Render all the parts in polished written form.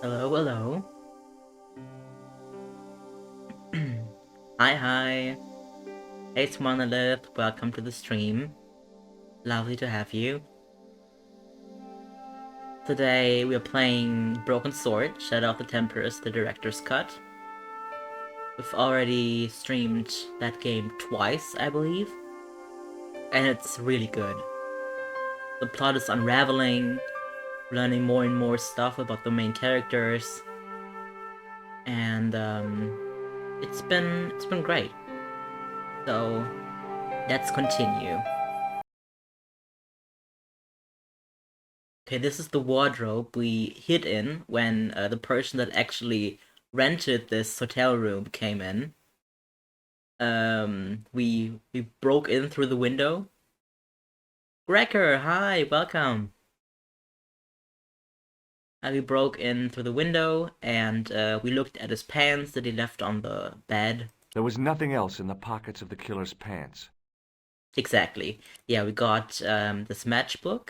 Hello, hello. Hi, hi. Hey, it's Monolith. Welcome to the stream. Lovely to have you. Today we are playing Broken Sword, Shadow of the Tempest, the director's cut. We've already streamed that game twice, I believe. And it's really good. The plot is unraveling, learning more and more stuff about the main characters. And it's been great. So let's continue. Okay, this is the wardrobe we hid in when the person that actually rented this hotel room came in. We broke in through the window. Grecker, hi, welcome. We broke in through the window and we looked at his pants that he left on the bed. There was nothing else in the pockets of the killer's pants. Exactly. Yeah, we got this matchbook.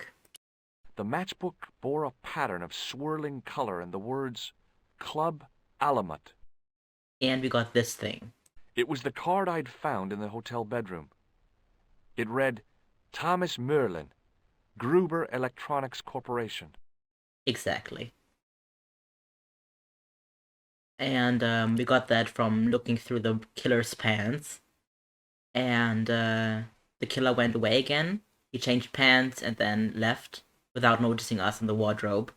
The matchbook bore a pattern of swirling color and the words Club Alamut. And we got this thing. It was the card I'd found in the hotel bedroom. It read, Thomas Merlin, Gruber Electronics Corporation. Exactly. And we got that from looking through the killer's pants. And the killer went away again. He changed pants and then left without noticing us in the wardrobe.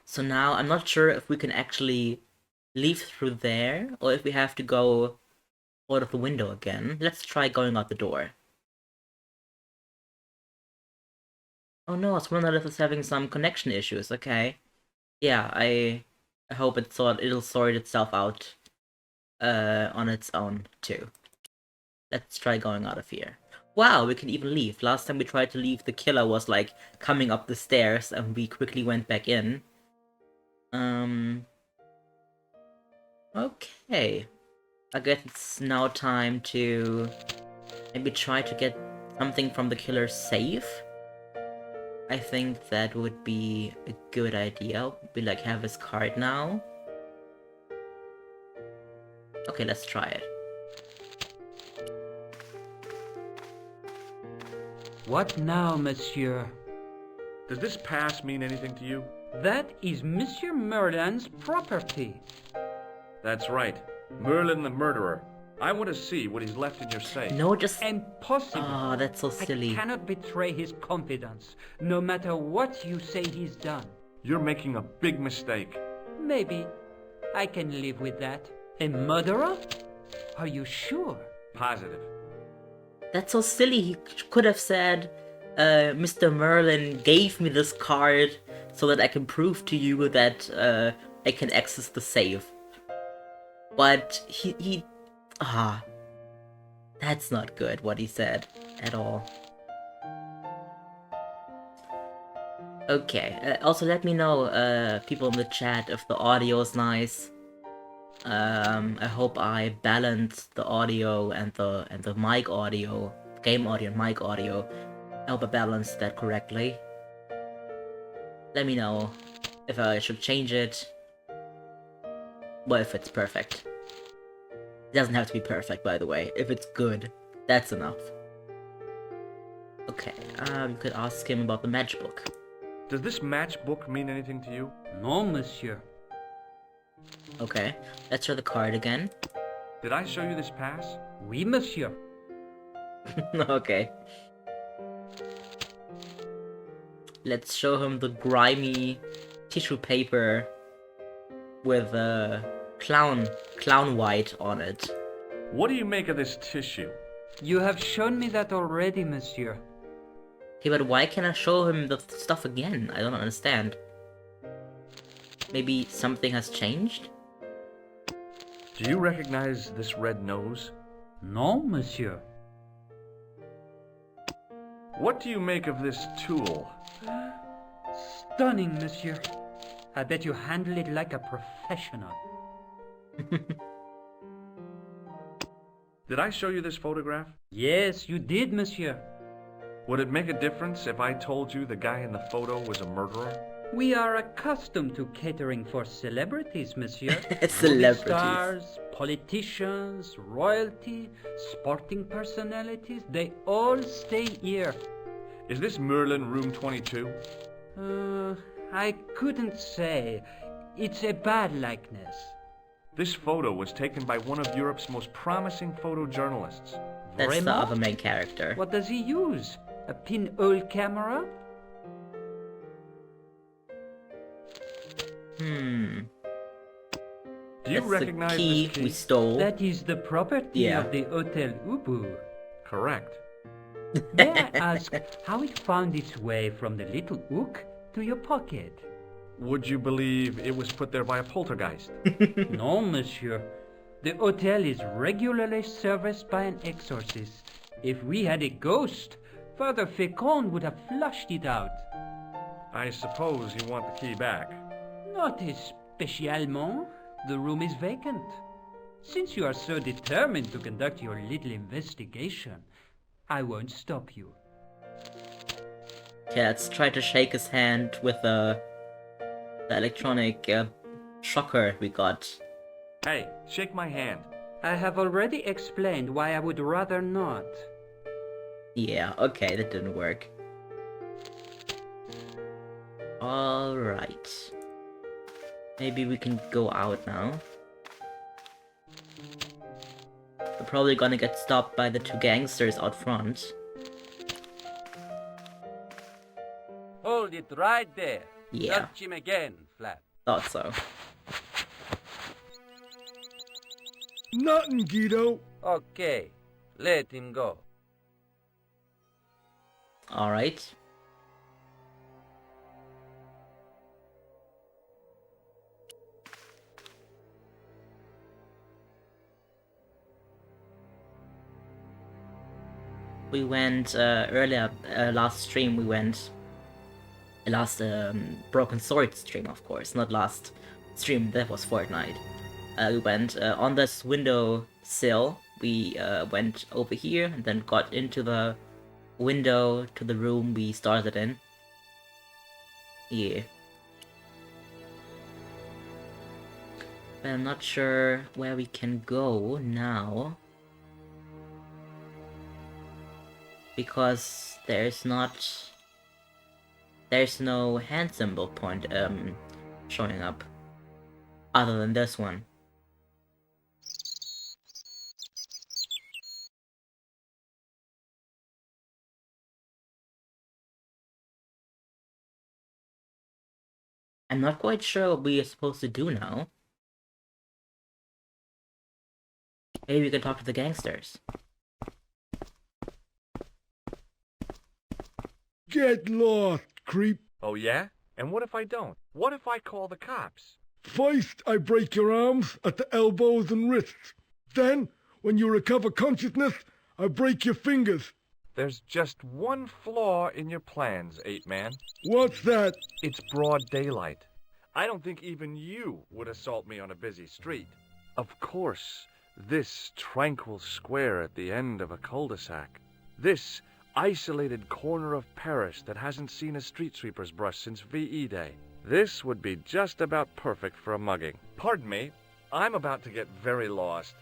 So now I'm not sure if we can actually leave through there or if we have to go out of the window again. Let's try going out the door. Oh no, Monolith is having some connection issues. Okay. Yeah, I hope it'll sort itself out on its own too. Let's try going out of here. Wow, we can even leave. Last time we tried to leave, the killer was like coming up the stairs and we quickly went back in. Okay. I guess it's now time to maybe try to get something from the killer's safe. I think that would be a good idea. We like have his card now. Okay, let's try it. What now, monsieur? Does this pass mean anything to you? That is Monsieur Merlin's property. That's right. Merlin the murderer. I want to see what he's left in your safe. No, just... Impossible. Oh, that's so silly. I cannot betray his confidence, no matter what you say he's done. You're making a big mistake. Maybe. I can live with that. A murderer? Are you sure? Positive. That's so silly. He could have said, Mr. Merlin gave me this card so that I can prove to you that I can access the safe. But that's not good what he said at all. Okay, also let me know, people in the chat, if the audio is nice. I hope I balanced the audio and the mic audio, game audio and mic audio. I hope I balanced that correctly. Let me know if I should change it. Well, if it's perfect. It doesn't have to be perfect, by the way. If it's good, that's enough. Okay, you could ask him about the matchbook. Does this matchbook mean anything to you? No, monsieur. Okay, let's try the card again. Did I show you this pass? Oui, monsieur. Okay. Let's show him the grimy tissue paper with clown white on it. What do you make of this tissue? You have shown me that already, monsieur. Okay, but why can't I show him the stuff again? I don't understand. Maybe something has changed? Do you recognize this red nose? No, monsieur. What do you make of this tool? Stunning, monsieur. I bet you handle it like a professional. Did I show you this photograph? Yes, you did, monsieur. Would it make a difference if I told you the guy in the photo was a murderer? We are accustomed to catering for celebrities, monsieur. Celebrities. Movie stars, politicians, royalty, sporting personalities, they all stay here. Is this Merlin room 22? I couldn't say. It's a bad likeness. This photo was taken by one of Europe's most promising photojournalists. That's the Vraiment? other main character. What does he use? A pinhole camera? Hmm. Do you That's recognize the key this key? we stole. That is the property Yeah. of the Hotel Ubu. Correct. May I ask how it found its way from the little hook to your pocket? Would you believe it was put there by a poltergeist? No, monsieur. The hotel is regularly serviced by an exorcist. If we had a ghost, Father Fécond would have flushed it out. I suppose you want the key back. Not especialement. The room is vacant. Since you are so determined to conduct your little investigation, I won't stop you. Okay, let's try to shake his hand with the electronic shocker we got. Hey, shake my hand. I have already explained why I would rather not. Yeah, okay, that didn't work. Alright. Maybe we can go out now. We're probably gonna get stopped by the two gangsters out front. Hold it right there. Yeah. Touch him again, Flap. Thought so. Nothing, Guido. Okay, let him go. Alright. We went earlier, last stream we went, last Broken Sword stream of course, not last stream, that was Fortnite. We went on this window sill, we went over here and then got into the window to the room we started in. Yeah. But I'm not sure where we can go now. Because there's no hand symbol point showing up other than this one. I'm not quite sure what we are supposed to do now. Maybe we can talk to the gangsters. Get lost, creep. Oh yeah? And what if I don't? What if I call the cops? First, I break your arms at the elbows and wrists. Then, when you recover consciousness, I break your fingers. There's just one flaw in your plans, Ape-Man. What's that? It's broad daylight. I don't think even you would assault me on a busy street. Of course, this tranquil square at the end of a cul-de-sac. This isolated corner of Paris that hasn't seen a street sweeper's brush since VE Day. This would be just about perfect for a mugging. Pardon me, I'm about to get very lost.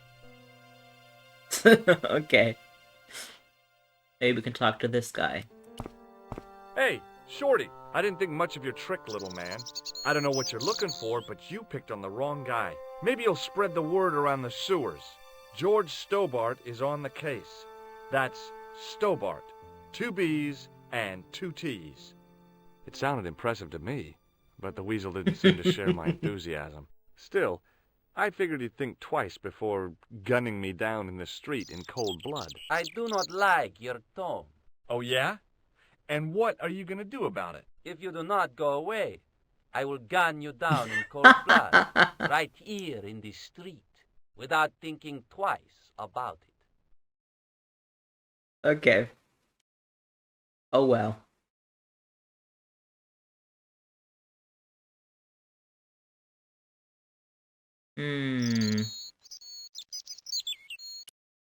Okay. Maybe we can talk to this guy. Hey, Shorty, I didn't think much of your trick, little man. I don't know what you're looking for, but you picked on the wrong guy. Maybe you'll spread the word around the sewers. George Stobart is on the case. That's Stobart. 2 B's and 2 T's. It sounded impressive to me, but the weasel didn't seem to share my enthusiasm. Still, I figured he'd think twice before gunning me down in the street in cold blood. I do not like your tone. Oh yeah? And what are you gonna do about it? If you do not go away, I will gun you down in cold blood, right here in the street, without thinking twice about it. Okay. Oh well.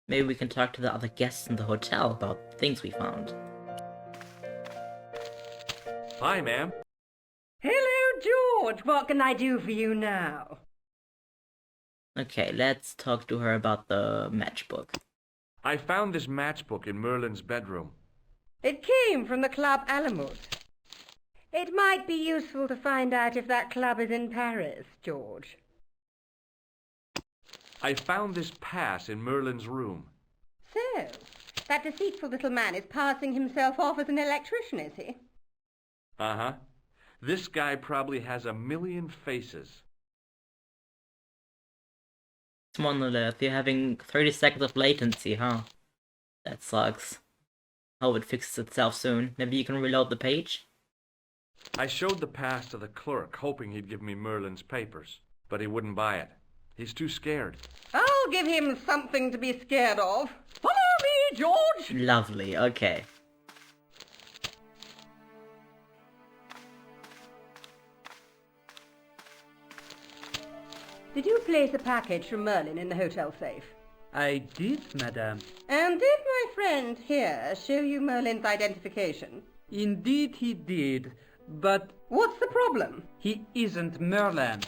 Maybe we can talk to the other guests in the hotel about things we found. Hi, ma'am. Hello! George, what can I do for you now? Okay, let's talk to her about the matchbook. I found this matchbook in Merlin's bedroom. It came from the Club Alamut. It might be useful to find out if that club is in Paris, George. I found this pass in Merlin's room. So, that deceitful little man is passing himself off as an electrician, is he? Uh-huh. This guy probably has 1,000,000 faces. Monolith, you're having 30 seconds of latency, huh? That sucks. Hope it fixes itself soon. Maybe you can reload the page? I showed the pass to the clerk, hoping he'd give me Merlin's papers, but he wouldn't buy it. He's too scared. I'll give him something to be scared of. Follow me, George! Lovely, okay. Did you place a package from Merlin in the hotel safe? I did, madame. And did my friend here show you Merlin's identification? Indeed he did, but What's the problem? he isn't Merlin.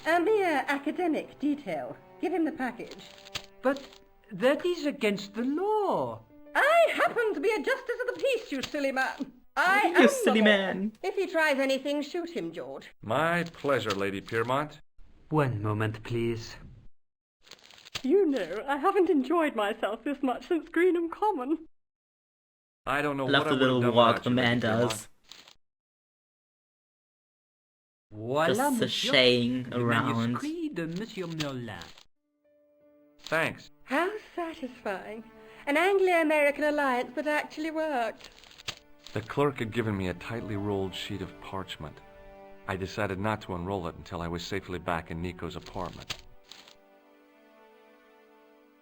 A mere academic detail. Give him the package. But that is against the law. I happen to be a justice of the peace, you silly man. I am You the silly law. man. If he tries anything, shoot him, George. My pleasure, Lady Piermont. One moment, please. You know, I haven't enjoyed myself this much since Greenham Common. I don't know Love what the I would have little done walk without the you, man Lady Piermont. does. Voilà, Just monsieur. sashaying Le around. manuscrit de Monsieur Merlin. Thanks. How satisfying. An Anglo-American alliance that actually worked. The clerk had given me a tightly rolled sheet of parchment. I decided not to unroll it until I was safely back in Nico's apartment.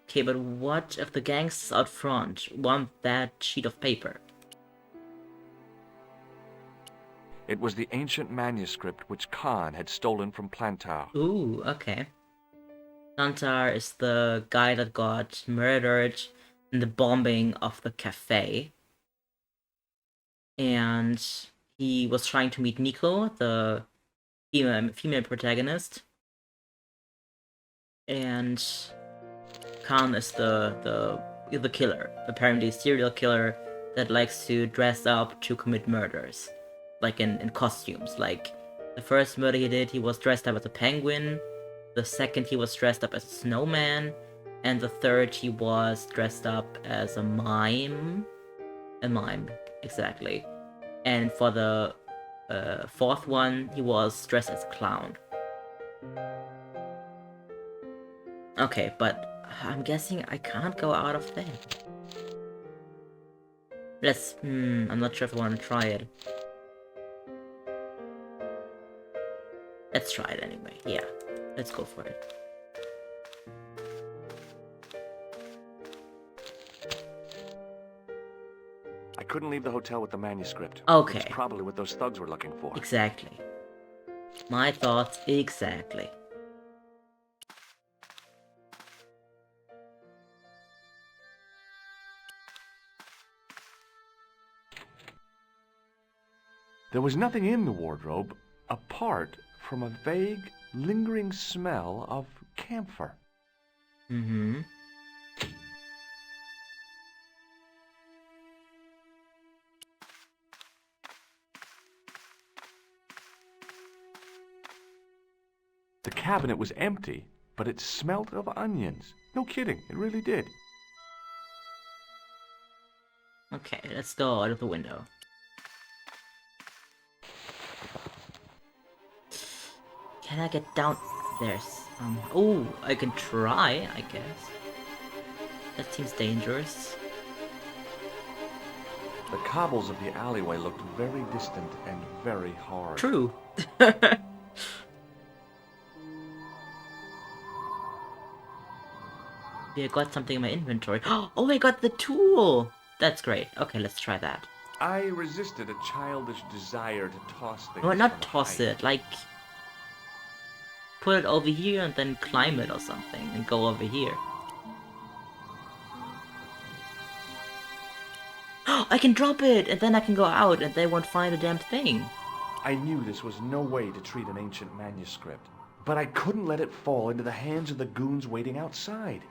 Okay, but what if the gangsters out front want that sheet of paper? It was the ancient manuscript which Khan had stolen from Plantar. Ooh, okay. Plantar is the guy that got murdered in the bombing of the cafe. And he was trying to meet Nico, the female protagonist. And Khan is the killer. Apparently a serial killer that likes to dress up to commit murders. Like in costumes. Like, the first murder he did, he was dressed up as a penguin. The second, he was dressed up as a snowman. And the third, he was dressed up as a mime. A mime, exactly. And for the fourth one, he was dressed as a clown. Okay, but I'm guessing I can't go out of there. I'm not sure if I want to try it. Let's try it anyway. Yeah, let's go for it. I couldn't leave the hotel with the manuscript. Okay. It's probably what those thugs were looking for. Exactly. My thoughts exactly. There was nothing in the wardrobe apart from a vague, lingering smell of camphor. Mm-hmm. The cabinet was empty, but it smelt of onions. No kidding, it really did. Okay, let's go out of the window. Can I get down? There's oh, I can try, I guess. That seems dangerous. The cobbles of the alleyway looked very distant and very hard. True. Yeah, I got something in my inventory. Oh, I got the tool! That's great. Okay, let's try that. I resisted a childish desire to toss things. No, not from toss height. it, like... Put it over here and then climb it or something, and go over here. I can drop it, and then I can go out, and they won't find a damn thing. I knew this was no way to treat an ancient manuscript, but I couldn't let it fall into the hands of the goons waiting outside.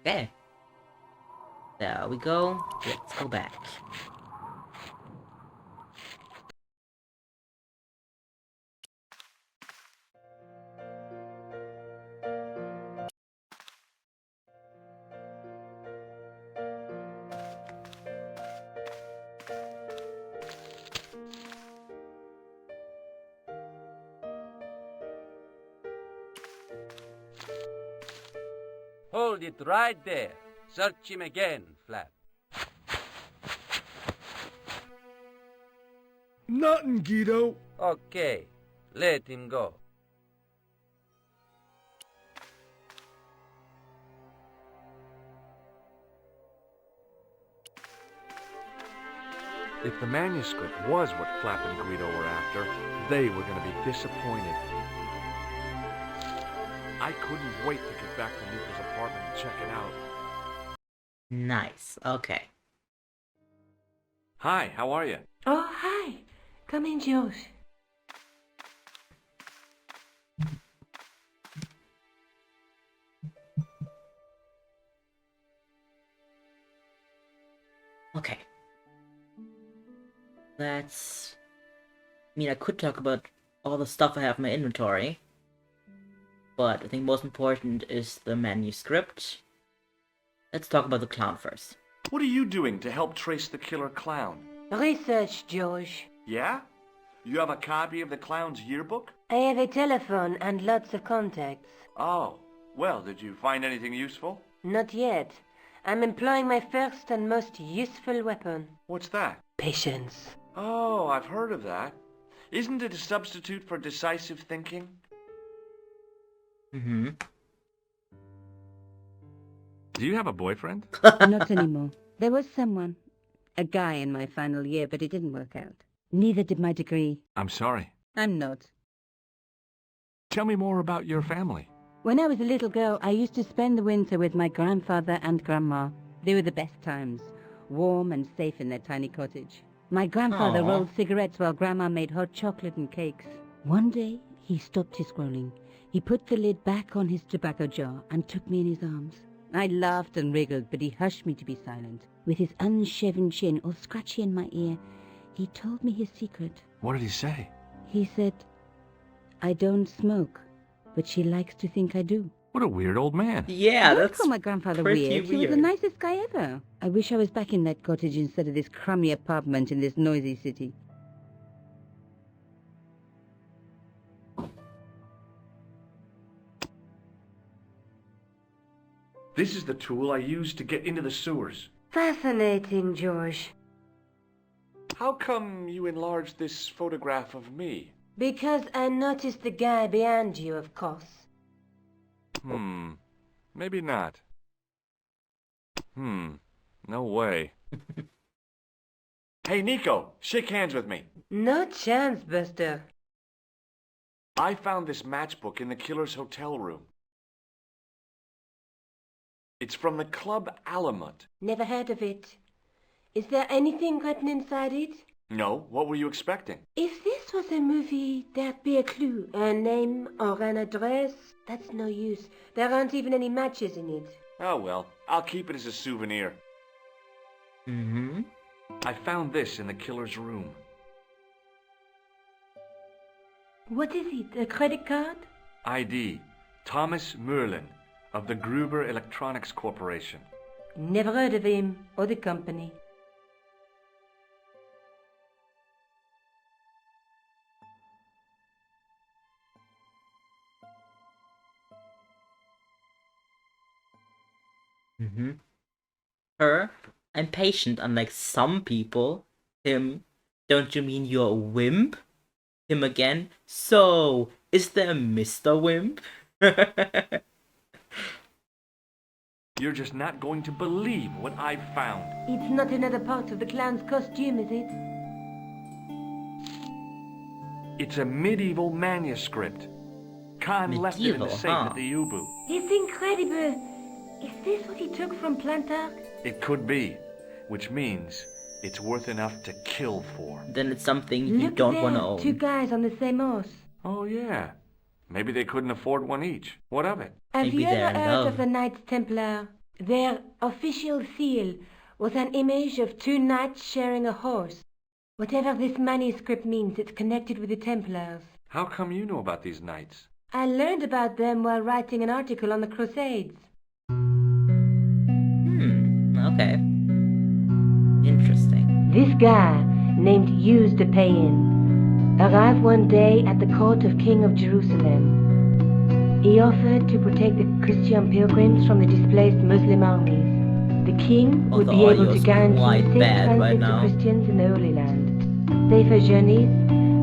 Okay. There we go. Let's go back. Hold it right there. Search him again, Flap. Nothing, Guido. Okay, let him go. If the manuscript was what Flap and Guido were after, they were going to be disappointed. I couldn't wait to get back to Nico's apartment and check it out. Nice. Okay. Hi, how are you? Oh, hi. Come in, Josh. Okay. Let's... I mean, I could talk about all the stuff I have in my inventory, but I think most important is the manuscript. Let's talk about the clown first. What are you doing to help trace the killer clown? Research, Josh. Yeah? You have a copy of the clown's yearbook? I have a telephone and lots of contacts. Oh, well, did you find anything useful? Not yet. I'm employing my first and most useful weapon. What's that? Patience. Oh, I've heard of that. Isn't it a substitute for decisive thinking? Mm-hmm. Do you have a boyfriend? Not anymore. There was someone. A guy in my final year, but it didn't work out. Neither did my degree. I'm sorry. I'm not. Tell me more about your family. When I was a little girl, I used to spend the winter with my grandfather and grandma. They were the best times. Warm and safe in their tiny cottage. My grandfather Aw. rolled cigarettes while grandma made hot chocolate and cakes. One day, he stopped his scrolling. He put the lid back on his tobacco jar and took me in his arms. I laughed and wriggled, but he hushed me to be silent. With his unshaven chin all scratchy in my ear, he told me his secret. What did he say? He said, "I don't smoke, but she likes to think I do." What a weird old man. Yeah, Don't that's call my grandfather pretty weird. He was the weird. nicest guy ever. I wish I was back in that cottage instead of this crummy apartment in this noisy city. This is the tool I used to get into the sewers. Fascinating, Josh. How come you enlarged this photograph of me? Because I noticed the guy behind you, of course. Maybe not. No way. Hey, Nico, shake hands with me. No chance, Buster. I found this matchbook in the killer's hotel room. It's from the Club Alamut. Never heard of it. Is there anything written inside it? No, what were you expecting? If this was a movie, there'd be a clue. A name or an address. That's no use. There aren't even any matches in it. Oh well, I'll keep it as a souvenir. Mm-hmm. I found this in the killer's room. What is it? A credit card? ID, Thomas Merlin, of the Gruber Electronics Corporation. Never heard of him or the company. Mm-hmm. Her, I'm patient, unlike some people. Him, don't you mean you're a wimp? Him again, so, is there Mr. Wimp? You're just not going to believe what I've found. It's not another part of the clown's costume, is it? It's a medieval manuscript. Khan left it in the Medieval, safe huh? at the U-Boot. It's incredible. Is this what he took from Plantark? It could be, which means it's worth enough to kill for. Then it's something you Look don't there, want to own. 2 guys on the same horse. Oh, yeah. Maybe they couldn't afford one each. What of it? Have Maybe you ever they're in heard love. of the Knights Templar? Their official seal was an image of 2 knights sharing a horse. Whatever this manuscript means, it's connected with the Templars. How come you know about these knights? I learned about them while writing an article on the Crusades. Okay. Interesting. This guy, named Hughes de Payen, arrived one day at the court of King of Jerusalem. He offered to protect the Christian pilgrims from the displaced Muslim armies. The king would the be able to audio's guarantee quite safe bad right transit now. to Christians in the Holy Land. Safer journeys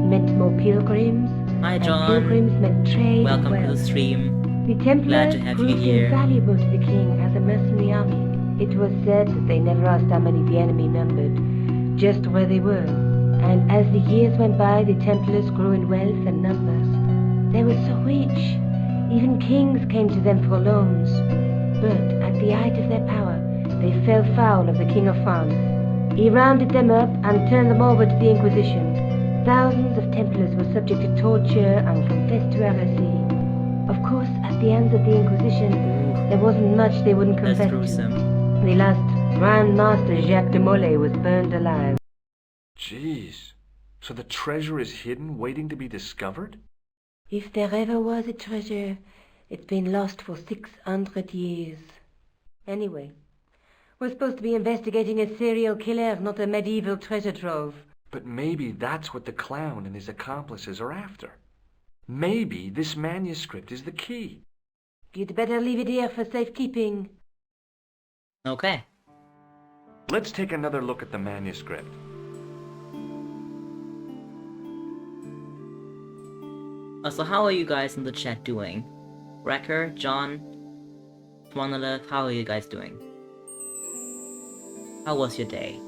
meant more pilgrims, Hi, and John. pilgrims meant trade and Welcome to wealth. the stream. The Templars to have you proved here. invaluable to the king as a mercenary army. It was said that they never asked how many the enemy numbered, just where they were. And as the years went by, the Templars grew in wealth and numbers. They were so rich, even kings came to them for loans. But at the height of their power, they fell foul of the King of France. He rounded them up and turned them over to the Inquisition. Thousands of Templars were subject to torture and confessed to heresy. Of course, at the hands of the Inquisition, there wasn't much they wouldn't That's confess to. gruesome. The last Grand Master Jacques de Molay was burned alive. Jeez. So the treasure is hidden, waiting to be discovered? If there ever was a treasure, it's been lost for 600 years. Anyway, we're supposed to be investigating a serial killer, not a medieval treasure trove. But maybe that's what the clown and his accomplices are after. Maybe this manuscript is the key. You'd better leave it here for safekeeping. Okay. Let's take another look at the manuscript. So how are you guys in the chat doing? Wrecker, John, Monolith, how are you guys doing? How was your day?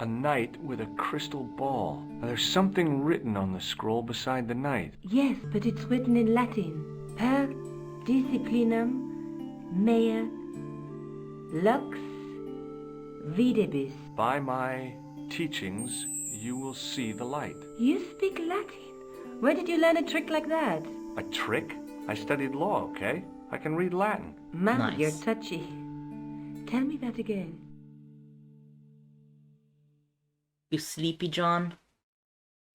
A knight with a crystal ball. Now, there's something written on the scroll beside the knight. Yes, but it's written in Latin. Per disciplinam mea lux videbis. By my teachings, you will see the light. You speak Latin? Where did you learn a trick like that? A trick? I studied law, okay? I can read Latin. Man, Nice. you're touchy. Tell me that again. You sleepy, John?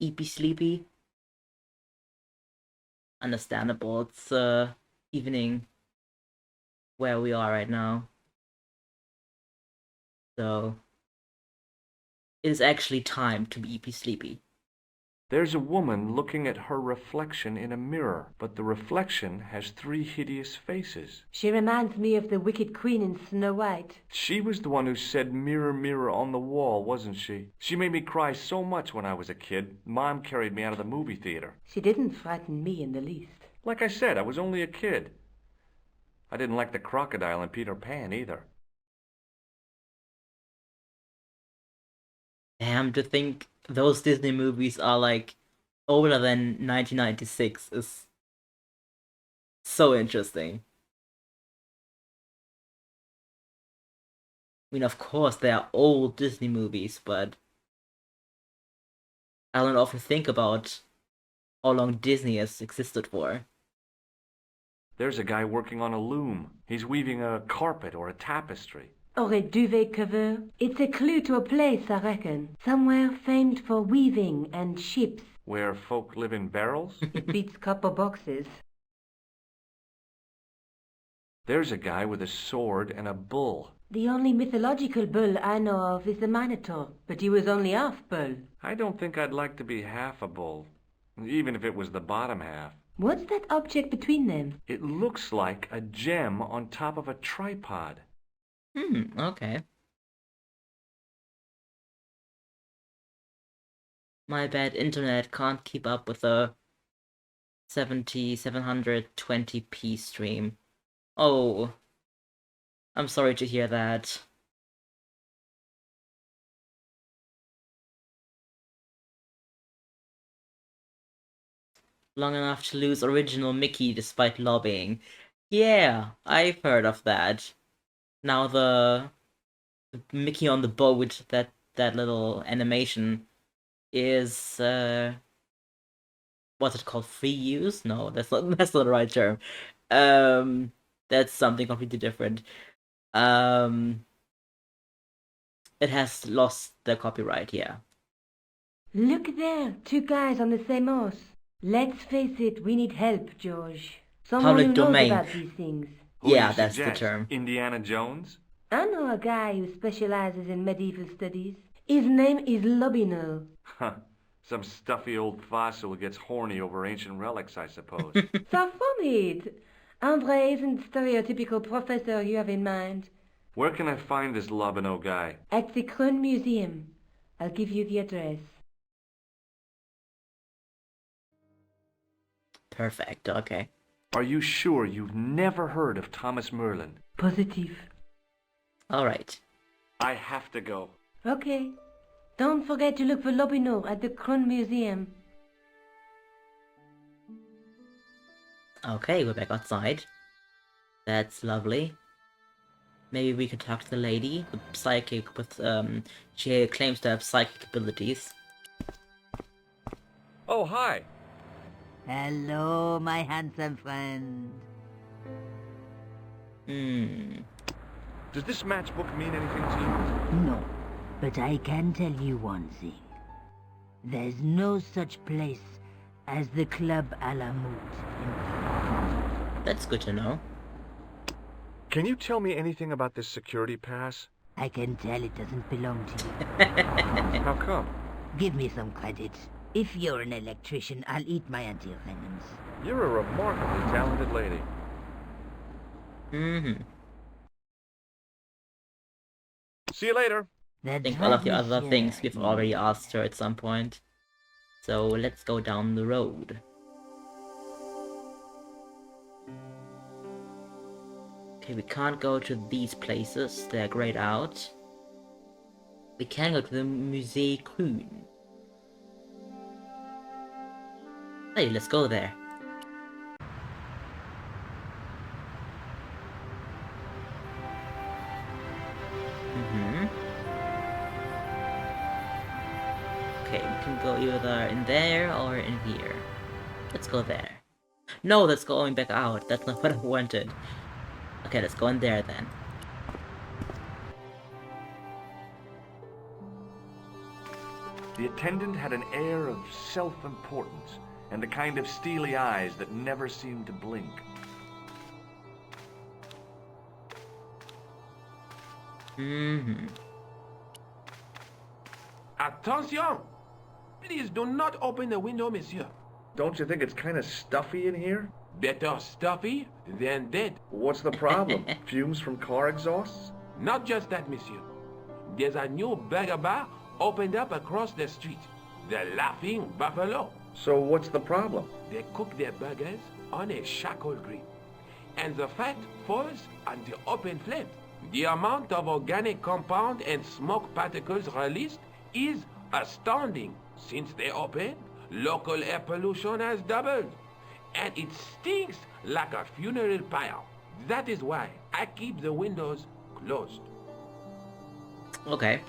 Eepy sleepy? Understandable, it's evening where we are right now. So it is actually time to be eepy sleepy. There's a woman looking at her reflection in a mirror, but the reflection has 3 hideous faces. She reminds me of the wicked queen in Snow White. She was the one who said mirror, mirror on the wall, wasn't she? She made me cry so much when I was a kid. Mom carried me out of the movie theater. She didn't frighten me in the least. Like I said, I was only a kid. I didn't like the crocodile in Peter Pan either. Damn, to think those Disney movies are like older than 1996 is so interesting. I mean, of course, they are old Disney movies, but I don't often think about how long Disney has existed for. There's a guy working on a loom. He's weaving a carpet or a tapestry. Or a duvet cover. It's a clue to a place, I reckon. Somewhere famed for weaving and ships. Where folk live in barrels? It beats copper boxes. There's a guy with a sword and a bull. The only mythological bull I know of is the Minotaur, but he was only half bull. I don't think I'd like to be half a bull, even if it was the bottom half. What's that object between them? It looks like a gem on top of a tripod. Okay. My bad internet can't keep up with a 720p stream. Oh, I'm sorry to hear that. Long enough to lose original Mickey despite lobbying. Yeah, I've heard of that. Now the Mickey on the boat, that little animation is what's it called? Free use? No, that's not the right term. That's something completely different. It has lost the copyright, yeah. Look there, two guys on the same horse. Let's face it, we need help, George. Someone Public who domain. knows about these things. Who do Yeah, you that's the suggest? term. Indiana Jones? I know a guy who specializes in medieval studies. His name is Lobino. Huh. Some stuffy old fossil who gets horny over ancient relics, I suppose. Far from it. Andre isn't the stereotypical professor you have in mind. Where can I find this Lobino guy? At the Krone Museum. I'll give you the address. Perfect, okay. Are you sure you've never heard of Thomas Merlin? Positive. Alright. I have to go. Okay. Don't forget to look for Lobino at the Krone Museum. Okay, we're back outside. That's lovely. Maybe we could talk to the lady, the psychic with, she claims to have psychic abilities. Oh, hi. Hello, my handsome friend. Does this matchbook mean anything to you? No, but I can tell you one thing. There's no such place as the Club à la Moute. That's good to know. Can you tell me anything about this security pass? I can tell it doesn't belong to you. How come? Give me some credit. If you're an electrician, I'll eat my antivenoms. You're a remarkably talented lady. See you later. I think all of the other things we've already asked her at some point. So let's go down the road. Okay, we can't go to these places, they're grayed out. We can go to the Musée Kuhn. Hey, let's go there. Okay, we can go either in there or in here. Let's go there. No, that's going back out. That's not what I wanted. Okay, let's go in there then. The attendant had an air of self-importance and the kind of steely eyes that never seemed to blink. Attention! Please do not open the window, monsieur. Don't you think it's kind of stuffy in here? Better stuffy than dead. What's the problem? Fumes from car exhausts? Not just that, monsieur. There's a new burger bar opened up across the street. The Laughing Buffalo. So what's the problem? They cook their burgers on a charcoal grill. And the fat falls on the open flame. The amount of organic compound and smoke particles released is astounding. Since they opened, local air pollution has doubled. And it stinks like a funeral pyre. That is why I keep the windows closed. Okay.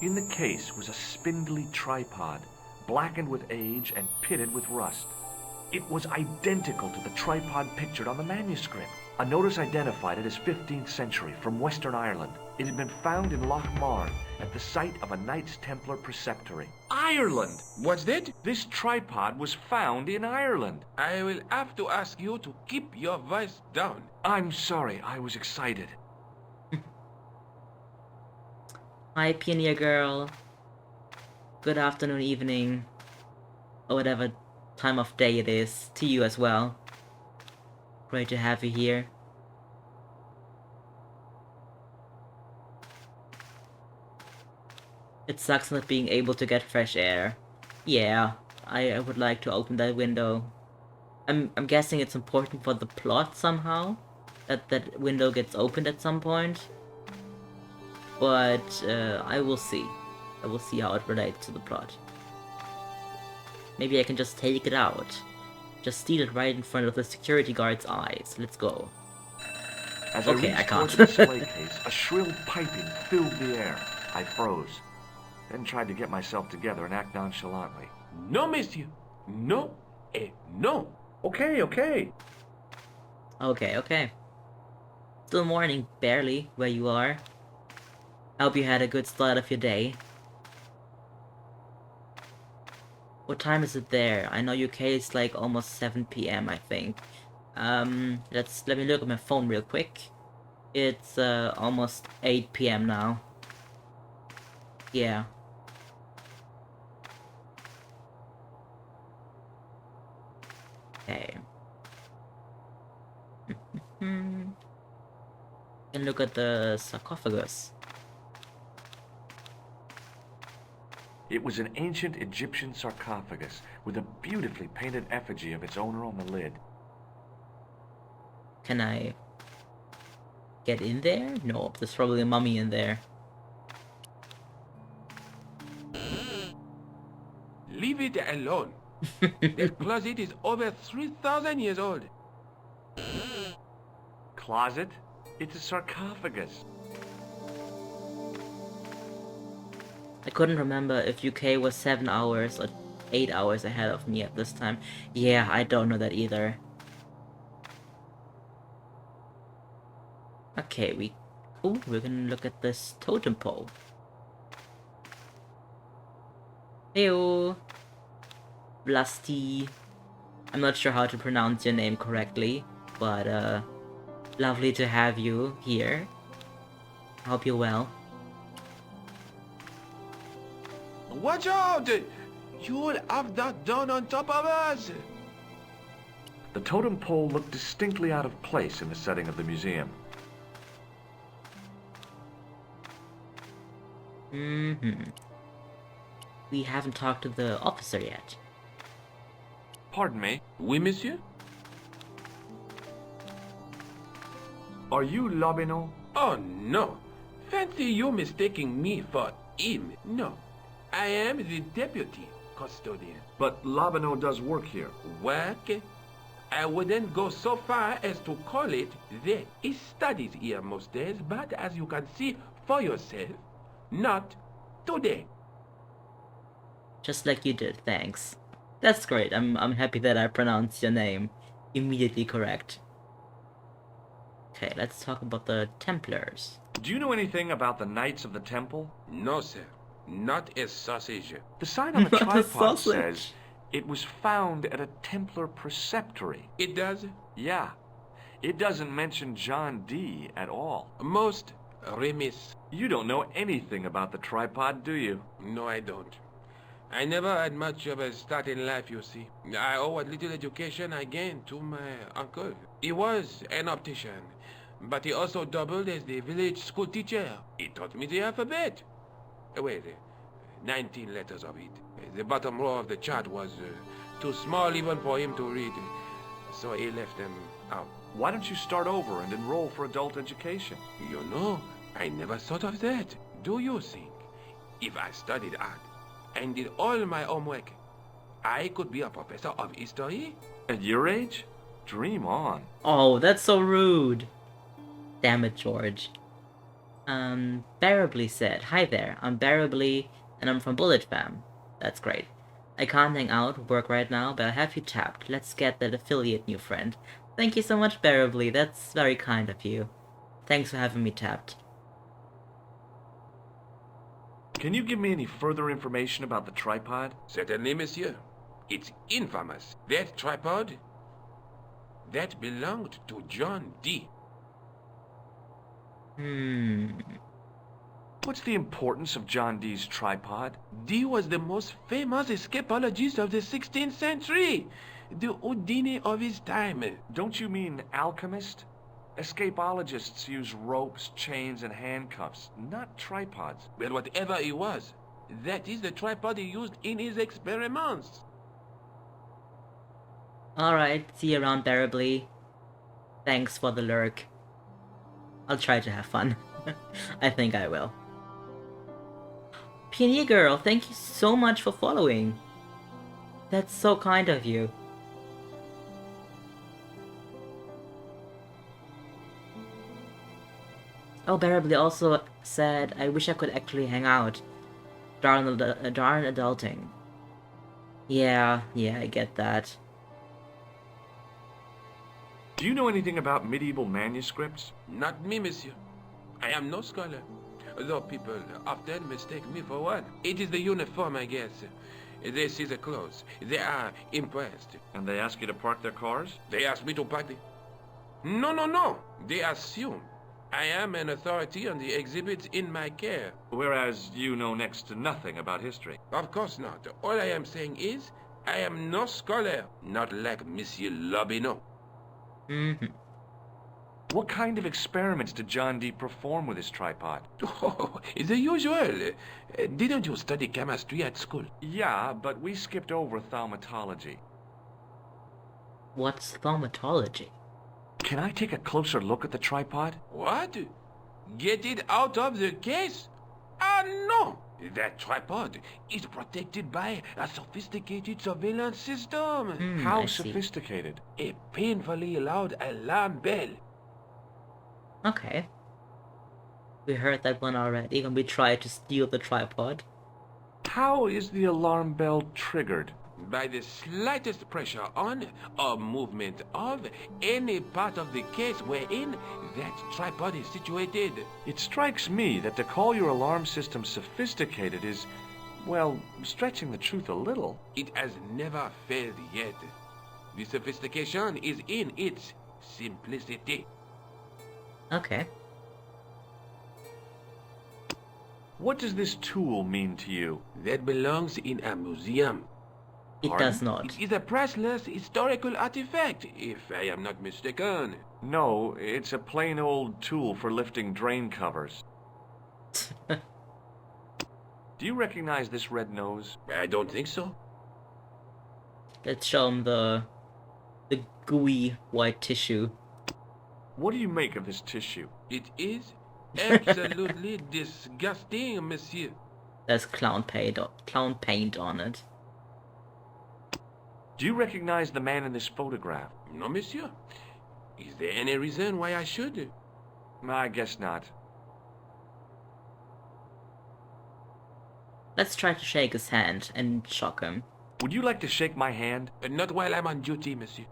In the case was a spindly tripod, blackened with age and pitted with rust. It was identical to the tripod pictured on the manuscript. A notice identified it as 15th century from Western Ireland. It had been found in Loch Marne at the site of a Knights Templar preceptory. Ireland! What's that? This tripod was found in Ireland. I will have to ask you to keep your voice down. I'm sorry, I was excited. Hi, Pioneer Girl. Good afternoon, evening, or whatever time of day it is, to you as well. Great to have you here. It sucks not being able to get fresh air. Yeah, I would like to open that window. I'm guessing it's important for the plot somehow, that window gets opened at some point. But I will see. I will see how it relates to the plot. Maybe I can just take it out. Just steal it right in front of the security guard's eyes. Let's go. As Okay, I I reached can't. toward the display case, a shrill piping filled the air. I froze, then tried to get myself together and act nonchalantly. No, monsieur. No, et no. Okay. Okay. Still morning, barely, where you are. I hope you had a good start of your day. What time is it there? I know UK is like almost 7 PM, I think. Let me look at my phone real quick. It's almost 8 PM now. Yeah. Okay. Can look at the sarcophagus. It was an ancient Egyptian sarcophagus with a beautifully painted effigy of its owner on the lid. Can I get in there? No, there's probably a mummy in there. Leave it alone. That closet is over 3,000 years old. Closet? It's a sarcophagus. I couldn't remember if UK was 7 hours or 8 hours ahead of me at this time. Yeah, I don't know that either. Okay, we're gonna look at this totem pole. Heyo! Blasty. I'm not sure how to pronounce your name correctly, but lovely to have you here. I hope you're well. Watch out! You'll have that done on top of us! The totem pole looked distinctly out of place in the setting of the museum. We haven't talked to the officer yet. Pardon me, Oui, monsieur? are you Lobino? Oh, no. Fancy you mistaking me for him. No. I am the deputy custodian. But Lobino does work here. Work? I wouldn't go so far as to call it that. He studies here most days, but as you can see for yourself, not today. Just like you did, thanks. That's great, I'm happy that I pronounced your name immediately correct. Okay, let's talk about the Templars. Do you know anything about the Knights of the Temple? No, sir. Not a sausage. The sign on the Not a tripod sausage. says it was found at a Templar preceptory. It does? Yeah. It doesn't mention John Dee at all. Most remiss. You don't know anything about the tripod, do you? No, I don't. I never had much of a start in life, you see. I owe what little education I gained to my uncle. He was an optician, but he also doubled as the village school teacher. He taught me the alphabet. Wait, 19 letters of it. The bottom row of the chart was too small even for him to read, so he left them out. Why don't you start over and enroll for adult education? You know, I never thought of that. Do you think if I studied art and did all my homework, I could be a professor of history? At your age? Dream on. Oh, that's so rude. Damn it, George. Bearably said, "Hi there, I'm Bearably, and I'm from Bullet Fam." That's great. I can't hang out, work right now, but I have you tapped. Let's get that affiliate, new friend. Thank you so much, Bearably, that's very kind of you. Thanks for having me tapped. Can you give me any further information about the tripod? Certainly, monsieur. It's infamous. That tripod, that belonged to John Dee. What's the importance of John Dee's tripod? Dee was the most famous escapologist of the 16th century. The Houdini of his time. Don't you mean alchemist? Escapologists use ropes, chains, and handcuffs, not tripods. Well, whatever he was, that is the tripod he used in his experiments. Alright, see you around, Bearably. Thanks for the lurk. I'll try to have fun. I think I will. Peony Girl, thank you so much for following. That's so kind of you. Oh, Barably also said, I wish I could actually hang out. Darn adulting. Yeah, I get that. Do you know anything about medieval manuscripts? Not me, monsieur. I am no scholar. Though people often mistake me for one. It is the uniform, I guess. They see the clothes. They are impressed. And they ask you to park their cars? They ask me to party. No. They assume I am an authority on the exhibits in my care. Whereas you know next to nothing about history. Of course not. All I am saying is, I am no scholar. Not like Monsieur Lobineau. Mm-hmm. What kind of experiments did John Dee perform with his tripod? Oh, the usual. Didn't you study chemistry at school? Yeah, but we skipped over thaumatology. What's thaumatology? Can I take a closer look at the tripod? What? Get it out of the case? Ah, no! That tripod is protected by a sophisticated surveillance system. How I see. sophisticated? A painfully loud alarm bell. Okay. We heard that one already when we tried to steal the tripod. How is the alarm bell triggered? By the slightest pressure on or movement of any part of the case wherein that tripod is situated. It strikes me that to call your alarm system sophisticated is, well, stretching the truth a little. It has never failed yet. The sophistication is in its simplicity. Okay. What does this tool mean to you? That belongs in a museum. It Pardon? does not. It is a priceless historical artifact, if I am not mistaken. No, it's a plain old tool for lifting drain covers. Do you recognize this red nose? I don't think so. Let's show him the gooey white tissue. What do you make of this tissue? It is absolutely disgusting, monsieur. There's clown paint on it. Do you recognize the man in this photograph? No, monsieur. Is there any reason why I should? I guess not. Let's try to shake his hand and shock him. Would you like to shake my hand? Not while I'm on duty, monsieur.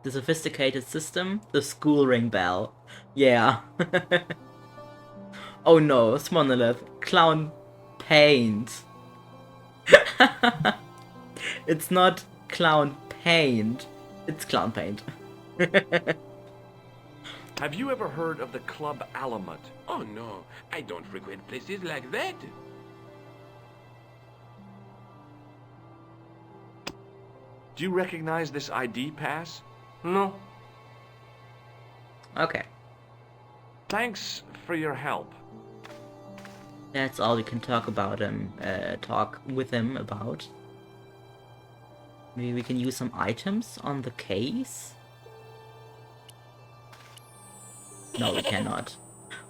The sophisticated system? The school ring bell. Yeah. Oh no, Monolith. Clown paint. It's not clown paint. It's clown paint. Have you ever heard of the Club Alamut? Oh no, I don't frequent places like that. Do you recognize this ID pass? No. Okay. Thanks for your help. That's all we can talk with him about. Maybe we can use some items on the case? No, we cannot.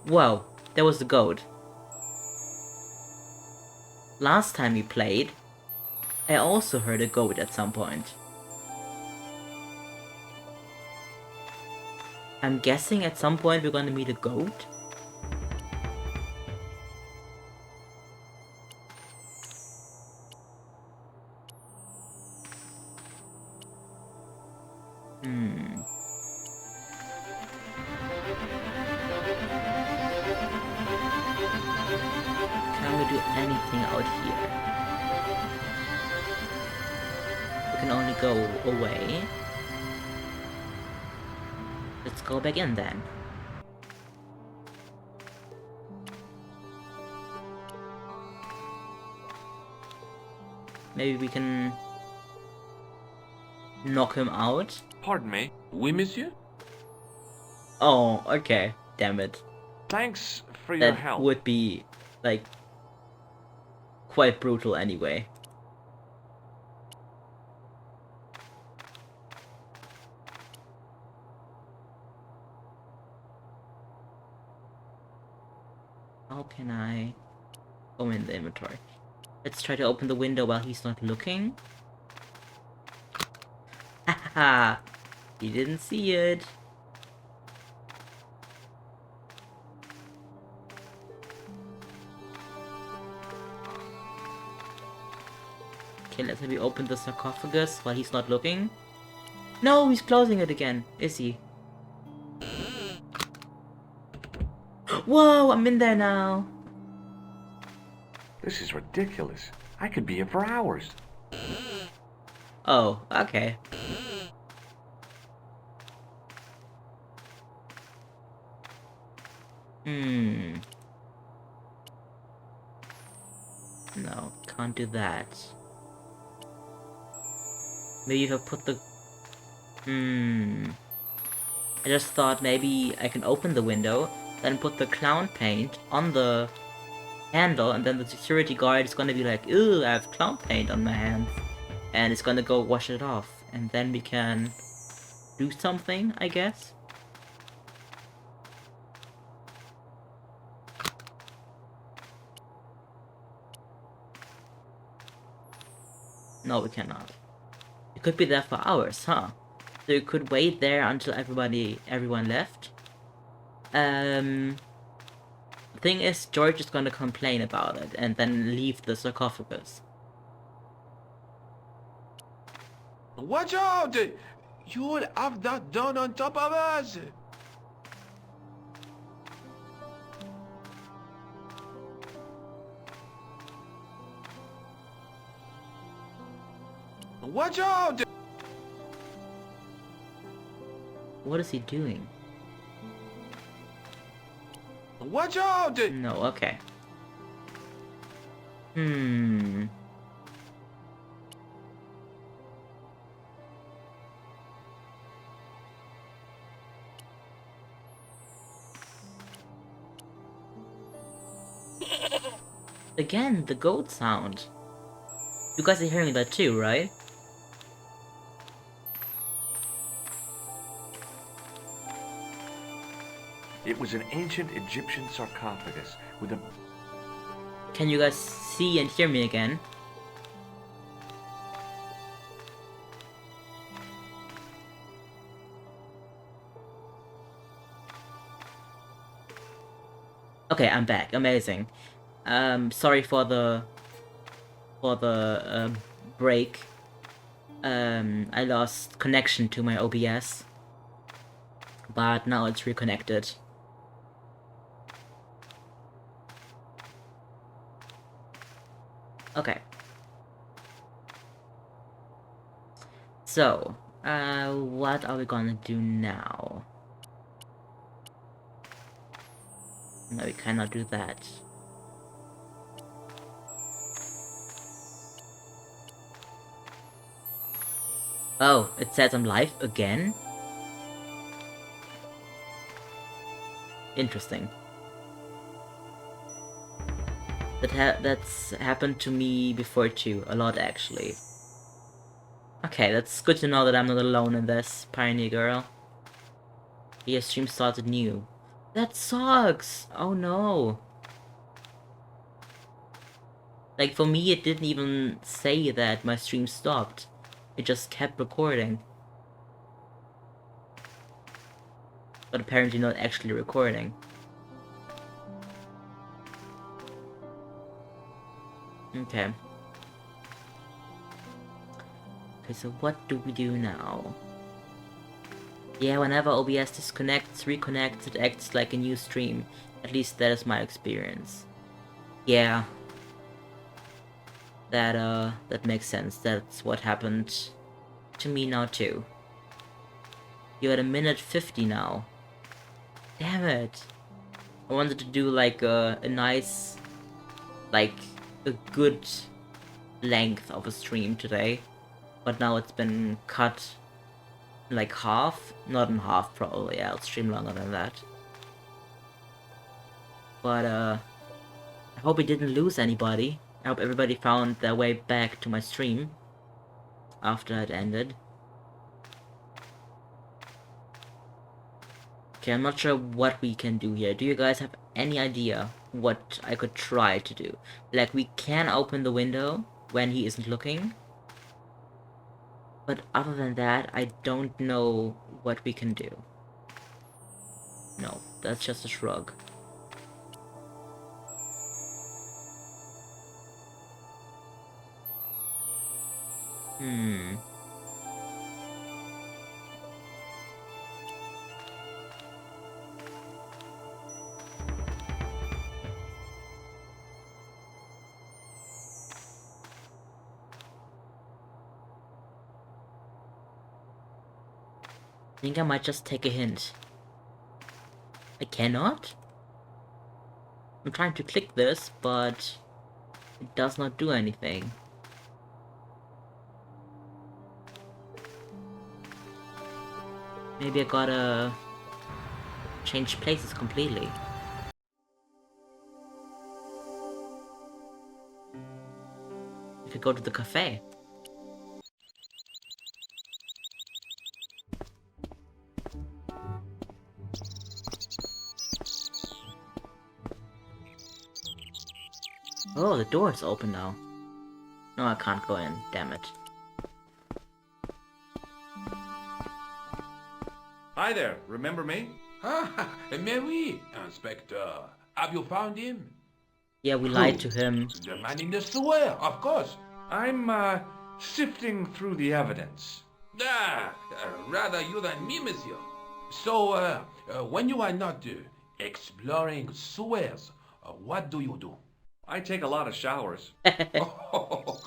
Whoa, there was the goat. Last time we played, I also heard a goat at some point. I'm guessing at some point we're gonna meet a goat. Can we do anything out here? We can only go away. Let's go back in then. Maybe we can knock him out? Pardon me. Oui, monsieur? Oh, okay. Damn it. Thanks for your That help. would be, like, quite brutal anyway. How can I... Oh, in the inventory. Let's try to open the window while he's not looking. Haha! He didn't see it. Okay, let's maybe open the sarcophagus while he's not looking. No, he's closing it again, is he? Whoa, I'm in there now. This is ridiculous. I could be here for hours. Oh, okay. No, can't do that. Maybe if I put the... I just thought maybe I can open the window, then put the clown paint on the handle, and then the security guard is gonna be like, ew, I have clown paint on my hands. And it's gonna go wash it off. And then we can do something, I guess. No, we cannot. It could be there for hours, huh? So you could wait there until everyone left. The thing is, George is gonna complain about it and then leave the sarcophagus. Watch out! You'll have that done on top of us! Watch out! What is he doing? Watch out! No, okay. Again, the goat sound. You guys are hearing that too, right? It was an ancient Egyptian sarcophagus with a... Can you guys see and hear me again? Okay, I'm back. Amazing. Sorry for the break. I lost connection to my OBS, but now it's reconnected. Okay. So, what are we gonna do now? No, we cannot do that. Oh, it says I'm live again? Interesting. That's happened to me before too, a lot actually. Okay, that's good to know that I'm not alone in this, Pioneer Girl. Your stream started new. That sucks! Oh no! Like, for me it didn't even say that my stream stopped. It just kept recording. But apparently not actually recording. Okay. Okay, so what do we do now? Yeah, whenever OBS disconnects, reconnects, it acts like a new stream. At least that is my experience. Yeah. That makes sense. That's what happened to me now too. You're at 1:50 now. Damn it. I wanted to do like a nice, like a good length of a stream today. But now it's been cut like half. Not in half probably, yeah, I'll stream longer than that. But I hope we didn't lose anybody. I hope everybody found their way back to my stream after it ended. Okay, I'm not sure what we can do here. Do you guys have any idea what I could try to do. Like, we can open the window when he isn't looking. But other than that, I don't know what we can do. No, that's just a shrug. I think I might just take a hint. I cannot? I'm trying to click this, but it does not do anything. Maybe I gotta change places completely. We could go to the cafe. Oh, the door's open now. No, I can't go in, damn it. Hi there, remember me? Ah, mais oui, Inspector. Have you found him? Yeah, we lied to him. The man in the sewer, of course. I'm, sifting through the evidence. Rather you than me, monsieur. So, when you are not exploring sewers, what do you do? I take a lot of showers. Oh,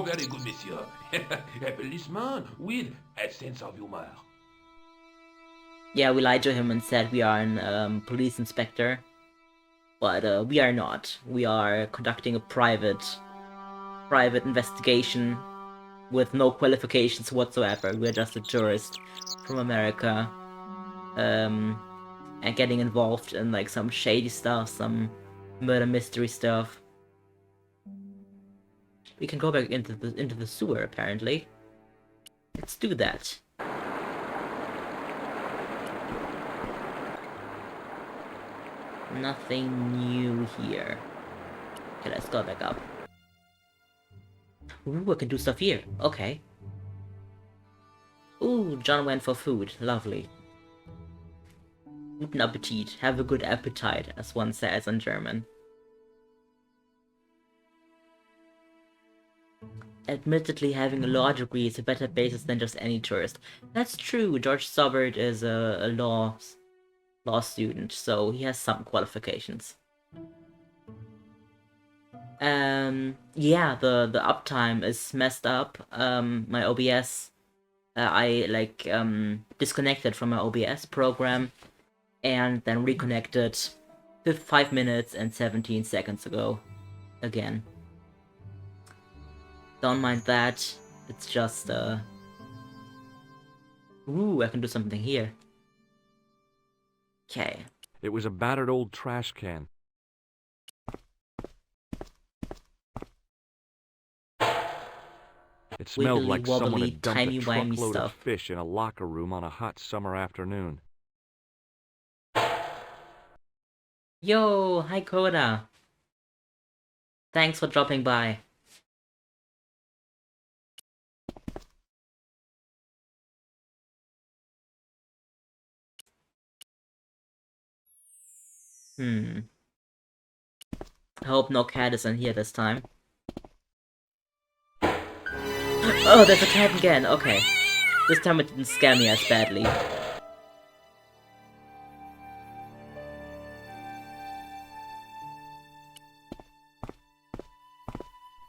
very good, monsieur. A policeman with a sense of humor. Yeah, we lied to him and said we are an police inspector. But we are not. We are conducting a private investigation with no qualifications whatsoever. We're just a tourist from America. And getting involved in like some shady stuff, some murder mystery stuff. We can go back into the sewer apparently. Let's do that. Nothing new here. Okay, let's go back up. Ooh, I can do stuff here. Okay. Ooh, John went for food. Lovely. Guten Appetit. Have a good appetite, as one says in German. Admittedly, having a law degree is a better basis than just any tourist. That's true. George Stobbart is a law student, so he has some qualifications. Yeah, the uptime is messed up. My OBS, I disconnected from my OBS program, and then reconnected 5 minutes and 17 seconds ago, again. Don't mind that. It's just ooh, I can do something here. Okay. It was a battered old trash can. It smelled Wibbly like someone wobbly, had dumped a timey-wimey truckload of stuff. fish in a locker room on a hot summer afternoon. Yo, hi Coda. Thanks for dropping by. I hope no cat is in here this time. Oh, there's a cat again, okay. This time it didn't scare me as badly.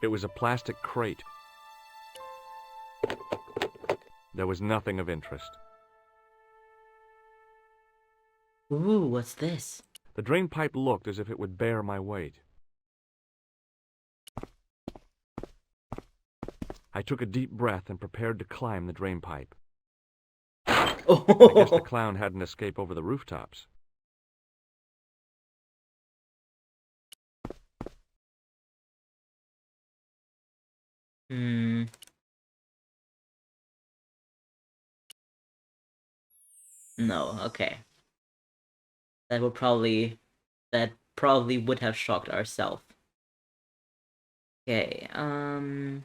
It was a plastic crate. There was nothing of interest. Ooh, what's this? The drain pipe looked as if it would bear my weight. I took a deep breath and prepared to climb the drain pipe. I guess the clown hadn't escaped over the rooftops. No, okay. That would probably... That probably would have shocked ourselves. Okay, let's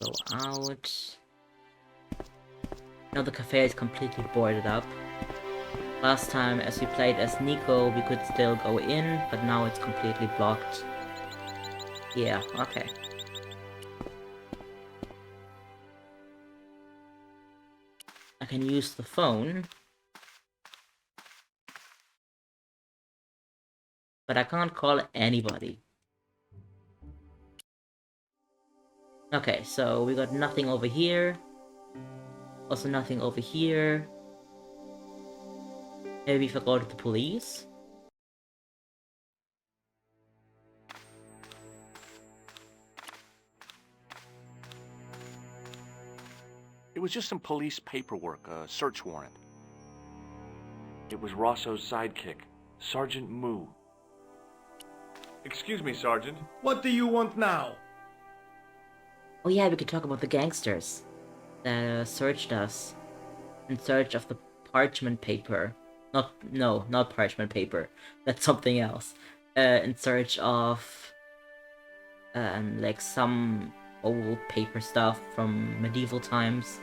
go out. Now the cafe is completely boarded up. Last time, as we played as Nico, we could still go in, but now it's completely blocked. Yeah, okay. I can use the phone. But I can't call anybody. Okay, so we got nothing over here. Also nothing over here. Maybe if I go to the police? It was just some police paperwork, a search warrant. It was Rosso's sidekick, Sergeant Moo. Excuse me, Sergeant. What do you want now? Oh yeah, we could talk about the gangsters that searched us in search of the parchment paper. Not parchment paper. That's something else. In search of like some old paper stuff from medieval times.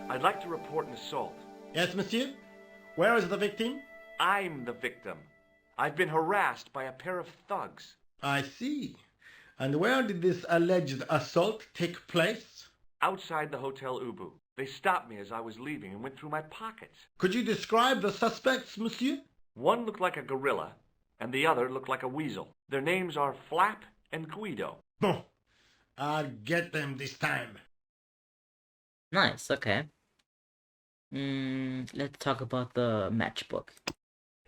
I'd like to report an assault. Yes, monsieur? Where is the victim? I'm the victim. I've been harassed by a pair of thugs. I see. And where did this alleged assault take place? Outside the Hotel Ubu. They stopped me as I was leaving and went through my pockets. Could you describe the suspects, monsieur? One looked like a gorilla, and the other looked like a weasel. Their names are Flap and Guido. Bon. I'll get them this time. Nice, okay. Let's talk about the matchbook.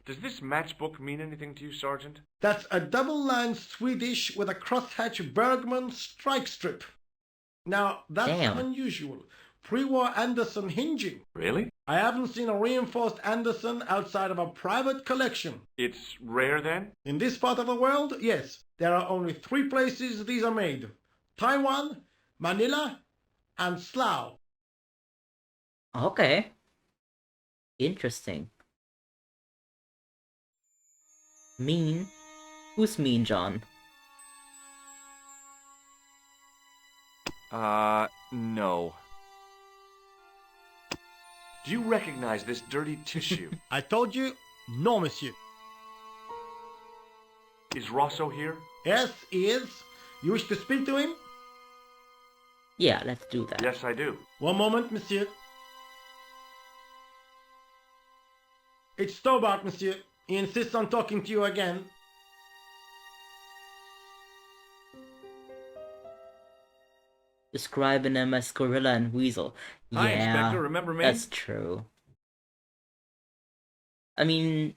Does this matchbook mean anything to you, Sergeant? That's a double-line Swedish with a crosshatch Bergman strike strip. Now, that's Damn. unusual. Pre-war Anderson hinging. Really? I haven't seen a reinforced Anderson outside of a private collection. It's rare, then? In this part of the world, yes. There are only 3 places these are made. Taiwan, Manila, and Slough. Okay. Interesting. Mean? Who's Mean John? No. Do you recognize this dirty tissue? I told you, no, monsieur. Is Rosso here? Yes, he is. You wish to speak to him? Yeah, let's do that. Yes, I do. One moment, monsieur. It's Stobart, monsieur. He insists on talking to you again. Describing them as gorilla and weasel. Hi, Yeah, Inspector, remember me? that's true. I mean,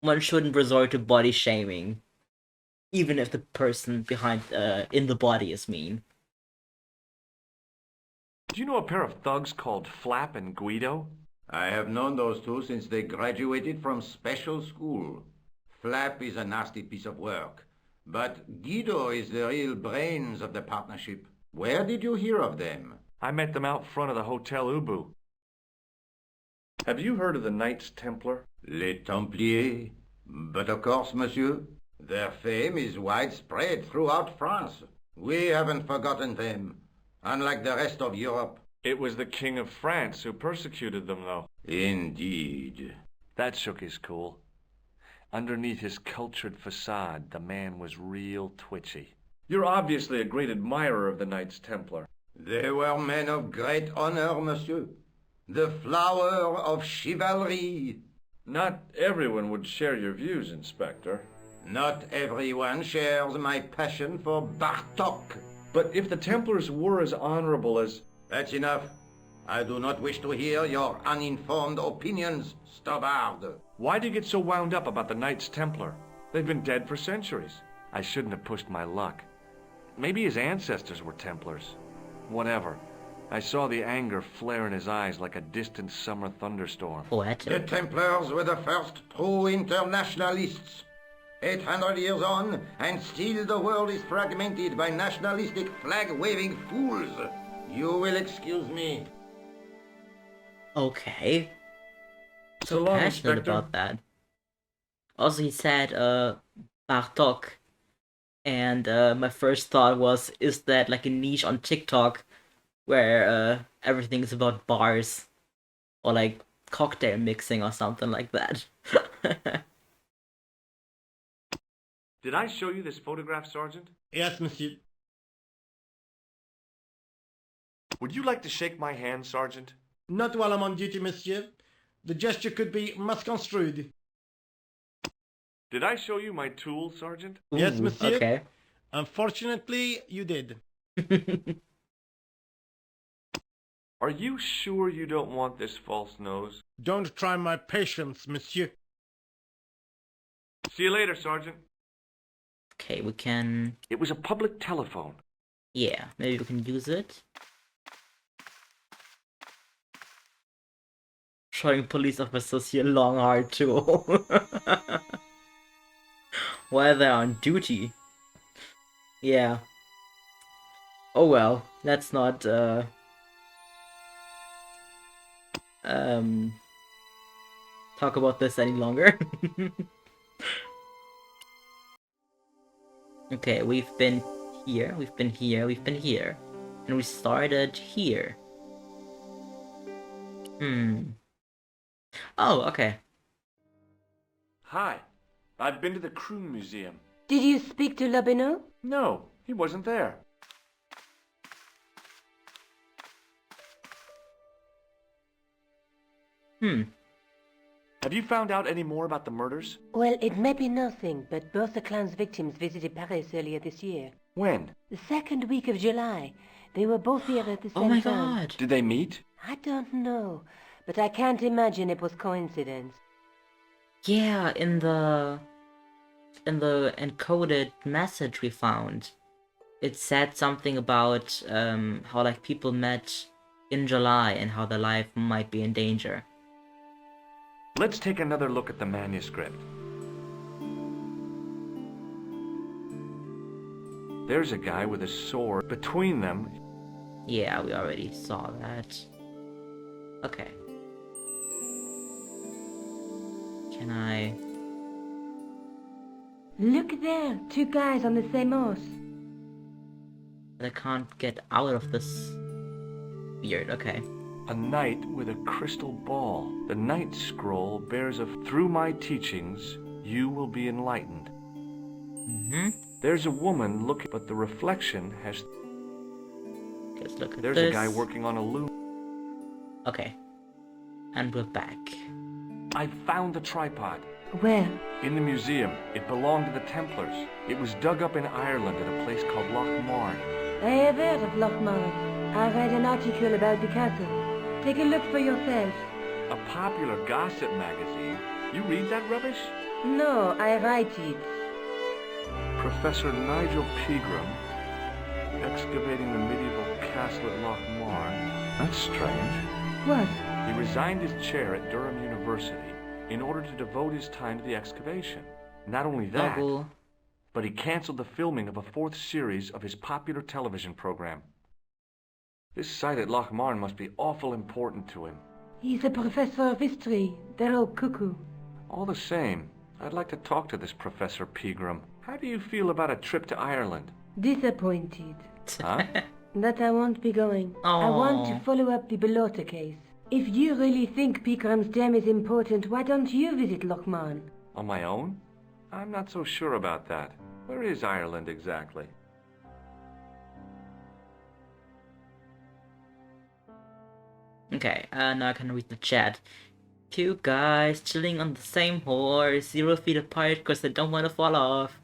one shouldn't resort to body shaming, even if the person behind in the body is mean. Do you know a pair of thugs called Flap and Guido? I have known those two since they graduated from special school. Flap is a nasty piece of work, but Guido is the real brains of the partnership. Where did you hear of them? I met them out front of the Hotel Ubu. Have you heard of the Knights Templar? Les Templiers. But of course, monsieur, their fame is widespread throughout France. We haven't forgotten them, unlike the rest of Europe. It was the King of France who persecuted them, though. Indeed. That shook his cool. Underneath his cultured facade, the man was real twitchy. You're obviously a great admirer of the Knights Templar. They were men of great honor, monsieur. The flower of chivalry. Not everyone would share your views, Inspector. Not everyone shares my passion for Bartok. But if the Templars were as honorable as... That's enough. I do not wish to hear your uninformed opinions, Stobart. Why do you get so wound up about the Knights Templar? They've been dead for centuries. I shouldn't have pushed my luck. Maybe his ancestors were Templars. Whatever. I saw the anger flare in his eyes like a distant summer thunderstorm. The Poetic. Templars were the first true internationalists. 800 years on, and still the world is fragmented by nationalistic flag-waving fools. You will excuse me. Okay. So long, passionate Inspector. about that. Also, he said, Bartok. And my first thought was, is that like a niche on TikTok where everything is about bars or like cocktail mixing or something like that? Did I show you this photograph, Sergeant? Yes, monsieur. Would you like to shake my hand, Sergeant? Not while I'm on duty, monsieur. The gesture could be misconstrued. Did I show you my tool, Sergeant? Yes, Ooh, monsieur. Okay. Unfortunately, you did. Are you sure you don't want this false nose? Don't try my patience, monsieur. See you later, Sergeant. Okay, we can... It was a public telephone. Yeah, maybe we can use it. Showing police officers your long hard tool. While they're on duty. Yeah. Oh well, let's not talk about this any longer. Okay, we've been here, we've been here, we've been here. And we started here. Oh, okay. Hi. I've been to the Kroon Museum. Did you speak to Lobineau? No, he wasn't there. Have you found out any more about the murders? Well, it may be nothing, but both the clan's victims visited Paris earlier this year. When? The second week of July. They were both here at the same Oh my time. god. Did they meet? I don't know, but I can't imagine it was coincidence. Yeah, in the encoded message we found, it said something about how like people met in July and how their life might be in danger. Let's take another look at the manuscript. There's a guy with a sword. Between them, Yeah, we already saw that. Okay. Can I... Look there, two guys on the same horse. I can't get out of this... Weird, okay. a knight with a crystal ball. The Night Scroll bears a through my teachings, you will be enlightened. There's a woman looking, but the reflection has... Let's look at There's this. a guy working on a loom. Okay. And we're back. I found the tripod. Where? In the museum. It belonged to the Templars. It was dug up in Ireland at a place called Loch Marn. I have heard of Lochmarn. I read an article about the castle. Take a look for yourself. A popular gossip magazine. You read that rubbish? No, I write it. Professor Nigel Pegram, excavating the medieval castle at Loch Marn. That's strange. What? He resigned his chair at Durham University in order to devote his time to the excavation. Not only that, Double. but he canceled the filming of a fourth series of his popular television program. This site at Loch Marn must be awful important to him. He's a professor of history. They're all cuckoo. All the same, I'd like to talk to this Professor Pegram. How do you feel about a trip to Ireland? Disappointed. Huh? That I won't be going. I want to Aw. follow up the Bellotta case. If you really think Peakram's dam is important, why don't you visit Lochmarn? On my own? I'm not so sure about that. Where is Ireland exactly? Okay, now I can read the chat. Two guys chilling on the same horse, 0 feet apart because they don't want to fall off.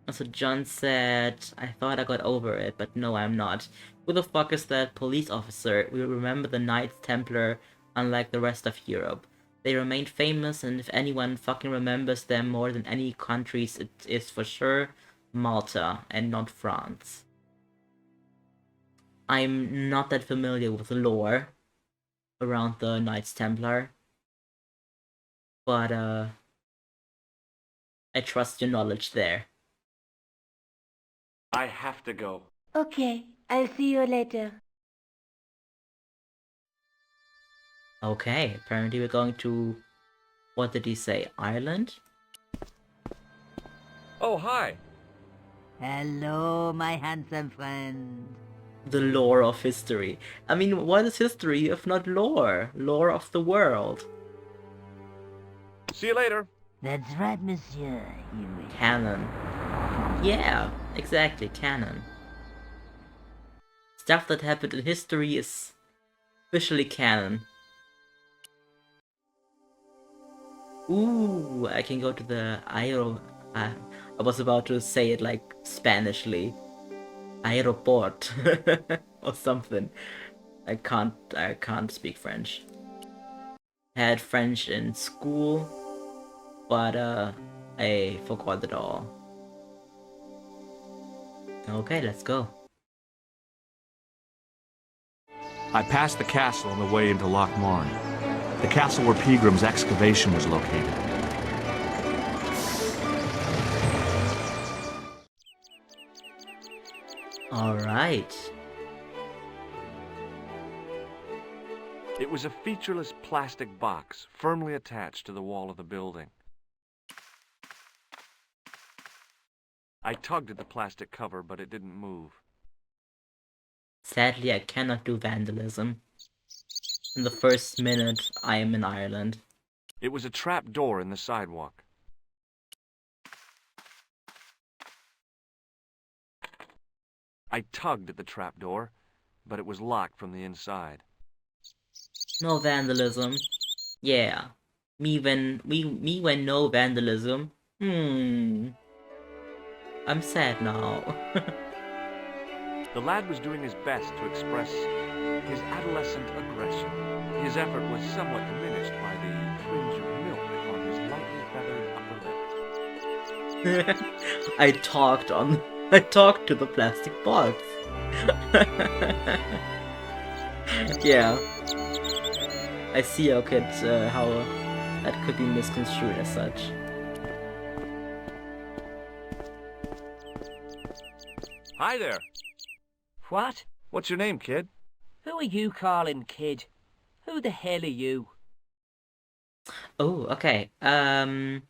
Also, John said, I thought I got over it, but no, I'm not. Who the fuck is that police officer? We remember the Knights Templar, unlike the rest of Europe. They remain famous, and if anyone fucking remembers them more than any countries, it is for sure Malta, and not France. I'm not that familiar with the lore around the Knights Templar, but I trust your knowledge there. I have to go. Okay, I'll see you later. Okay, apparently we're going to... What did he say? Ireland? Oh, hi. Hello, my handsome friend. The lore of history. I mean, what is history if not lore? Lore of the world. See you later. That's right, monsieur. Canon. Yeah, exactly, canon. Stuff that happened in history is officially canon. Ooh, I can go to the I was about to say it like Spanishly. Aeroport or something. I can't speak French. Had French in school, but I forgot it all. Okay, let's go. I passed the castle on the way into Lochmarne, the castle where Peagram's excavation was located. Alright. It was a featureless plastic box firmly attached to the wall of the building. I tugged at the plastic cover, but it didn't move. Sadly, I cannot do vandalism. In the first minute, I am in Ireland. It was a trap door in the sidewalk. I tugged at the trap door, but it was locked from the inside. No vandalism. Yeah. Me when no vandalism. I'm sad now. The lad was doing his best to express his adolescent aggression. His effort was somewhat diminished by the fringe of milk on his lightly feathered upper lip. I talked to the plastic box. Yeah. I see how that could be misconstrued as such. Hi there. What? What's your name, kid? Who are you calling kid? Who the hell are you? Oh, okay. I'm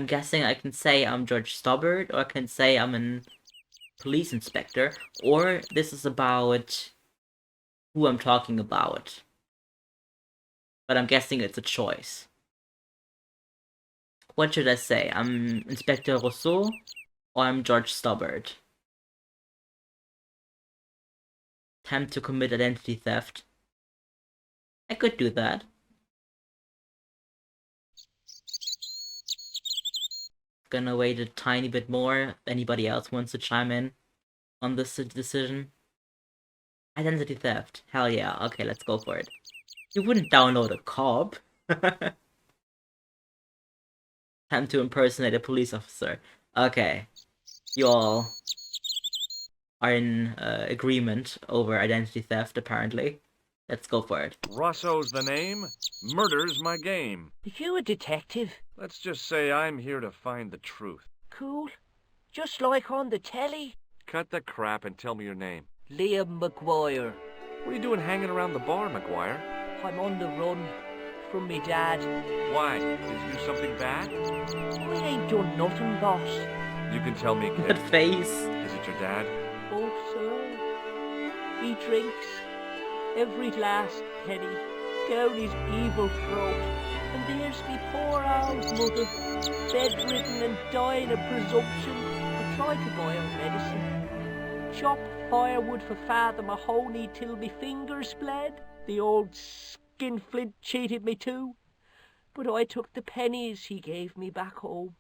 guessing I can say I'm George Stobbart, or I can say I'm a police inspector, or this is about who I'm talking about. But I'm guessing it's a choice. What should I say? I'm Inspector Rousseau, or I'm George Stobbart? Attempt to commit identity theft. I could do that. Gonna wait a tiny bit more if anybody else wants to chime in on this decision. Identity theft. Hell yeah. Okay, let's go for it. You wouldn't download a cop. Time to impersonate a police officer. Okay. You all are in agreement over identity theft, apparently. Let's go for it. Rosso's the name, murder's my game. Are you a detective? Let's just say I'm here to find the truth. Cool. Just like on the telly. Cut the crap and tell me your name. Liam McGuire. What are you doing hanging around the bar, McGuire? I'm on the run from me dad. Why? Did you do something bad? I ain't done nothing, boss. You can tell me, kid. That face. Is it your dad? Oh, sir. He drinks every last penny down his evil throat. And there's me poor old mother, bedridden and dying of presumption. I tried to buy her medicine. Chop firewood for Father Mahoney till me fingers bled. The old skinflint cheated me too. But I took the pennies he gave me back home.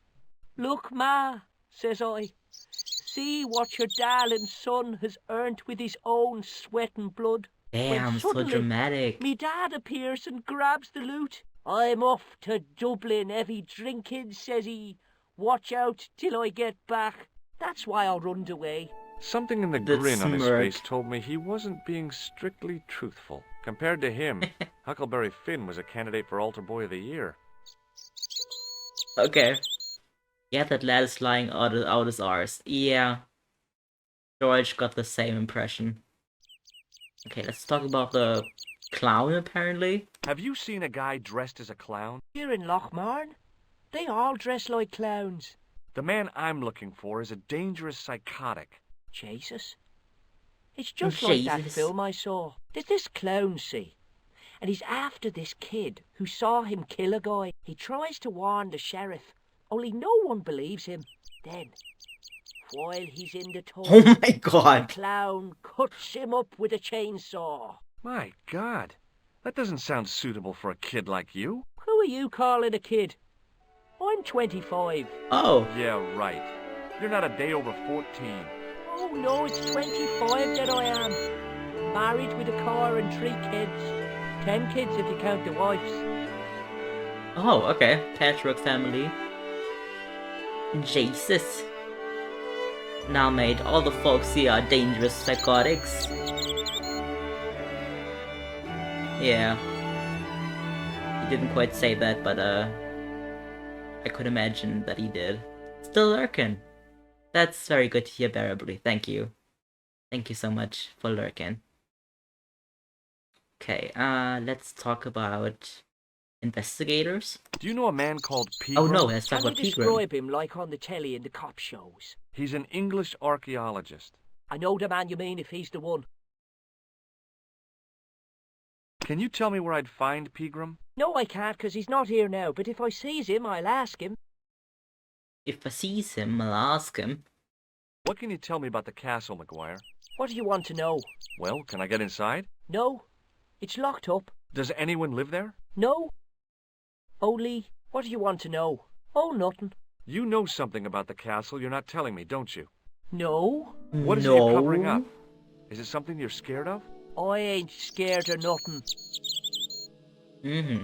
Look, Ma, says I. See what your darling son has earned with his own sweat and blood. Damn, so dramatic. Me dad appears and grabs the loot. I'm off to Dublin, heavy drinking, says he. Watch out till I get back. That's why I runned away. Something in the grin on his face told me he wasn't being strictly truthful. Compared to him, Huckleberry Finn was a candidate for Altar Boy of the Year. Okay. Yeah, that lad is lying out his arse. Yeah. George got the same impression. Okay, let's talk about the clown, apparently. Have you seen a guy dressed as a clown? Here in Lochmarn, they all dress like clowns. The man I'm looking for is a dangerous psychotic. Jesus. It's just like that Jesus. film I saw. There's this clown, see? And he's after this kid who saw him kill a guy. He tries to warn the sheriff, only no one believes him. Then, while he's in the tub, Oh my the god! clown cuts him up with a chainsaw. My God, that doesn't sound suitable for a kid like you. Who are you calling a kid? I'm 25. Oh, Yeah, right. You're not a day over 14. Oh no, it's 25 that I am. Married with a car and 3 kids. 10 kids if you count the wives. oh, okay. Patchwork family. Jesus. Now, mate, all the folks here are dangerous psychotics. Yeah. He didn't quite say that, but, I could imagine that he did. Still lurking. That's very good to hear, Bearably. Thank you. Thank you so much for lurking. Okay, let's talk about investigators. Do you know a man called Pegram? Oh no, let's talk Can you about Pegram. describe him like on the telly in the cop shows? He's an English archaeologist. I know the man you mean if he's the one. Can you tell me where I'd find Pegram? No, I can't, 'cause he's not here now, but if I sees him, I'll ask him. If I sees him, I'll ask him. What can you tell me about the castle, McGuire? What do you want to know? Well, can I get inside? No, it's locked up. Does anyone live there? No. Only, what do you want to know? Oh, nothing. You know something about the castle you're not telling me, don't you? No, What is it you're covering up? Is it something you're scared of? I ain't scared of nothing. Mm-hmm.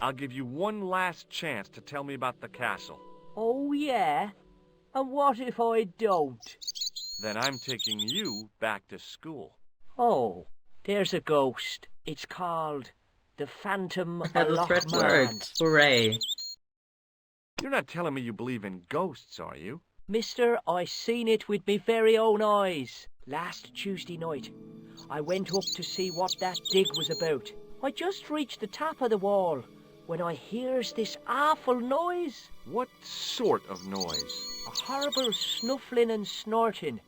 I'll give you one last chance to tell me about the castle. Oh, yeah? And what if I don't? Then I'm taking you back to school. Oh, there's a ghost. It's called the Phantom of The threat Lochmarn. worked. Hooray. You're not telling me you believe in ghosts, are you? Mister, I seen it with me very own eyes. Last Tuesday night, I went up to see what that dig was about. I just reached the top of the wall when I hears this awful noise. What sort of noise? A horrible snuffling and snorting,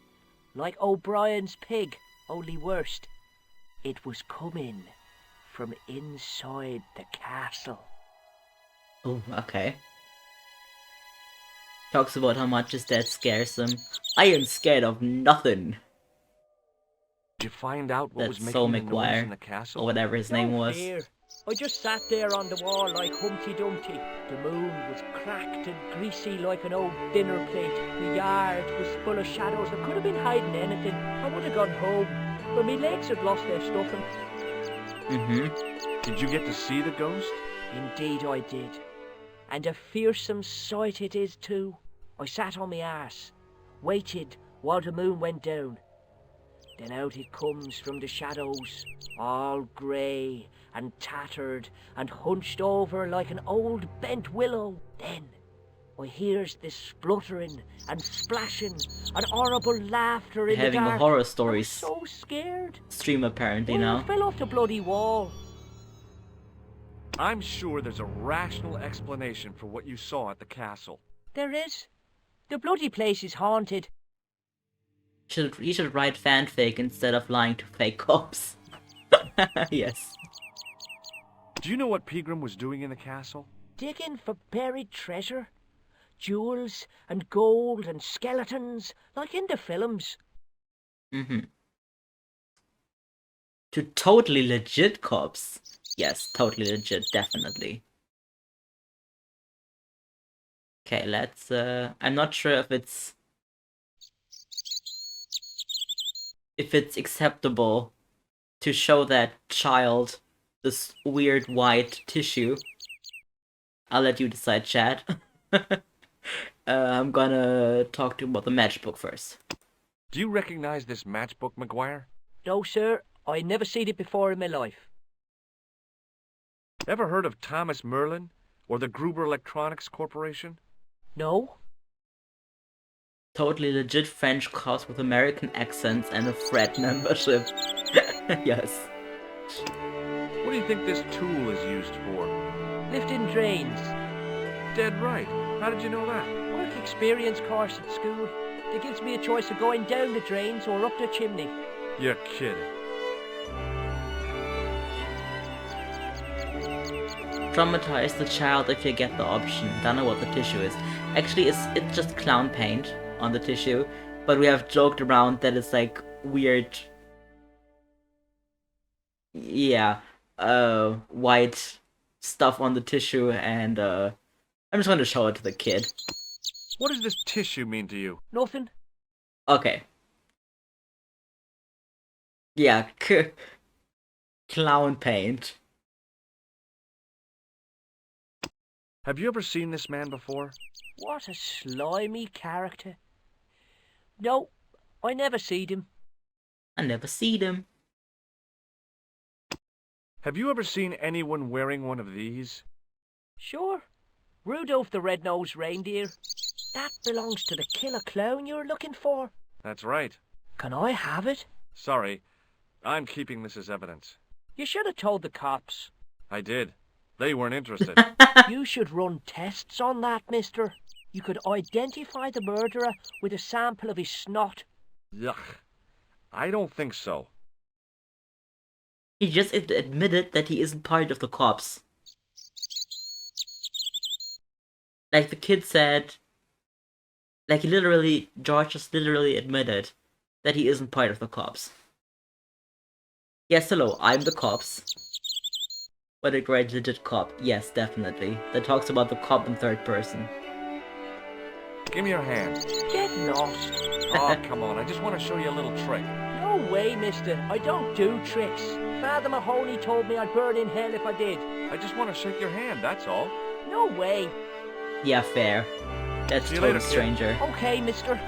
like O'Brien's pig, only worse. It was coming from inside the castle. Oh, okay. Talks about how much his dad scares him. I ain't scared of nothing. Did you find out what That's was Sol making the noise McGuire, in the castle? or whatever his name No was. fear. I just sat there on the wall like Humpty Dumpty. The moon was cracked and greasy like an old dinner plate. The yard was full of shadows. I could have been hiding anything. I would have gone home, but my legs had lost their stuffing. Mm-hmm. Did you get to see the ghost? Indeed I did. And a fearsome sight it is too. I sat on my arse, waited while the moon went down. Then out it comes from the shadows, all grey and tattered and hunched over like an old bent willow. Then I hears this spluttering and splashing and horrible laughter in Having the a dark. horror I was stories so scared. stream apparently I now. fell off the bloody wall. I'm sure there's a rational explanation for what you saw at the castle. There is. The bloody place is haunted. You should write fanfic instead of lying to fake cops. Yes. Do you know what Pegram was doing in the castle? Digging for buried treasure. Jewels and gold and skeletons, like in the films. Mm-hmm. To totally legit cops. Yes, totally legit, definitely. Okay, let's, I'm not sure if it's acceptable to show that child this weird white tissue. I'll let you decide, chat. I'm gonna talk to you about the matchbook first. Do you recognize this matchbook, McGuire? No, sir. I never seen it before in my life. Ever heard of Thomas Merlin or the Gruber Electronics Corporation? No? Totally legit French cops with American accents and a frat membership. Yes. What do you think this tool is used for? Lifting drains. Dead right. How did you know that? Work experience course at school. It gives me a choice of going down the drains or up the chimney. You're kidding. Traumatize the child if you get the option. Don't know what the tissue is. Actually, it's just clown paint on the tissue, but we have joked around that it's like weird. Yeah, white stuff on the tissue, and I'm just going to show it to the kid. What does this tissue mean to you? Nothing. Okay. Yeah, clown paint. Have you ever seen this man before? What a slimy character. No, I never seed him. I never seed him. Have you ever seen anyone wearing one of these? Sure. Rudolph the Red-Nosed Reindeer. That belongs to the killer clown you're looking for. That's right. Can I have it? Sorry. I'm keeping this as evidence. You should have told the cops. I did. They weren't interested. You should run tests on that, mister. You could identify the murderer with a sample of his snot. Yuck. I don't think so. He just admitted that he isn't part of the cops. Like the kid said, like George just literally admitted that he isn't part of the cops. Yes, hello, I'm the cops. But a great legit cop, yes, definitely. That talks about the cop in third person. Give me your hand. Get lost. Oh, come on, I just want to show you a little trick. No way, mister. I don't do tricks. Father Mahoney told me I'd burn in hell if I did. I just want to shake your hand, that's all. No way. Yeah, fair. That's See you total later, kid. stranger. Okay, mister.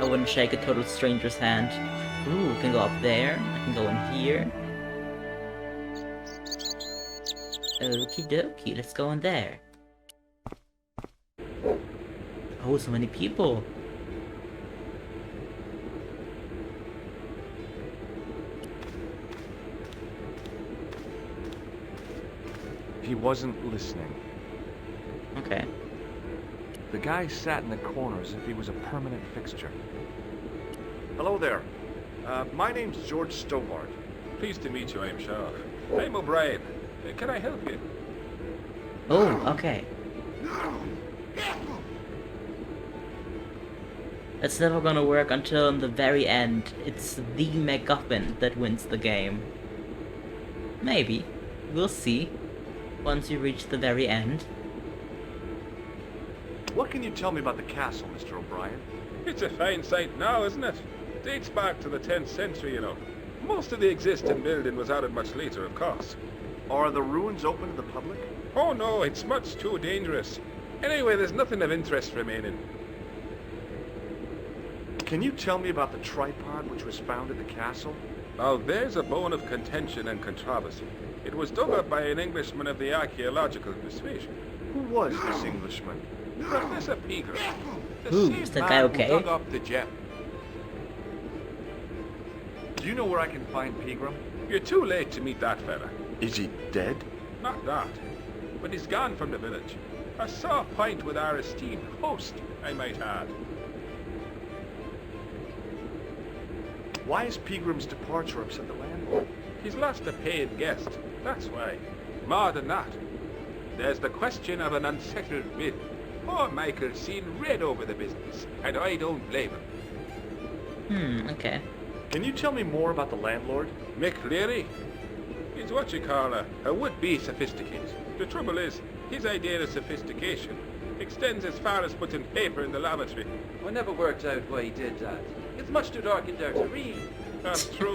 I wouldn't shake a total stranger's hand. Ooh, I can go up there. I can go in here. Okie dokie, let's go in there. Oh, so many people. He wasn't listening. Okay. The guy sat in the corner as if he was a permanent fixture. Hello there. My name's George Stobart. Pleased to meet you, I'm sure. I'm O'Brien. Can I help you? Oh, okay. It's never gonna work until in the very end. It's the MacGuffin that wins the game. Maybe. We'll see. Once you reach the very end. What can you tell me about the castle, Mr. O'Brien? It's a fine site now, isn't it? Dates back to the 10th century, you know. Most of the existing building was added much later, of course. Are the ruins open to the public? Oh no, it's much too dangerous. Anyway, there's nothing of interest remaining. Can you tell me about the tripod which was found at the castle? Now there's a bone of contention and controversy. It was dug up by an Englishman of the archaeological persuasion. Who was this Englishman? Professor Pegram. Ooh, is that guy okay? Who dug up the gem. Do you know where I can find Pegram? You're too late to meet that fella. Is he dead? Not that. But he's gone from the village. A sore point with our esteemed host, I might add. Why is Pegram's departure upset the landlord? He's lost a paid guest, that's why. More than that, there's the question of an unsettled will. Poor Michael's seen red over the business, and I don't blame him. Okay. Can you tell me more about the landlord? Mick Leary? He's what you call a would-be sophisticate. The trouble is, his idea of sophistication extends as far as putting paper in the lavatory. I never worked out why he did that. It's much too dark in there to read. That's true.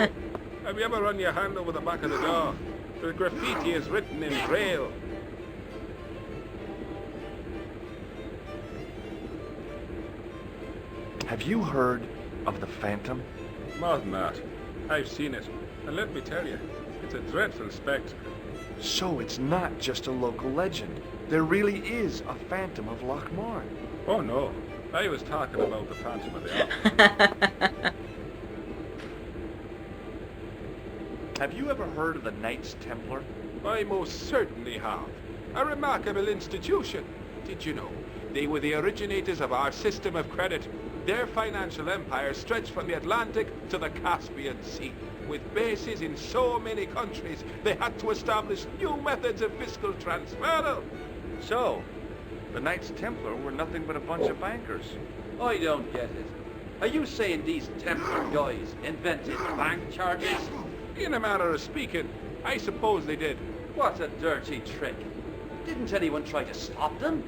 Have you ever run your hand over the back of the door? The graffiti is written in Braille. Have you heard of the Phantom? More than that. I've seen it. And let me tell you, it's a dreadful spectre. So it's not just a local legend. There really is a Phantom of Lochmarn. Oh no. I was talking about the Phantom of the Opera. Have you ever heard of the Knights Templar? I most certainly have. A remarkable institution. Did you know? They were the originators of our system of credit. Their financial empire stretched from the Atlantic to the Caspian Sea. With bases in so many countries, they had to establish new methods of fiscal transfer. So, the Knights Templar were nothing but a bunch of bankers. I don't get it. Are you saying these Templar guys invented bank charges? In a manner of speaking, I suppose they did. What a dirty trick. Didn't anyone try to stop them?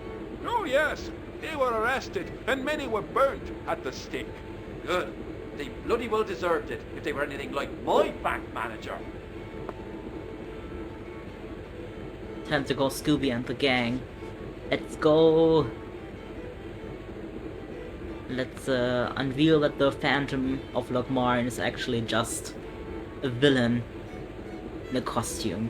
Oh yes, they were arrested, and many were burnt at the stake. Good. They bloody well deserved it if they were anything like my bank manager. Time to call Scooby and the gang. Let's go. Let's unveil that the Phantom of Lochmarne is actually just a villain in a costume.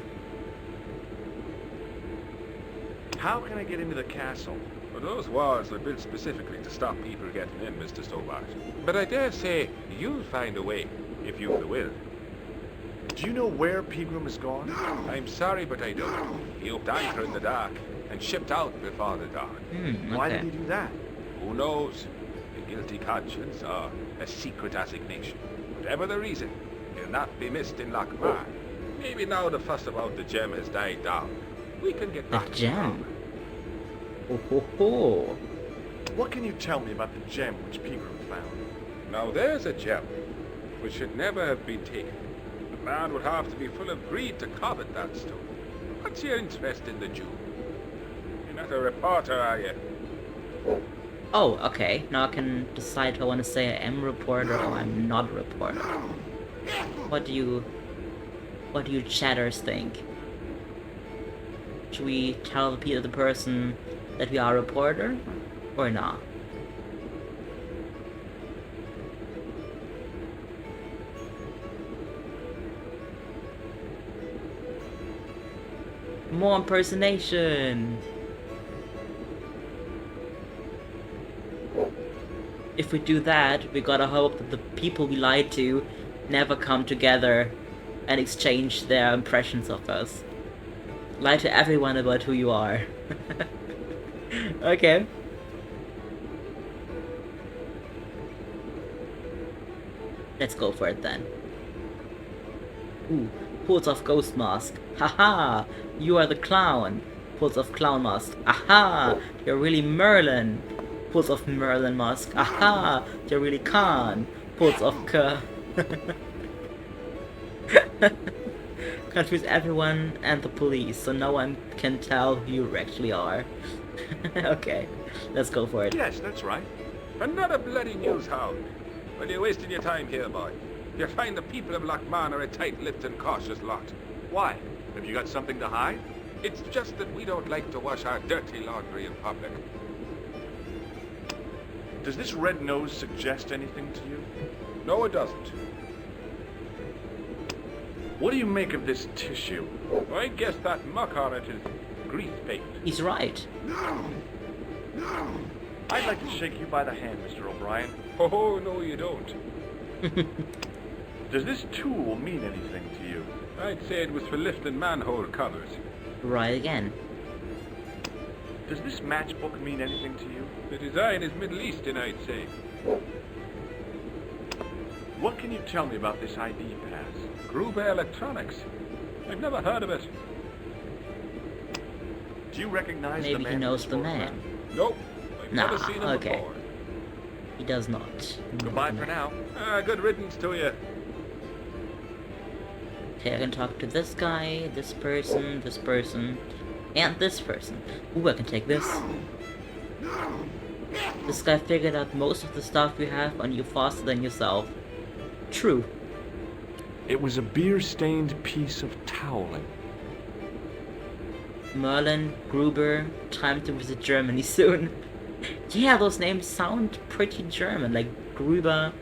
How can I get into the castle? Well, those walls are built specifically to stop people getting in, Mr. Stobart. But I dare say you'll find a way, if you've the will. Do you know where Pegram is gone? I'm sorry, but I don't. He upped anchor in the dark and shipped out before the dawn. Why did he do that? Who knows? A guilty conscience or a secret assignation. Whatever the reason, he'll not be missed in Lochmarne. Maybe now the fuss about the gem has died down, we can get back The to gem? normal. Ho ho ho! What can you tell me about the gem which Pegram found? Now there's a gem which should never have been taken. A man would have to be full of greed to covet that stone. What's your interest in the jewel? You're not a reporter, are you? Oh, okay. Now I can decide if I want to say I am a reporter or I'm not a reporter. What do you chatters think? Should we tell the person that we are a reporter or not? More impersonation! If we do that, we gotta hope that the people we lied to never come together and exchange their impressions of us. Lie to everyone about who you are. Okay. Let's go for it then. Ooh, pulls off ghost mask. Haha! You are the clown. Pulls off clown mask. Aha! You're really Merlin. Pulls off Merlin mask. Aha! You're really Khan. Pulls off Confuse everyone and the police, so no one can tell who you actually are. Okay, let's go for it. Yes, that's right. Another bloody news hound. Well, you're wasting your time here, boy. You'll find the people of Lochmarne are a tight-lipped and cautious lot. Why? Have you got something to hide? It's just that we don't like to wash our dirty laundry in public. Does this red nose suggest anything to you? No, it doesn't. What do you make of this tissue? I guess that muck on it is grease paint. He's right. I'd like to shake you by the hand, Mr. O'Brien. Oh, no, you don't. Does this tool mean anything to you? I'd say it was for lifting manhole covers. Right again. Does this matchbook mean anything to you? The design is Middle Eastern, I'd say. What can you tell me about this ID pass? Gruber Electronics. I've never heard of it. Do you recognize Maybe the man? he knows the man. Nope. I've Nah, never seen him okay. before. He does not. Goodbye for now. Good riddance to you. Okay, I can talk to this guy, this person, and this person. Ooh, I can take this. This guy figured out most of the stuff you have on you faster than yourself. True. It was a beer-stained piece of toweling. Merlin, Gruber, time to visit Germany soon. Yeah, those names sound pretty German, like Gruber.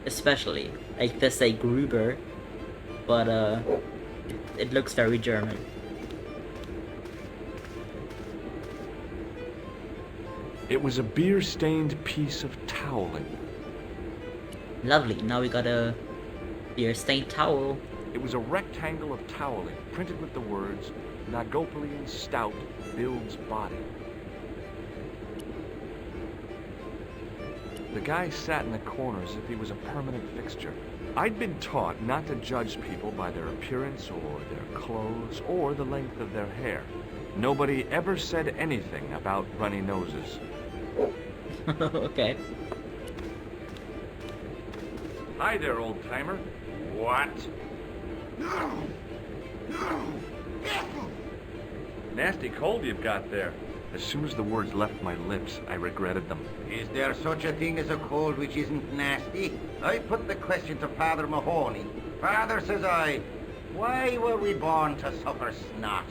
Especially. Like they say Gruber, but it looks very German. It was a beer-stained piece of toweling. Lovely, now we gotta Beer-stained towel. It was a rectangle of toweling printed with the words, Nagopolian Stout builds body. The guy sat in the corner as if he was a permanent fixture. I'd been taught not to judge people by their appearance or their clothes or the length of their hair. Nobody ever said anything about runny noses. Okay. Hi there, old-timer. What? No! Nasty cold you've got there. As soon as the words left my lips, I regretted them. Is there such a thing as a cold which isn't nasty? I put the question to Father Mahoney. Father, says I, why were we born to suffer snot?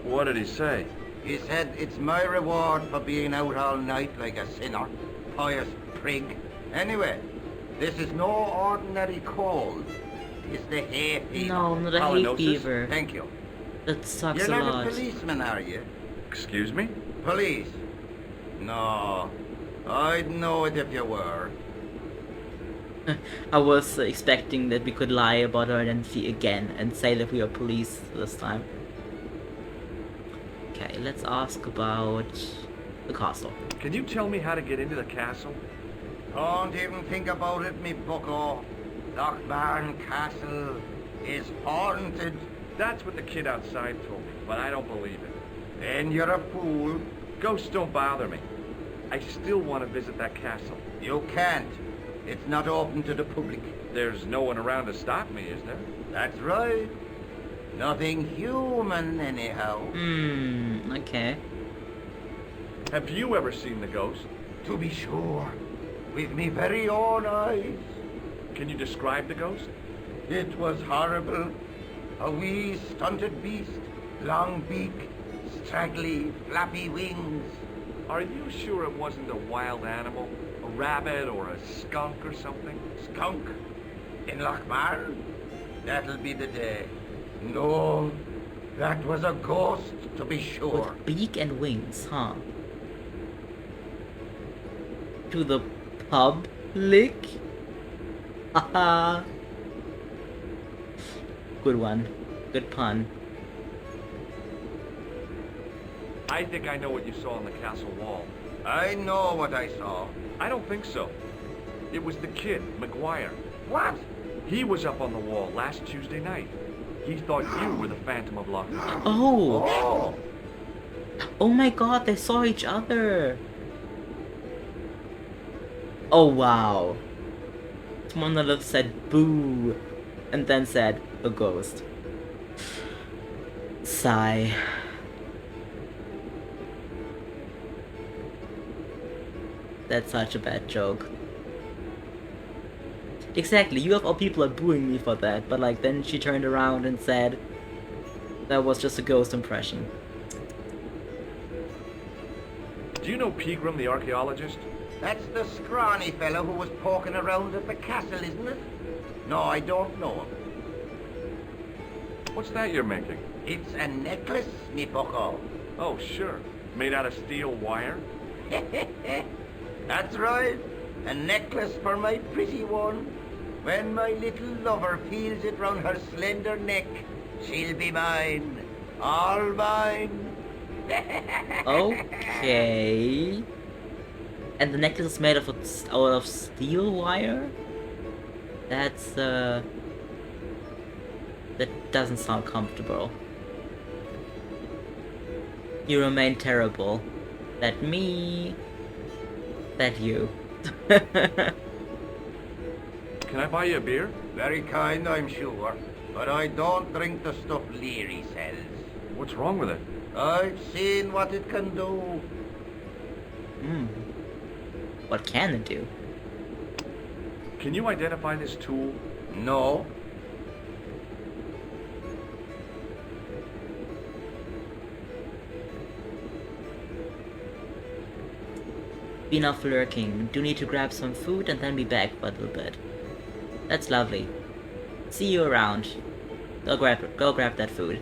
What did he say? He said, it's my reward for being out all night like a sinner, pious prig. Anyway, this is no ordinary cold. It's the hay fever. No, not a hay fever. Thank you. That sucks You're a not lot. a policeman, are you? Excuse me? Police? No. I'd know it if you were. I was expecting that we could lie about our identity again and say that we are police this time. Okay, let's ask about the castle. Can you tell me how to get into the castle? Don't even think about it, me bucko. Lochbarn Castle is haunted. That's what the kid outside told me, but I don't believe it. Then you're a fool. Ghosts don't bother me. I still want to visit that castle. You can't. It's not open to the public. There's no one around to stop me, is there? That's right. Nothing human, anyhow. Okay. Have you ever seen the ghost? To be sure. With me very own eyes. Can you describe the ghost? It was horrible. A wee stunted beast, long beak, straggly, flappy wings. Are you sure it wasn't a wild animal? A rabbit or a skunk or something? Skunk? In Lochmarn? That'll be the day. No, that was a ghost, to be sure. With beak and wings, huh? To the public? Haha. Good one. Good pun. I think I know what you saw on the castle wall. I know what I saw. I don't think so. It was the kid, McGuire. What? He was up on the wall last Tuesday night. He thought you were the Phantom of Lochmarn. Oh! Oh my god, they saw each other! Oh wow. Monolith said boo, and then said a ghost. Sigh. That's such a bad joke. Exactly, you of all people are booing me for that, but like then she turned around and said that was just a ghost impression. Do you know Pegram, the archaeologist? That's the scrawny fellow who was poking around at the castle, isn't it? No, I don't know him. What's that you're making? It's a necklace, me bucko. Oh, sure. Made out of steel wire? That's right. A necklace for my pretty one. When my little lover feels it round her slender neck, she'll be mine. All mine. Okay. And the necklace is made out of steel wire? That's, that doesn't sound comfortable. You remain terrible. That me... That you. Can I buy you a beer? Very kind, I'm sure. But I don't drink the stuff Leary sells. What's wrong with it? I've seen what it can do. What can it do? Can you identify this tool? No. Been off lurking. Do need to grab some food and then be back for a little bit. That's lovely. See you around. Go grab that food.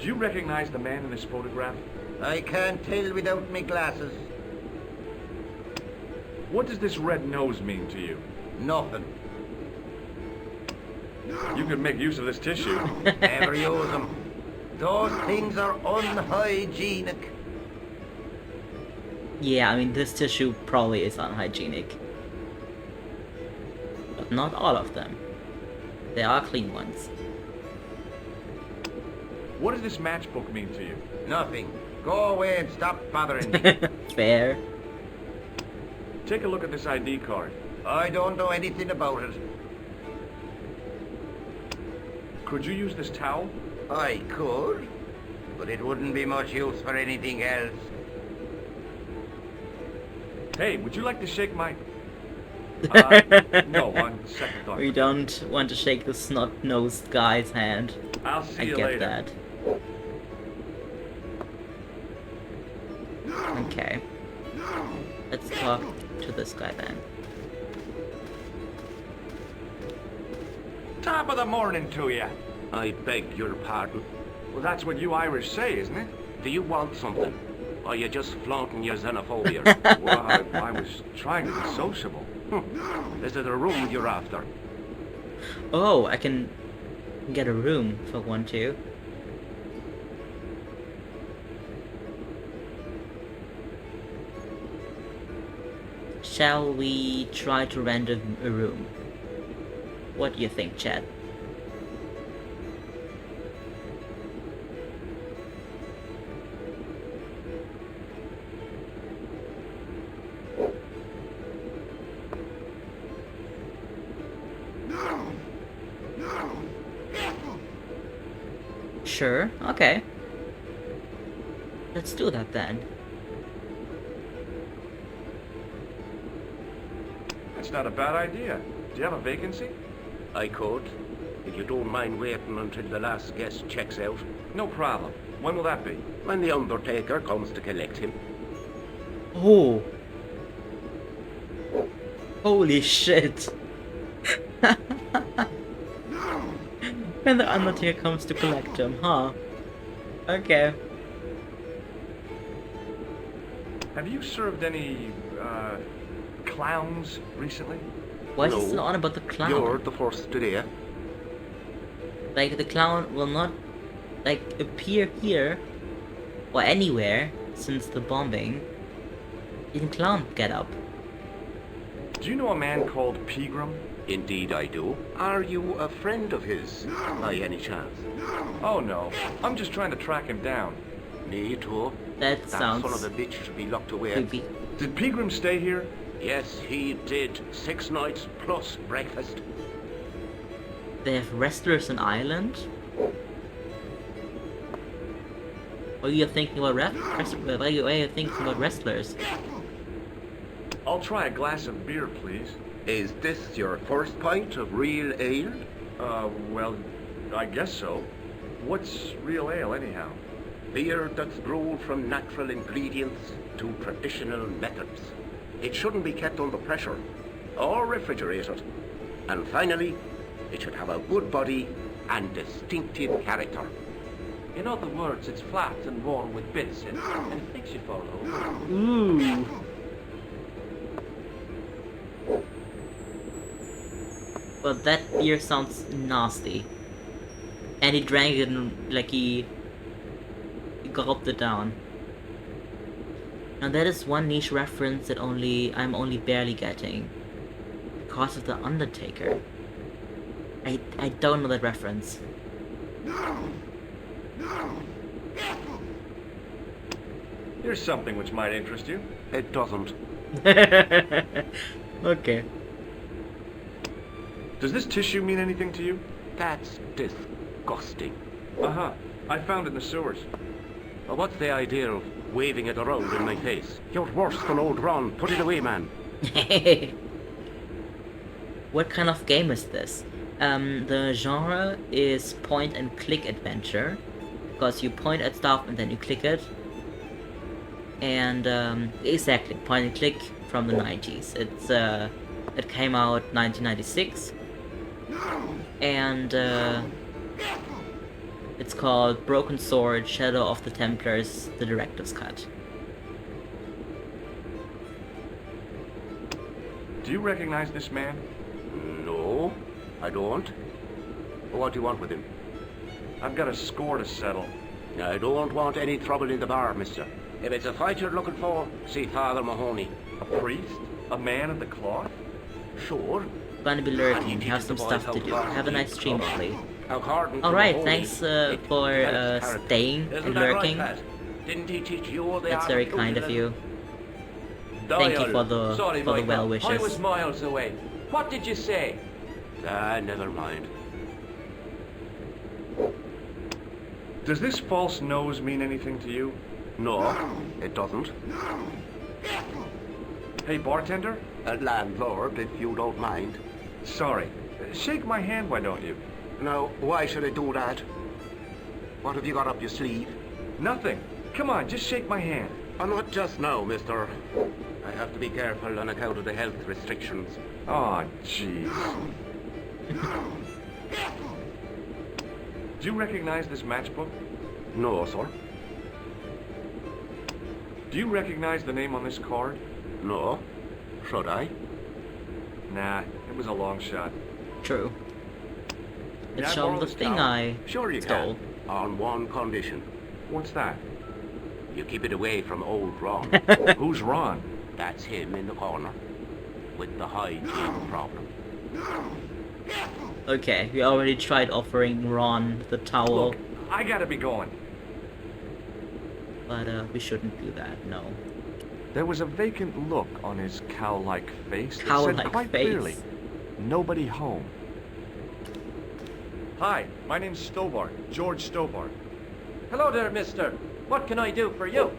Do you recognize the man in this photograph? I can't tell without me glasses. What does this red nose mean to you? Nothing. You could make use of this tissue. Never use them. Those things are unhygienic. Yeah, I mean, this tissue probably is unhygienic. But not all of them. There are clean ones. What does this matchbook mean to you? Nothing. Go away and stop bothering me. Fair. Take a look at this ID card. I don't know anything about it. Could you use this towel? I could, but it wouldn't be much use for anything else. Hey, would you like to shake my... no, on second thought. We don't want to shake the snot-nosed guy's hand. I'll see I you get later. that. Okay. Let's talk to this guy then. Top of the morning to you. I beg your pardon. Well, that's what you Irish say, isn't it? Do you want something? Or are you just flaunting your xenophobia? Well, I was trying to be sociable. Is it a room you're after? Oh, I can get a room if I want to. Shall we try to rent a room? What do you think, Chad? Sure, okay. Let's do that then. That's not a bad idea. Do you have a vacancy? I could, if you don't mind waiting until the last guest checks out. No problem. When will that be? When the undertaker comes to collect him. Oh. Holy shit. When the Undertaker comes to collect him, huh? Okay. Have you served any, clowns recently? Why is it still on about the clown? You're the first today. Like, the clown will not, like, appear here or anywhere since the bombing in clown getup. Do you know a man called Pegram? Indeed I do. Are you a friend of his, by any chance? Oh no, I'm just trying to track him down. Me too. That sounds son of a bitch should be locked away. creepy. Did Pegram stay here? Yes, he did. 6 nights plus breakfast. They have wrestlers in Ireland? Or you're thinking about why you're thinking about wrestlers? I'll try a glass of beer, please. Is this your first pint of real ale? Well, I guess so. What's real ale, anyhow? Beer that's brewed from natural ingredients to traditional methods. It shouldn't be kept under pressure or refrigerated. And finally, it should have a good body and distinctive character. In other words, it's flat and worn with bits in it, and it makes you fall over. Ooh. Well, that beer sounds nasty. And he drank it and, like, he gulped it down. Now that is one niche reference that I'm only barely getting. Because of The Undertaker. I don't know that reference. Here's something which might interest you. It doesn't. Okay. Does this tissue mean anything to you? That's disgusting. Uh-huh. I found it in the sewers. Well, what's the idea of waving it around in my face? You're worse than old Ron. Put it away, man. What kind of game is this? The genre is point and click adventure. Because you point at stuff and then you click it. And exactly, point and click from the 90s. It came out 1996. And It's called Broken Sword, Shadow of the Templars, the Director's Cut. Do you recognize this man? No, I don't. What do you want with him? I've got a score to settle. I don't want any trouble in the bar, mister. If it's a fight you're looking for, see Father Mahoney. A priest? A man of the cloth? Sure. Gonna be lurking, have some stuff to do. Have a nice stream, hopefully. Alright, thanks for staying and lurking. Didn't he teach you the That's very kind of you. Thank you for the well wishes. I was miles away. What did you say? Never mind. Does this false nose mean anything to you? No, it doesn't. Hey, bartender? Landlord, if you don't mind. Sorry. Shake my hand, why don't you? Now, why should I do that? What have you got up your sleeve? Nothing. Come on, just shake my hand. Not just now, mister. I have to be careful on account of the health restrictions. Oh, jeez. Do you recognize this matchbook? No, sir. Do you recognize the name on this card? No. Should I? Nah, it was a long shot. True. Can It's I shown borrow the this thing towel? I Sure you stole. can. On one condition. What's that? You keep it away from old Ron. Who's Ron? That's him in the corner. With the hygiene problem. Okay, we already tried offering Ron the towel. Look, I gotta be going. But we shouldn't do that, no. There was a vacant look on his cow-like face that Cow-like said quite face. clearly, nobody home. Hi, my name's Stobart, George Stobart. Hello there, mister. What can I do for you?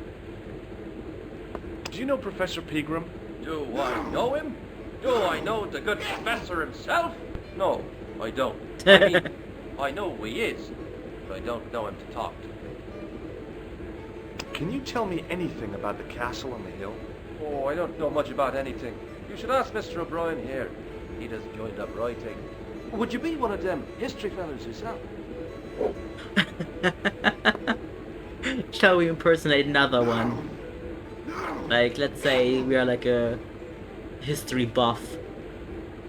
Do you know Professor Pegram? Do I know him? Do I know the good professor himself? No, I don't. I mean, I know who he is, but I don't know him to talk to. Can you tell me anything about the castle on the hill? Oh, I don't know much about anything. You should ask Mr. O'Brien here. He does joined up writing. Would you be one of them history fellas yourself? Shall we impersonate another one? Like, let's say we are like a history buff,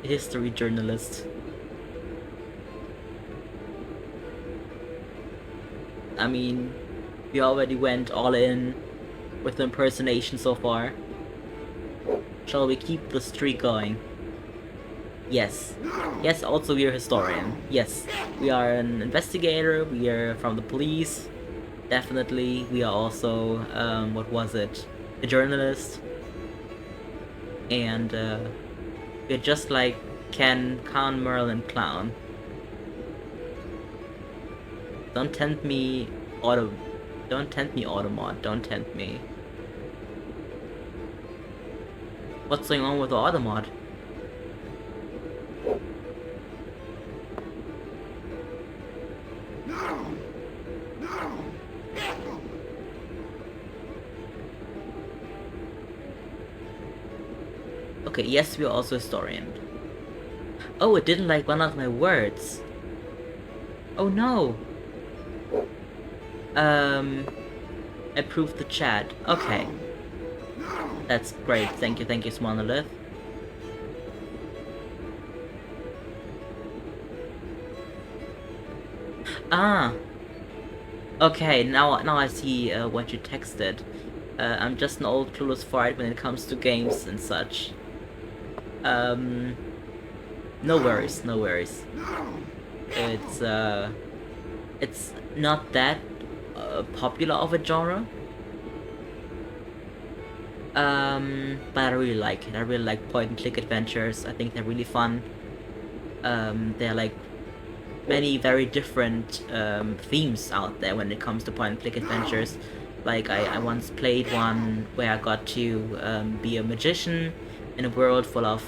history journalist. I mean, we already went all in with the impersonation so far. Shall we keep the streak going? Yes. Yes, also we are a historian. Yes. We are an investigator, we are from the police. Definitely. We are also, what was it? A journalist. And, we're just like Ken, Khan, Merlin, Clown. Don't tempt me, Don't tempt me, Automod. Don't tempt me. What's going on with the Automod? Okay, yes, we are also historian. Oh, it didn't like one of my words. Oh no. Approve the chat. Okay. That's great. Thank you, Smonolith. Ah. Okay, now I see what you texted. I'm just an old clueless fart when it comes to games and such. No worries, no worries. It's not that popular of a genre. But I really like it. I really like point-and-click adventures. I think they're really fun. There are like many very different themes out there when it comes to point-and-click adventures. Like I once played one where I got to be a magician in a world full of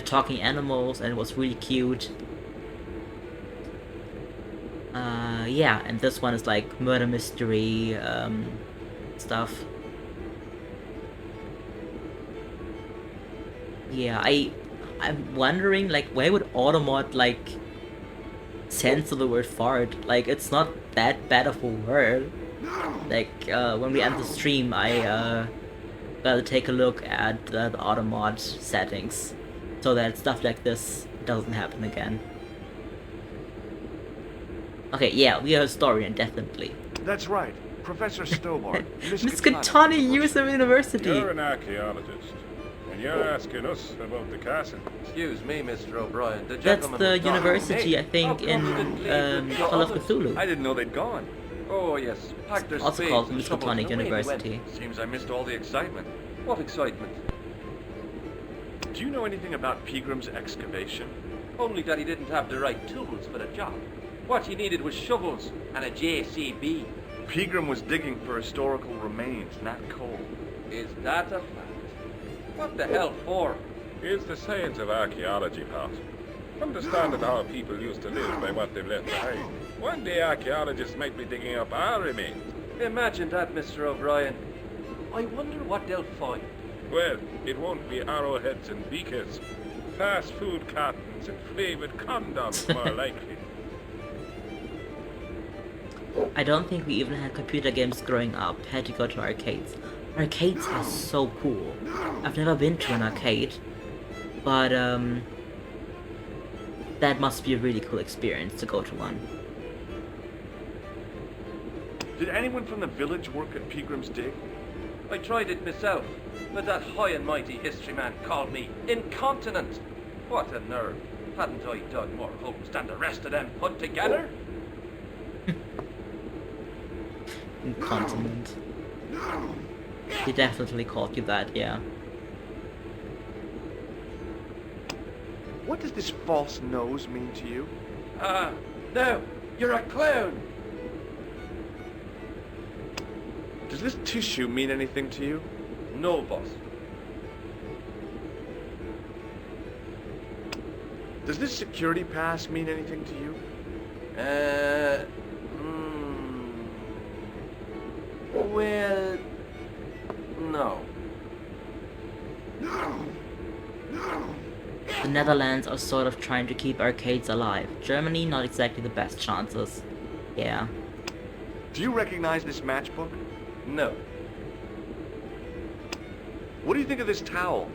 talking animals, and it was really cute. Yeah, and this one is like murder mystery stuff. Yeah, I'm wondering, like, where would Automod like sense of the word fart. Like, it's not that bad of a word. Like, when we end the stream, I gotta take a look at the automod settings so that stuff like this doesn't happen again. Okay, yeah, we are a historian, definitely. That's right. Professor Stobart. Miskatonic University. You're an archaeologist, and you're asking us about the castle. Excuse me, Mr. O'Brien. The That's gentleman the was gone. university, Hey, I think, how in come you didn't leave with Call of others? Cthulhu. I didn't know they'd gone. Oh, yes. Packed their Also spades called and shovels, Miskatonic and away they University. went. Seems I missed all the excitement. What excitement? Do you know anything about Peagram's excavation? Only that he didn't have the right tools for the job. What he needed was shovels and a JCB. Peagram was digging for historical remains, not coal. Is that a fact? What the hell for? It's the science of archaeology, pal. Understanding how people used to live by what they've left behind. One day archaeologists might be digging up our remains. Imagine that, Mr. O'Brien. I wonder what they'll find. Well, it won't be arrowheads and beakers. Fast food cartons and flavored condoms, more likely. I don't think we even had computer games growing up. Had to go to arcades. Arcades are so cool. I've never been to an arcade, but that must be a really cool experience to go to one. Did anyone from the village work at Peagram's dig? I tried it myself, but that high and mighty history man called me incontinent. What a nerve. Hadn't I dug more holes than the rest of them put together? Incontinent. He definitely called you that, yeah. What does this false nose mean to you? No, you're a clown. Does this tissue mean anything to you? No, boss. Does this security pass mean anything to you? Well, no. The Netherlands are sort of trying to keep arcades alive. Germany, not exactly the best chances. Yeah. Do you recognize this matchbook? No. What do you think of this towel?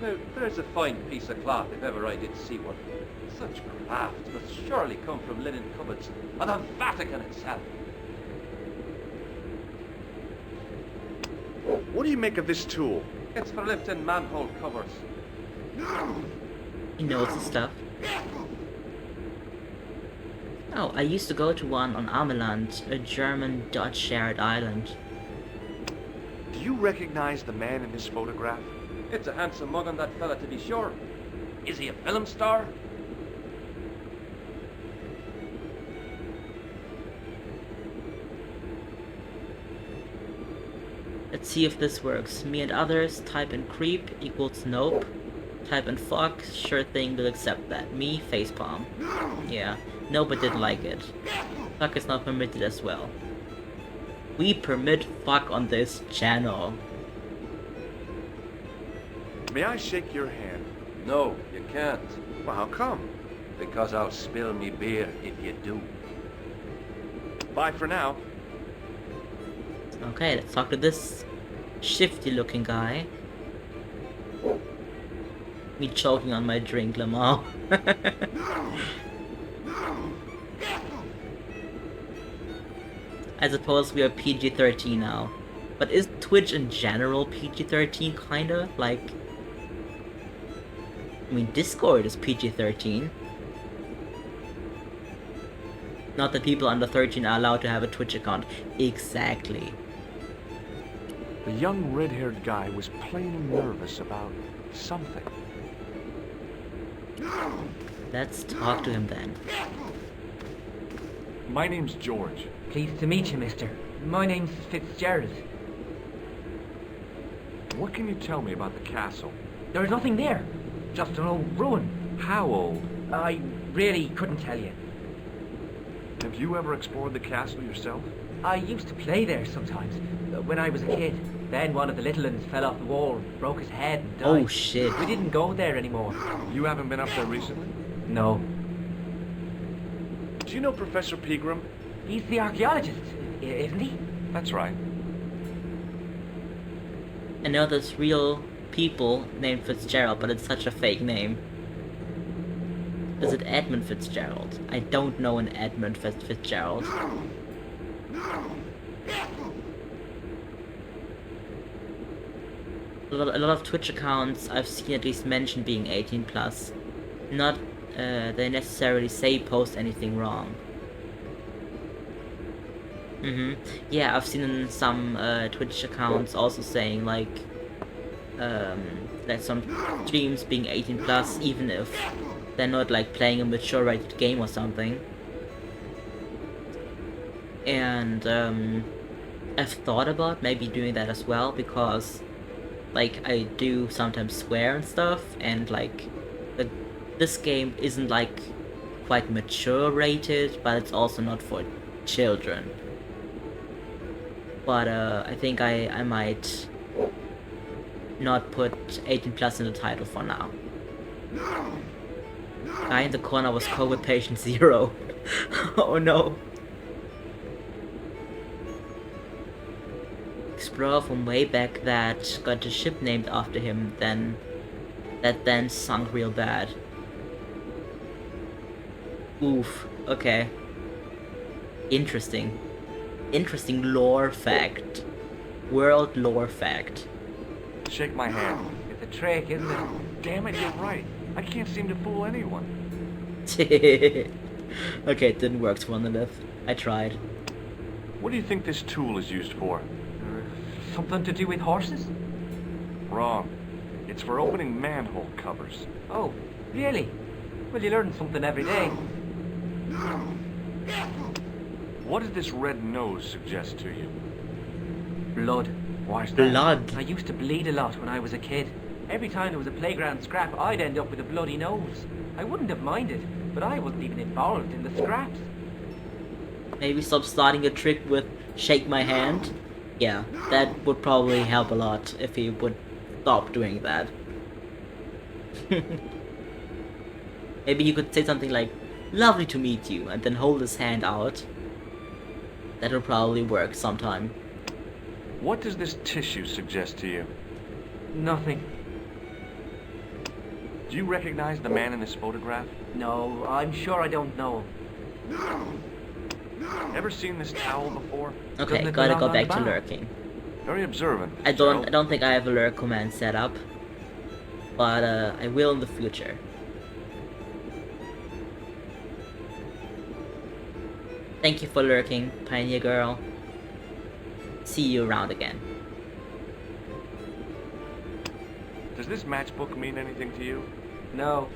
Now, there's a fine piece of cloth if ever I did see one. Such craft must surely come from linen cupboards of the Vatican itself. What do you make of this tool? It's for lifting manhole covers. He knows his stuff. Oh, I used to go to one on Ameland, a German-Dutch shared island. Do you recognize the man in this photograph? It's a handsome mug on that fella, to be sure. Is he a film star? Let's see if this works. Me and others, type in creep equals nope. Type in fuck, sure thing, we'll accept that. Me, facepalm. Yeah, nope, I didn't like it. Fuck is not permitted as well. We permit fuck on this channel. May I shake your hand? No, you can't. Well, how come? Because I'll spill me beer if you do. Bye for now. Okay, let's talk to this shifty looking guy. Me choking on my drink, Lamar. I suppose we are PG-13 now. But is Twitch in general PG-13 kinda? Like... I mean, Discord is PG-13. Not that people under 13 are allowed to have a Twitch account. Exactly. The young red-haired guy was plainly nervous about something. Let's talk to him then. My name's George. Pleased to meet you, mister. My name's Fitzgerald. What can you tell me about the castle? There's nothing there. Just an old ruin. How old? I really couldn't tell you. Have you ever explored the castle yourself? I used to play there sometimes, when I was a kid. Then one of the little ones fell off the wall, broke his head and died. Oh shit. We didn't go there anymore. You haven't been up there recently? No. Do you know Professor Pegram? He's the archaeologist, isn't he? That's right. I know there's real people named Fitzgerald, but it's such a fake name. Is it Edmund Fitzgerald? I don't know an Edmund Fitzgerald. A lot of Twitch accounts I've seen at least mention being 18+. Not they necessarily say post anything wrong. Yeah, I've seen some Twitch accounts also saying like that some streams being 18+, even if they're not like playing a mature rated game or something. And I've thought about maybe doing that as well, because like I do sometimes swear and stuff, and like this game isn't like quite mature rated, but it's also not for children. But I think I might not put 18+ in the title for now. Guy in the corner was COVID patient 0. Oh no. Explorer from way back that got a ship named after him, that then sunk real bad. Oof, okay. Interesting. Interesting lore fact. World lore fact. Shake my hand. It's a trick, isn't it? Damn it, you're right. I can't seem to fool anyone. Okay, it didn't work, Swanolith. I tried. What do you think this tool is used for? Something to do with horses? Wrong. It's for opening manhole covers. Oh, really? Well, you learn something every day. What does this red nose suggest to you? Blood. Why's that? Blood? I used to bleed a lot when I was a kid. Every time there was a playground scrap, I'd end up with a bloody nose. I wouldn't have minded, but I wasn't even involved in the scraps. Maybe stop starting a trick with shake my hand? Yeah, that would probably help a lot if he would stop doing that. Maybe he could say something like, lovely to meet you, and then hold his hand out. That would probably work sometime. What does this tissue suggest to you? Nothing. Do you recognize the man in this photograph? No, I'm sure I don't know him. Ever seen this towel before? Okay, gotta go back to lurking. Very observant. I don't think I have a lurk command set up, but I will in the future. Thank you for lurking, Pioneer Girl. See you around again. Does this matchbook mean anything to you? No.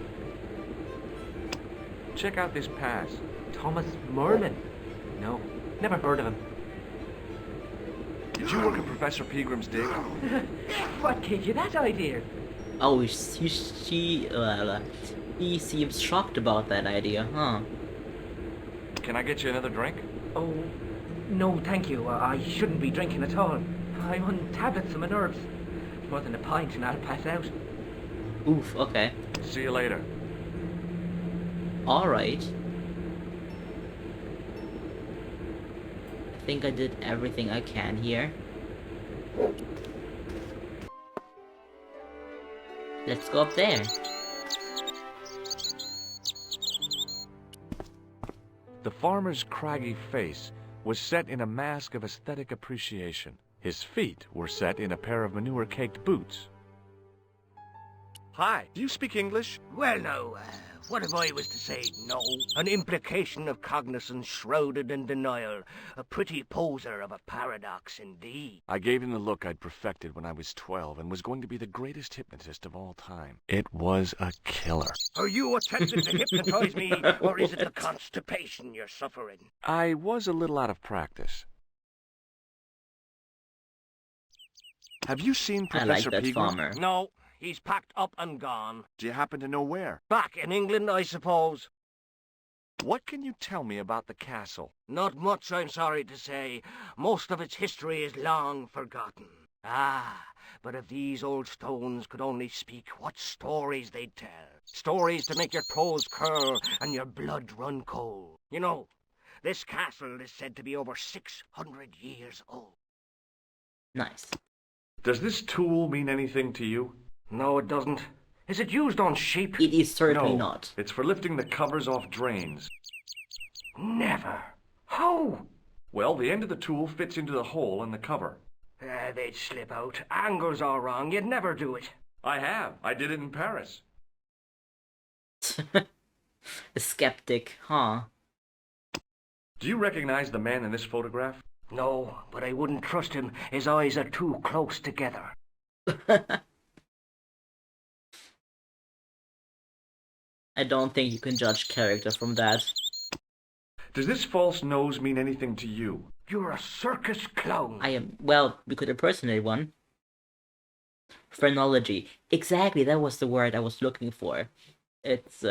Check out this pass. Thomas Merlin? No, never heard of him. Did you work at Professor Pegram's dig? What gave you that idea? Oh, he seems shocked about that idea, huh? Can I get you another drink? Oh, no thank you. I shouldn't be drinking at all. I'm on tablets for my nerves. More than a pint and I'll pass out. Oof, okay. See you later. Alright. I think I did everything I can here. Let's go up there. The farmer's craggy face was set in a mask of aesthetic appreciation. His feet were set in a pair of manure-caked boots. Hi, do you speak English? Well, no, what if I was to say no? An implication of cognizance shrouded in denial. A pretty poser of a paradox indeed. I gave him the look I'd perfected when I was 12 and was going to be the greatest hypnotist of all time. It was a killer. Are you attempting to hypnotize me, or is it the constipation you're suffering? I was a little out of practice. Have you seen Professor Pegram? No. He's packed up and gone. Do you happen to know where? Back in England, I suppose. What can you tell me about the castle? Not much, I'm sorry to say. Most of its history is long forgotten. Ah, but if these old stones could only speak, what stories they'd tell. Stories to make your toes curl and your blood run cold. You know, this castle is said to be over 600 years old. Nice. Does this tool mean anything to you? No, it doesn't. Is it used on sheep? It is certainly No, not. it's for lifting the covers off drains. Never. How? Well, the end of the tool fits into the hole in the cover. They'd slip out. Angles are wrong. You'd never do it. I have. I did it in Paris. A skeptic, huh? Do you recognize the man in this photograph? No, but I wouldn't trust him. His eyes are too close together. I don't think you can judge character from that. Does this false nose mean anything to you? You're a circus clown. I am, well, we could impersonate one. Phrenology. Exactly, that was the word I was looking for. It's,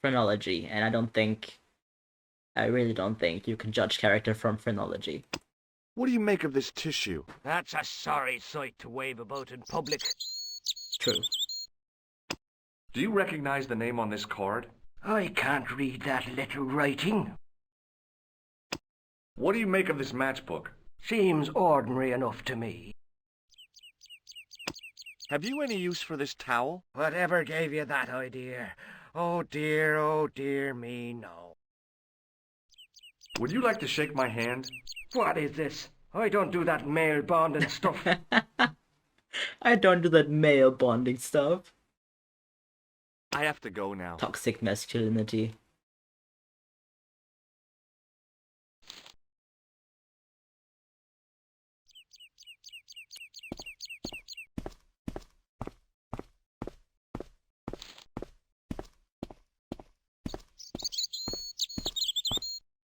phrenology, and I really don't think you can judge character from phrenology. What do you make of this tissue? That's a sorry sight to wave about in public. True. Do you recognize the name on this card? I can't read that little writing. What do you make of this matchbook? Seems ordinary enough to me. Have you any use for this towel? Whatever gave you that idea? Oh dear me, no. Would you like to shake my hand? What is this? I don't do that male bonding stuff. I don't do that male bonding stuff. I have to go now. Toxic masculinity.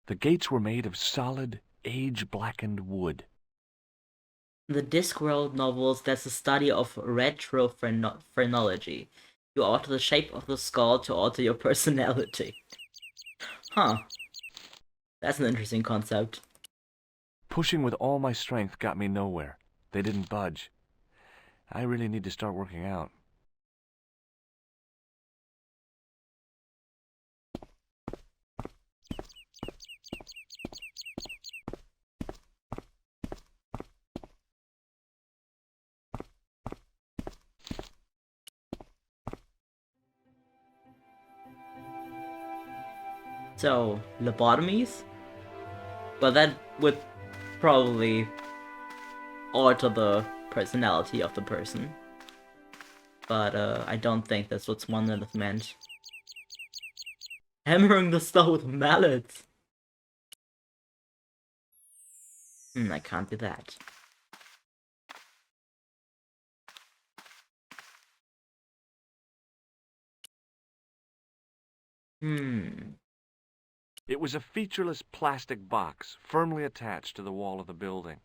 The gates were made of solid, age-blackened wood. The Discworld novels, that's a study of retrophrenology. You alter the shape of the skull to alter your personality. Huh. That's an interesting concept. Pushing with all my strength got me nowhere. They didn't budge. I really need to start working out. So, lobotomies? Well, that would probably alter the personality of the person. But, I don't think that's what Monolith meant. Hammering the skull with mallets! I can't do that. It was a featureless plastic box firmly attached to the wall of the building.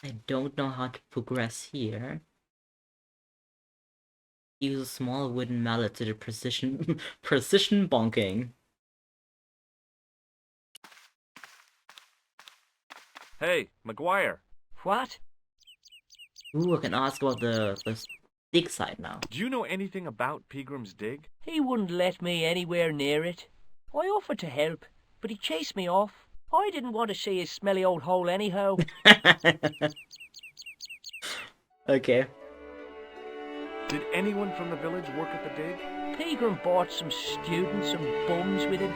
I don't know how to progress here. Use a small wooden mallet to do precision bonking. Hey, McGuire. What? Ooh, I can ask about the dig site now. Do you know anything about Peagram's Dig? He wouldn't let me anywhere near it. I offered to help, but he chased me off. I didn't want to see his smelly old hole anyhow. Okay. Did anyone from the village work at the dig? Pegram bought some students and bums with him.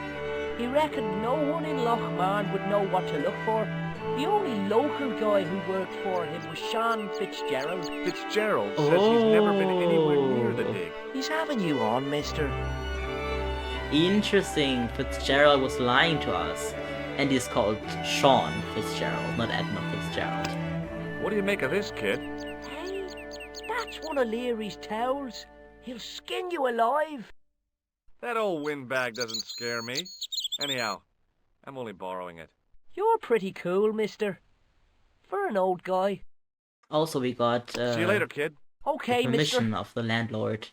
He reckoned no one in Lochmarn would know what to look for. The only local guy who worked for him was Sean Fitzgerald. Fitzgerald says he's never been anywhere near the dig. He's having you on, mister. Interesting. Fitzgerald was lying to us. And he's called Sean Fitzgerald, not Edmund Fitzgerald. What do you make of this, kid? Hey, that's one of Leary's towels. He'll skin you alive. That old windbag doesn't scare me. Anyhow, I'm only borrowing it. You're pretty cool, mister. For an old guy. Also, we got See you later, kid. Okay, permission mister. of the landlord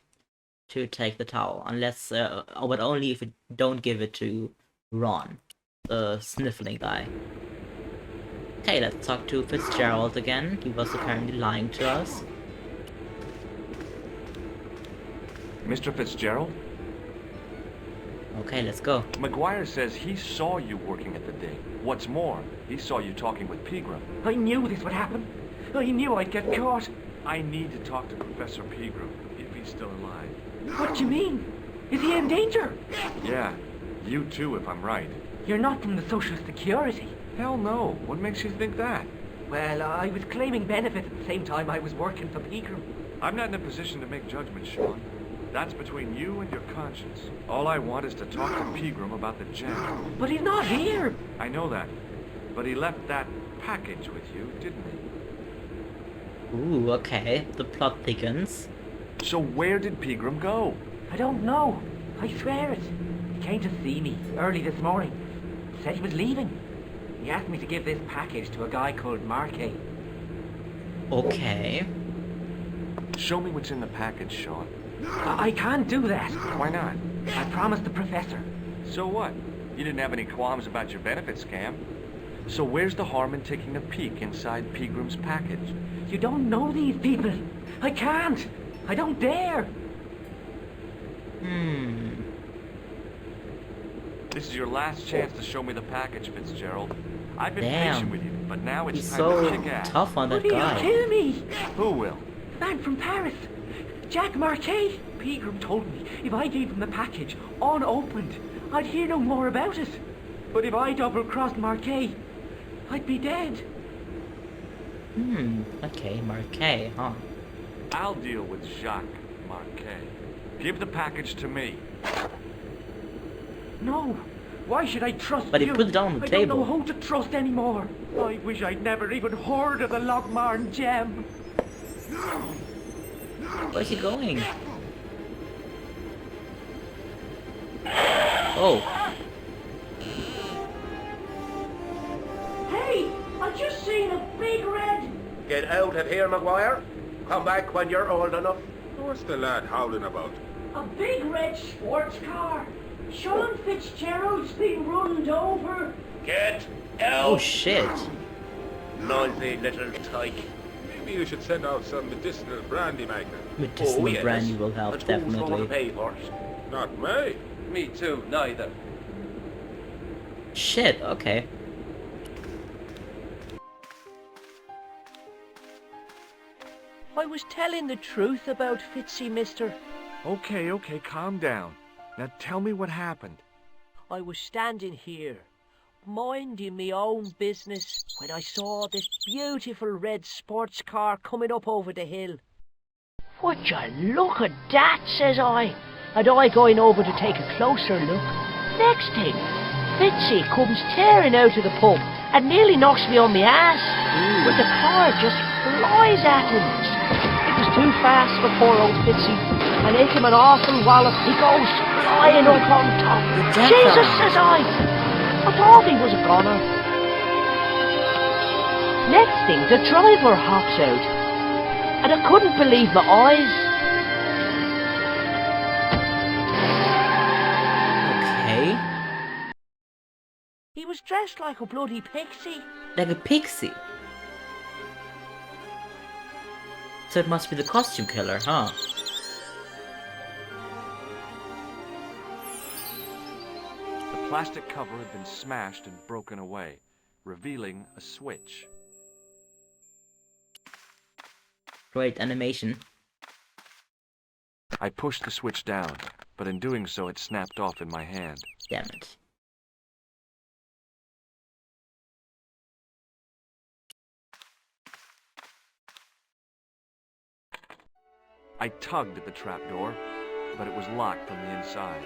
to take the towel, unless, but only if you don't give it to Ron, the sniffling guy. Okay, let's talk to Fitzgerald again. He was apparently lying to us. Mr. Fitzgerald? Okay, let's go. McGuire says he saw you working at the dig. What's more, he saw you talking with Pegram. I knew this would happen. I knew I'd get caught. I need to talk to Professor Pegram, if he's still alive. What do you mean? Is he in danger? Yeah, you too, if I'm right. You're not from the Social Security. Hell no. What makes you think that? Well, I was claiming benefits at the same time I was working for Pegram. I'm not in a position to make judgments, Sean. That's between you and your conscience. All I want is to talk to Pegram about the gem. But he's not here. I know that. But he left that package with you, didn't he? Ooh, okay. The plot thickens. So where did Pegram go? I don't know. I swear it. He came to see me early this morning. Said he was leaving. He asked me to give this package to a guy called Marquet. Okay. Show me what's in the package, Sean. I can't do that. Why not? I promised the professor. So what? You didn't have any qualms about your benefits scam. So where's the harm in taking a peek inside Pegram's package? You don't know these people. I can't. I don't dare. This is your last chance to show me the package, Fitzgerald. I've been Damn. patient with you, but now it's He's time so to kick ass. tough on that Will guy. you kill me? Who will? The man from Paris. Jack Marquet. Pegram told me if I gave him the package unopened, I'd hear no more about it. But if I double-crossed Marquet, I'd be dead. Okay, Marquet, huh? I'll deal with Jacques Marquet. Give the package to me. No. Why should I trust But he you? put it on the I table. don't know who to trust anymore. I wish I'd never even heard of the Lochmarn gem. Where's he going? Oh. Hey, I just seen a big red... Get out of here, McGuire. Come back when you're old enough. What's the lad howling about? A big red sports car. Sean Fitzgerald's been runned over. Get out. Oh shit. Noisy little tyke. Maybe you should send out some medicinal brandy maker. Medicinal yes. brandy will help, But who's going to definitely. pay for it? Not me. Me too, neither. Shit, okay. I was telling the truth about Fitzy, mister. Okay, calm down. Now tell me what happened. I was standing here, minding me own business, when I saw this beautiful red sports car coming up over the hill. Would you look at that, says I, and I going over to take a closer look. Next thing, Fitzy comes tearing out of the pub and nearly knocks me on my ass, but the car just flies at him. It was too fast for poor old Fitzy, and hit him an awful wallop. He goes flying up on top. Jesus, says I thought he was a goner. Next thing, the driver hops out, and I couldn't believe my eyes. Okay. He was dressed like a bloody pixie. Like a pixie. So it must be the costume killer, huh? The plastic cover had been smashed and broken away, revealing a switch. Great animation. I pushed the switch down, but in doing so it snapped off in my hand. Damn it. I tugged at the trapdoor, but it was locked from the inside.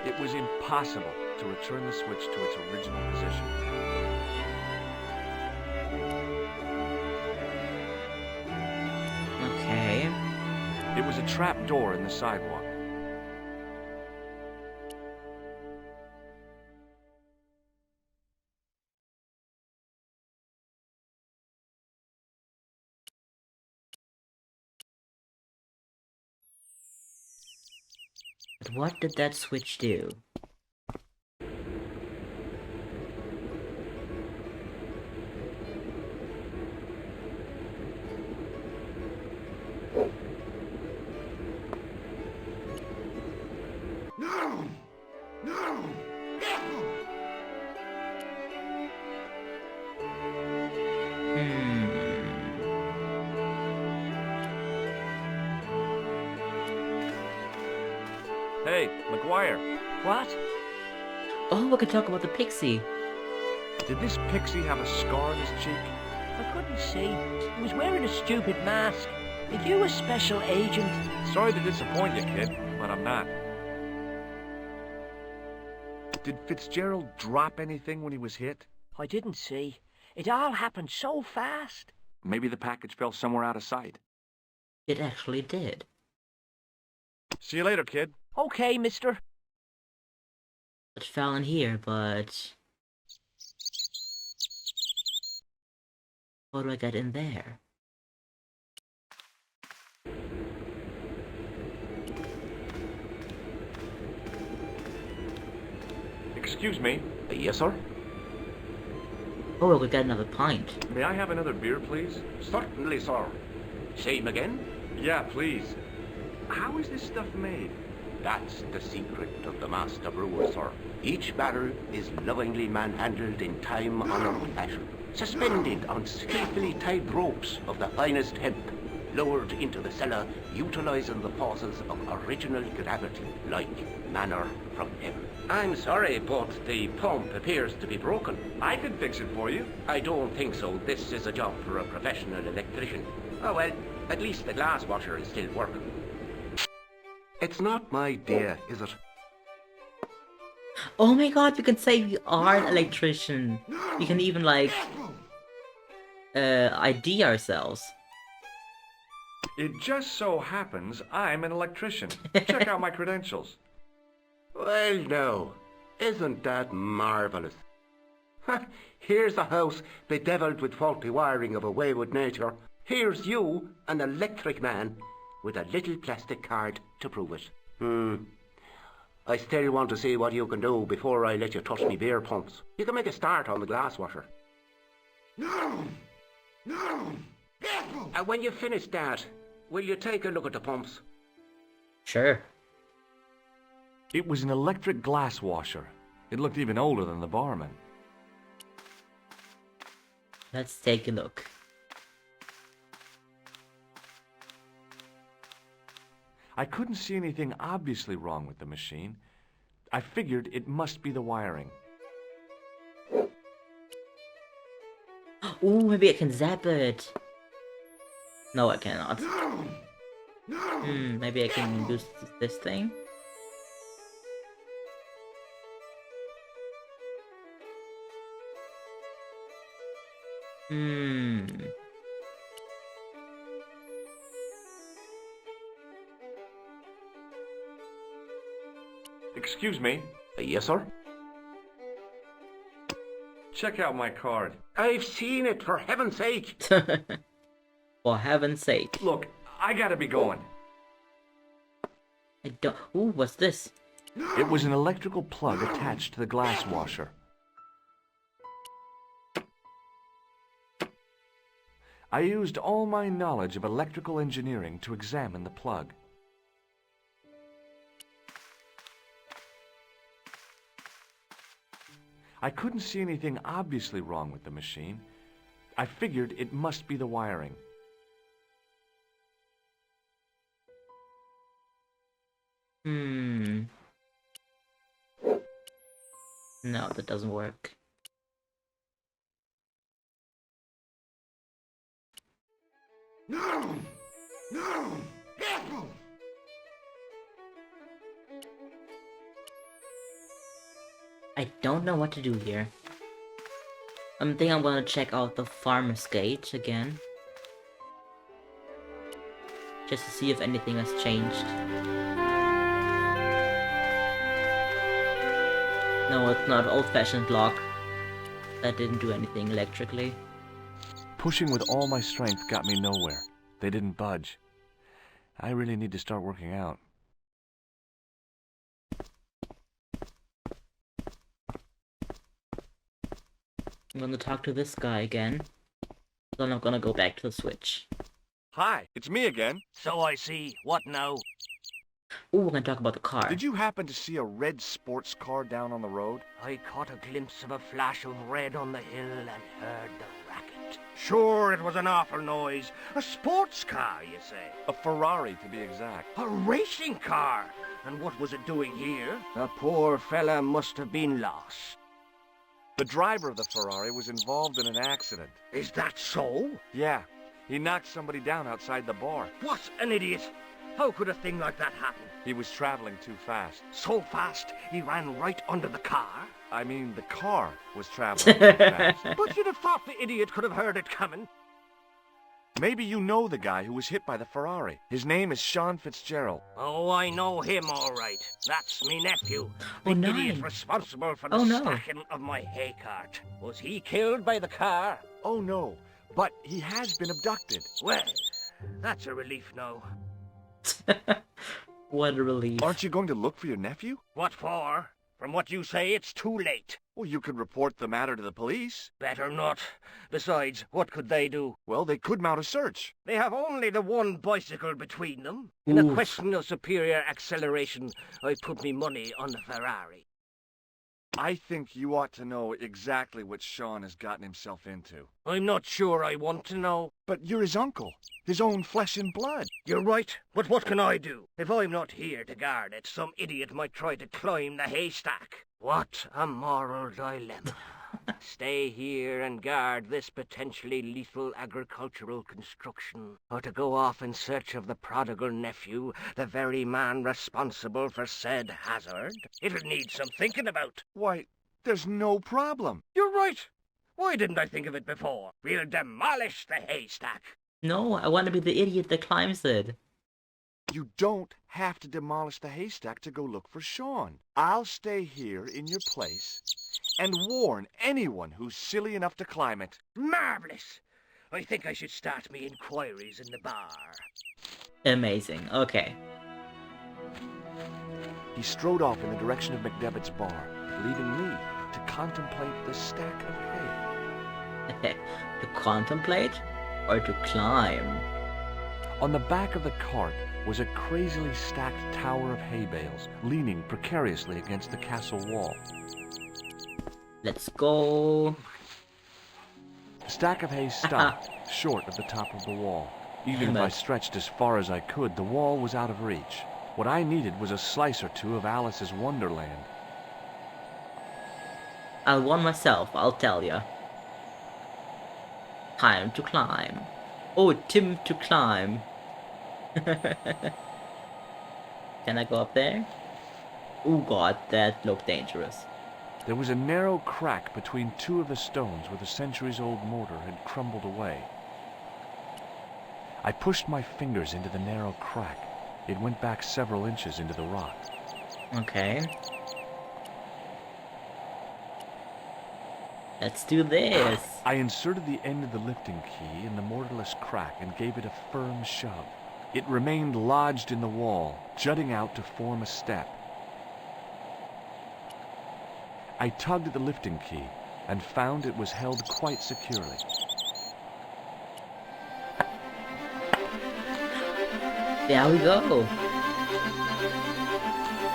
It was impossible to return the switch to its original position. Okay. It was a trap door in the sidewalk. But what did that switch do? No! No! Hey, McGuire. What? Oh, we could talk about the pixie. Did this pixie have a scar on his cheek? I couldn't see. He was wearing a stupid mask. Are you a special agent? Sorry to disappoint you, kid, but I'm not. Did Fitzgerald drop anything when he was hit? I didn't see. It all happened so fast. Maybe the package fell somewhere out of sight. It actually did. See you later, kid. Okay, mister. It fell in here, but... how do I get in there? Excuse me. Yes, sir? Oh, we could get another pint. May I have another beer, please? Certainly, sir. Same again? Yeah, please. How is this stuff made? That's the secret of the master brewer, sir. Each barrel is lovingly manhandled in time-honored fashion, suspended on skillfully tied ropes of the finest hemp, lowered into the cellar, utilizing the forces of original gravity, like manna from heaven. I'm sorry, but the pump appears to be broken. I can fix it for you. I don't think so. This is a job for a professional electrician. Oh well, at least the glass washer is still working. It's not my idea, is it? Oh my god, we can say we are an electrician. We can even, like, ID ourselves. It just so happens I'm an electrician. Check out my credentials. Well, no. Isn't that marvellous? Here's a house bedeviled with faulty wiring of a wayward nature. Here's you, an electric man, with a little plastic card to prove it. I still want to see what you can do before I let you touch me beer pumps. You can make a start on the glass washer. No! No! When you finish that, will you take a look at the pumps? Sure. It was an electric glass washer. It looked even older than the barman. Let's take a look. I couldn't see anything obviously wrong with the machine. I figured it must be the wiring. Ooh, maybe I can zap it. No, I cannot. Maybe I can use this thing. Excuse me. Yes, sir? Check out my card. I've seen it, for heaven's sake. For heaven's sake. Look, I gotta be going. I don't... Ooh, what's this? It was an electrical plug attached to the glass washer. I used all my knowledge of electrical engineering to examine the plug. I couldn't see anything obviously wrong with the machine. I figured it must be the wiring. No, that doesn't work. No! No! I don't know what to do here. I think I'm gonna check out the Farmer's Gate again. Just to see if anything has changed. No, it's not old-fashioned lock. That didn't do anything electrically. Pushing with all my strength got me nowhere. They didn't budge. I really need to start working out. I'm gonna talk to this guy again. Then I'm gonna go back to the switch. Hi, it's me again. So I see. What now? Ooh, we're gonna talk about the car. Did you happen to see a red sports car down on the road? I caught a glimpse of a flash of red on the hill and heard the racket. Sure, it was an awful noise. A sports car, you say? A Ferrari, to be exact. A racing car? And what was it doing here? The poor fella must have been lost. The driver of the Ferrari was involved in an accident. Is that so? Yeah. He knocked somebody down outside the bar. What an idiot! How could a thing like that happen? He was traveling too fast. So fast, he ran right under the car? I mean, the car was traveling too fast. But you'd have thought the idiot could have heard it coming. Maybe you know the guy who was hit by the Ferrari. His name is Sean Fitzgerald. Oh, I know him all right. That's me nephew. The Oh, no. idiot responsible for the Oh, no. stacking of my hay cart. Was he killed by the car? Oh, no. But he has been abducted. Well, that's a relief now. What a relief. Aren't you going to look for your nephew? What for? From what you say, it's too late. Well, you could report the matter to the police. Better not. Besides, what could they do? Well, they could mount a search. They have only the one bicycle between them. In a Oof. question of superior acceleration, I put me money on the Ferrari. I think you ought to know exactly what Sean has gotten himself into. I'm not sure I want to know. But you're his uncle, his own flesh and blood. You're right, but what can I do? If I'm not here to guard it, some idiot might try to climb the haystack. What a moral dilemma. Stay here and guard this potentially lethal agricultural construction, or to go off in search of the prodigal nephew, the very man responsible for said hazard? It'll need some thinking about. Why, there's no problem. You're right. Why didn't I think of it before? We'll demolish the haystack. No, I want to be the idiot that climbs it. You don't have to demolish the haystack to go look for Sean. I'll stay here in your place and warn anyone who's silly enough to climb it. Marvelous! I think I should start me inquiries in the bar. Amazing. Okay. He strode off in the direction of McDevitt's bar, leaving me to contemplate the stack of hay. To contemplate or to climb? On the back of the cart was a crazily stacked tower of hay bales, leaning precariously against the castle wall. Let's go. The stack of hay stopped short of the top of the wall. Even if I stretched as far as I could, the wall was out of reach. What I needed was a slice or two of Alice's Wonderland. I'll warn myself, I'll tell ya. Time to climb. Oh, Tim to climb. Can I go up there? Oh god, that looked dangerous. There was a narrow crack between two of the stones where the centuries-old mortar had crumbled away. I pushed my fingers into the narrow crack. It went back several inches into the rock. Okay. Let's do this. I inserted the end of the lifting key in the mortarless crack and gave it a firm shove. It remained lodged in the wall, jutting out to form a step. I tugged at the lifting key and found it was held quite securely. There we go.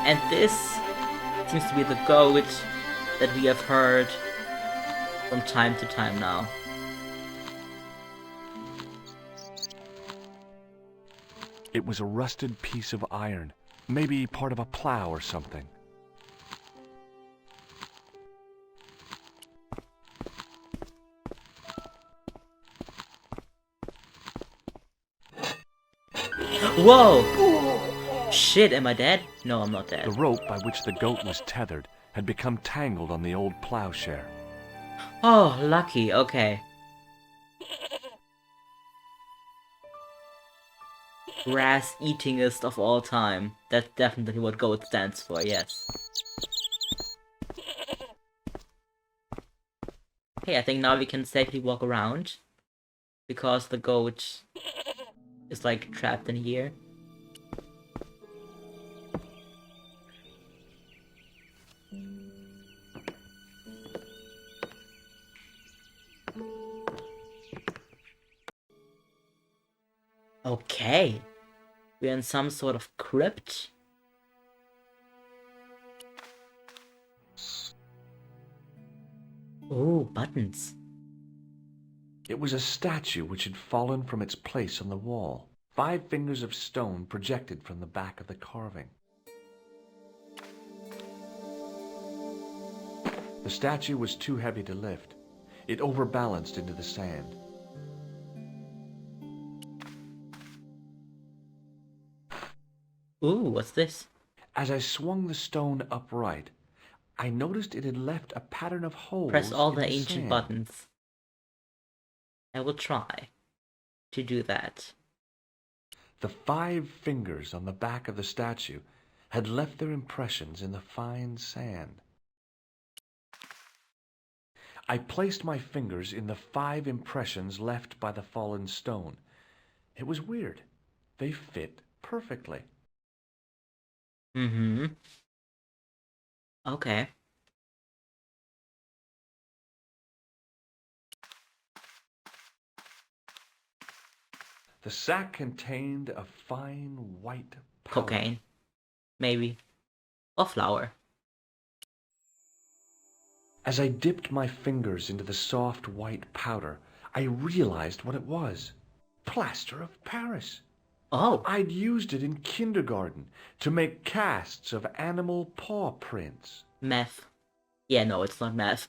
And this seems to be the goat that we have heard from time to time now. It was a rusted piece of iron, maybe part of a plow or something. Whoa! Shit, am I dead? No, I'm not dead. The rope by which the goat was tethered had become tangled on the old plowshare. Oh, lucky, okay. Grass-eatingest of all time. That's definitely what goat stands for, yes. Okay, I think now we can safely walk around. Because the goat is like trapped in here. Okay. We're in some sort of crypt. Oh, buttons. It was a statue which had fallen from its place on the wall. 5 fingers of stone projected from the back of the carving. The statue was too heavy to lift. It overbalanced into the sand. Ooh, what's this? As I swung the stone upright, I noticed it had left a pattern of holes. Press all in the ancient sand. buttons. I will try to do that. The 5 fingers on the back of the statue had left their impressions in the fine sand. I placed my fingers in the 5 impressions left by the fallen stone. It was weird. They fit perfectly. Mm-hmm. Okay. The sack contained a fine white powder. Cocaine. Maybe. Or flour. As I dipped my fingers into the soft white powder, I realized what it was. Plaster of Paris. Oh. I'd used it in kindergarten to make casts of animal paw prints. Meth. Yeah, no, it's not meth.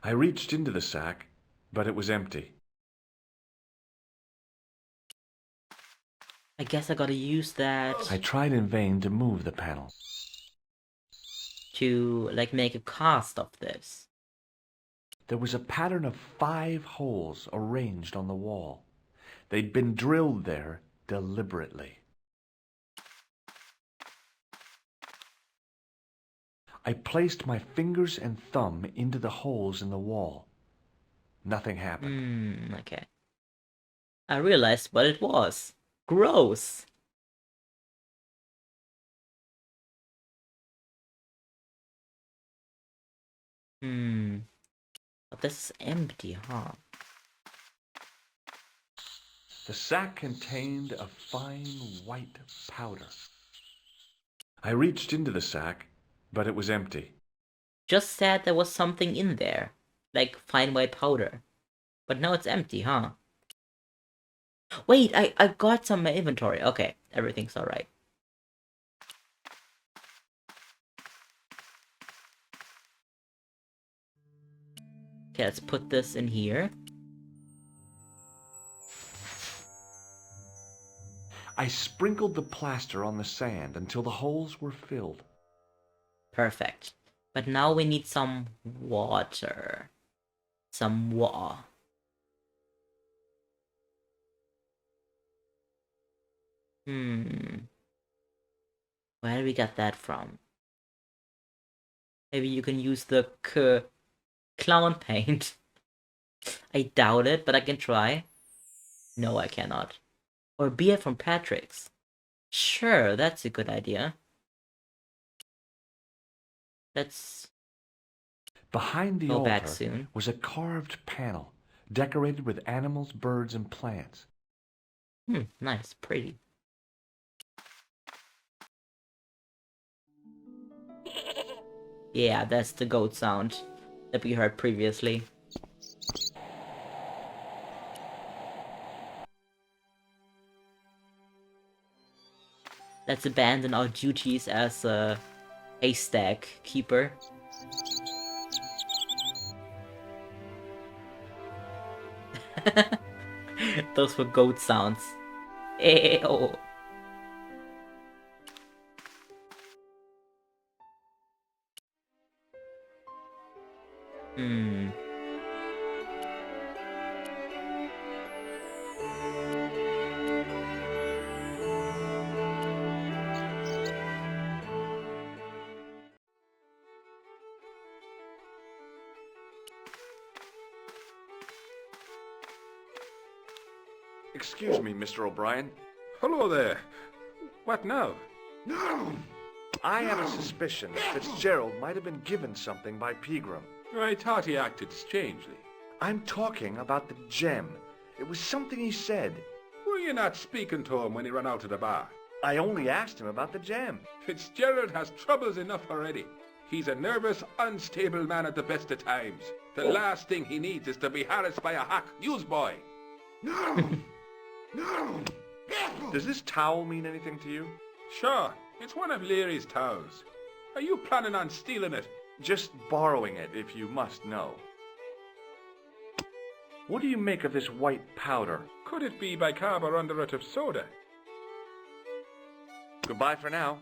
I reached into the sack, but it was empty. I guess I gotta use that I tried in vain to move the panel. to, like, make a cast of this. There was a pattern of 5 holes arranged on the wall. They'd been drilled there deliberately. I placed my fingers and thumb into the holes in the wall. Nothing happened. Okay. I realized what it was. Gross. But this is empty, huh? The sack contained a fine white powder. I reached into the sack, but it was empty. Just said there was something in there. Like fine white powder. But now it's empty, huh? Wait, I got some in my inventory. Okay, everything's alright. Okay, let's put this in here. I sprinkled the plaster on the sand until the holes were filled. Perfect. But now we need some water. Some water. Where did we get that from? Maybe you can use the clown paint. I doubt it, but I can try. No, I cannot. Or beer from Patrick's. Sure, that's a good idea. Let's Behind the go back altar soon. was a carved panel decorated with animals, birds, and plants. Nice, pretty. Yeah, that's the goat sound that we heard previously. Let's abandon our duties as a haystack keeper. Those were goat sounds. Ew. Excuse me, Mr. O'Brien. Hello there. What now? I have a suspicion that Fitzgerald might have been given something by Pegram. I thought he acted strangely. I'm talking about the gem. It was something he said. Were you not speaking to him when he ran out of the bar? I only asked him about the gem. Fitzgerald has troubles enough already. He's a nervous, unstable man at the best of times. The last thing he needs is to be harassed by a hack newsboy. No! No! Does this towel mean anything to you? Sure, it's one of Leary's towels. Are you planning on stealing it? Just borrowing it, if you must know. What do you make of this white powder? Could it be bicarbonate of soda? Goodbye for now.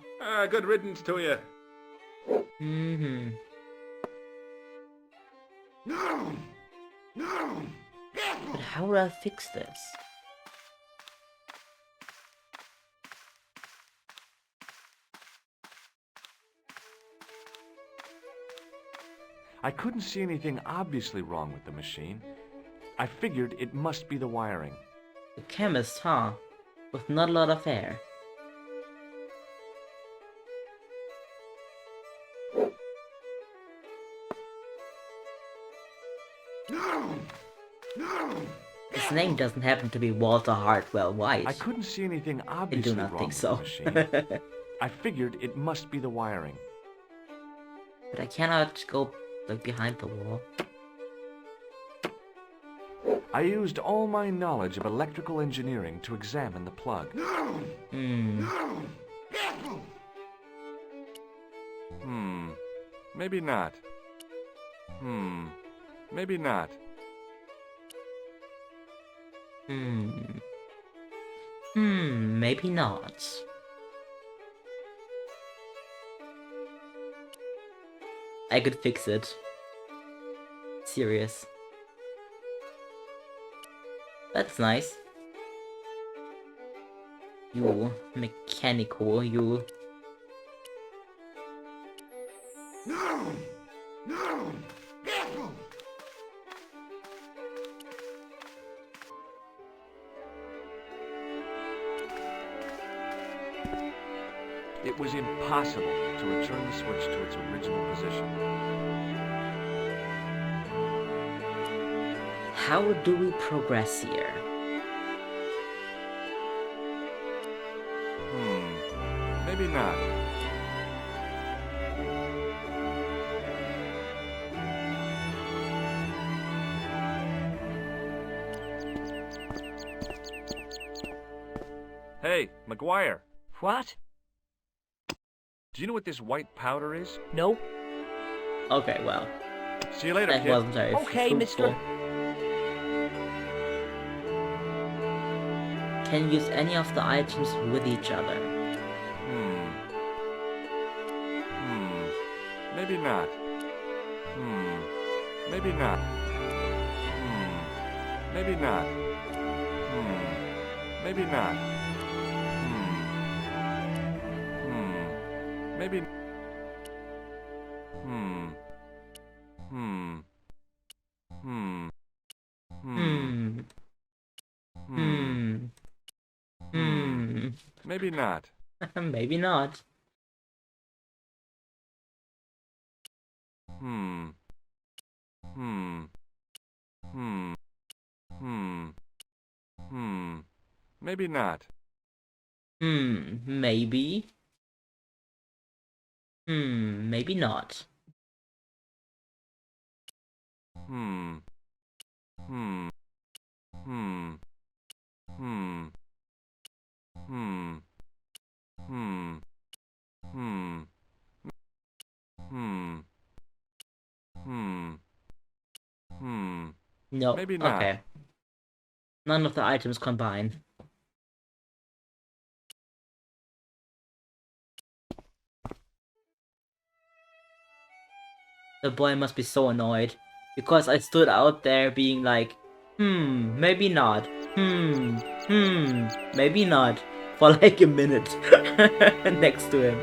Good riddance to you. Mm-hmm. No! No! But how do I fix this? I couldn't see anything obviously wrong with the machine. I figured it must be the wiring. The chemist, huh? With not a lot of air. No! No! His name doesn't happen to be Walter Hartwell White. I couldn't see anything I obviously do not wrong think with so. the machine. I figured it must be the wiring. But I cannot go like behind the wall. I used all my knowledge of electrical engineering to examine the plug. No! No! Maybe not. Maybe not. Maybe not. I could fix it. Serious. That's nice. You mechanical, you. No! No! It was impossible to return the switch to its original position. How do we progress here? Maybe not. Hey, McGuire. What? Do you know what this white powder is? No. Okay, well. See you later, That kid. wasn't very Okay, fruitful. mister. Can use any of the items with each other. Maybe not. Maybe not. Maybe not. Maybe not. Maybe. Maybe not. Maybe not. Maybe not. Maybe. Maybe not. No. Maybe not. Okay. None of the items combined. The boy must be so annoyed. Because I stood out there being like, maybe not. Maybe not. For like a minute. Next to him.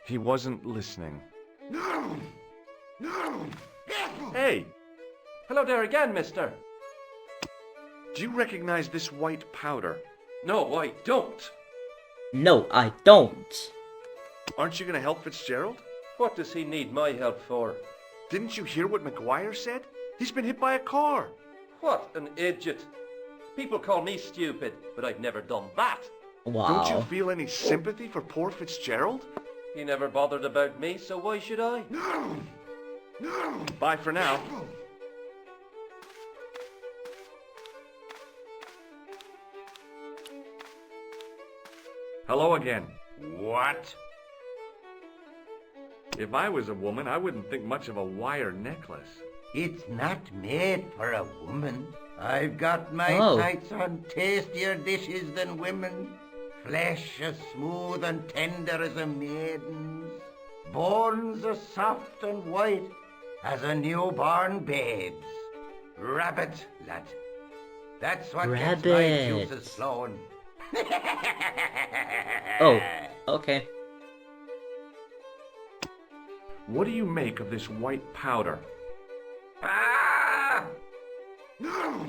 He wasn't listening. No! No! Hey! Hello there again, mister. Do you recognize this white powder? No, I don't. No, I don't. Aren't you gonna help Fitzgerald? What does he need my help for? Didn't you hear what McGuire said? He's been hit by a car. What an idiot. People call me stupid, but I've never done that. Wow. Don't you feel any sympathy for poor Fitzgerald? He never bothered about me, so why should I? No! Bye for now. Hello again. What? If I was a woman, I wouldn't think much of a wire necklace. It's not made for a woman. I've got my sights on tastier dishes than women. Flesh as smooth and tender as a maiden's. Bones as soft and white as a newborn babe's. Rabbit, lad. That's what gets my juices flowing. Oh, okay. What do you make of this white powder? Ah! No!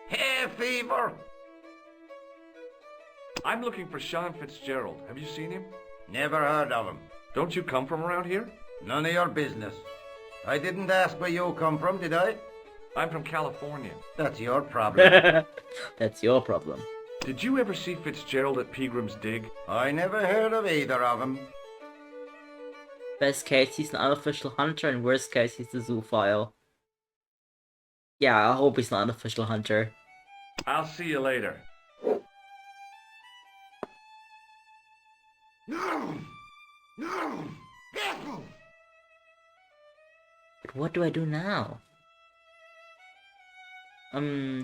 Hay fever! I'm looking for Sean Fitzgerald. Have you seen him? Never heard of him. Don't you come from around here? None of your business. I didn't ask where you come from, did I? I'm from California. That's your problem. That's your problem. Did you ever see Fitzgerald at Peagram's Dig? I never heard of either of them. Best case, he's an unofficial hunter, and worst case, he's the zoophile. Yeah, I hope he's not an official hunter. I'll see you later. No! But what do I do now?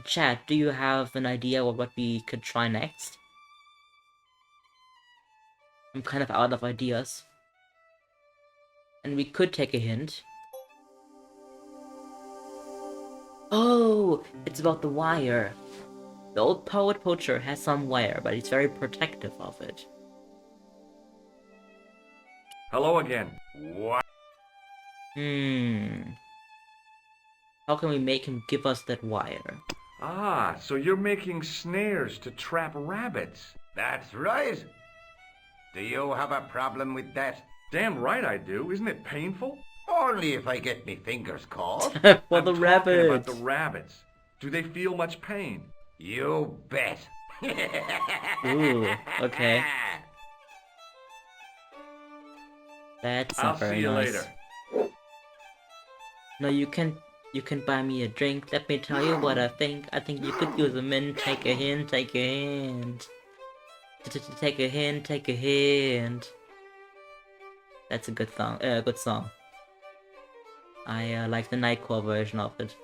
Chat, do you have an idea of what we could try next? I'm kind of out of ideas. And we could take a hint. Oh, it's about the wire. The old poet poacher has some wire, but he's very protective of it. Hello again. What? How can we make him give us that wire? Ah, so you're making snares to trap rabbits. That's right. Do you have a problem with that? Damn right I do. Isn't it painful? Only if I get me fingers caught. Well, the rabbits. About the rabbits. Do they feel much pain? You bet. Ooh, okay. That's not I'll very see you nice. later. No, you can buy me a drink. Let me tell you what I think. I think you could use a mint. Take a hint. Take a hint. Take a hint. Take a hint. That's a good song. Good song. I like the Nightcore version of it.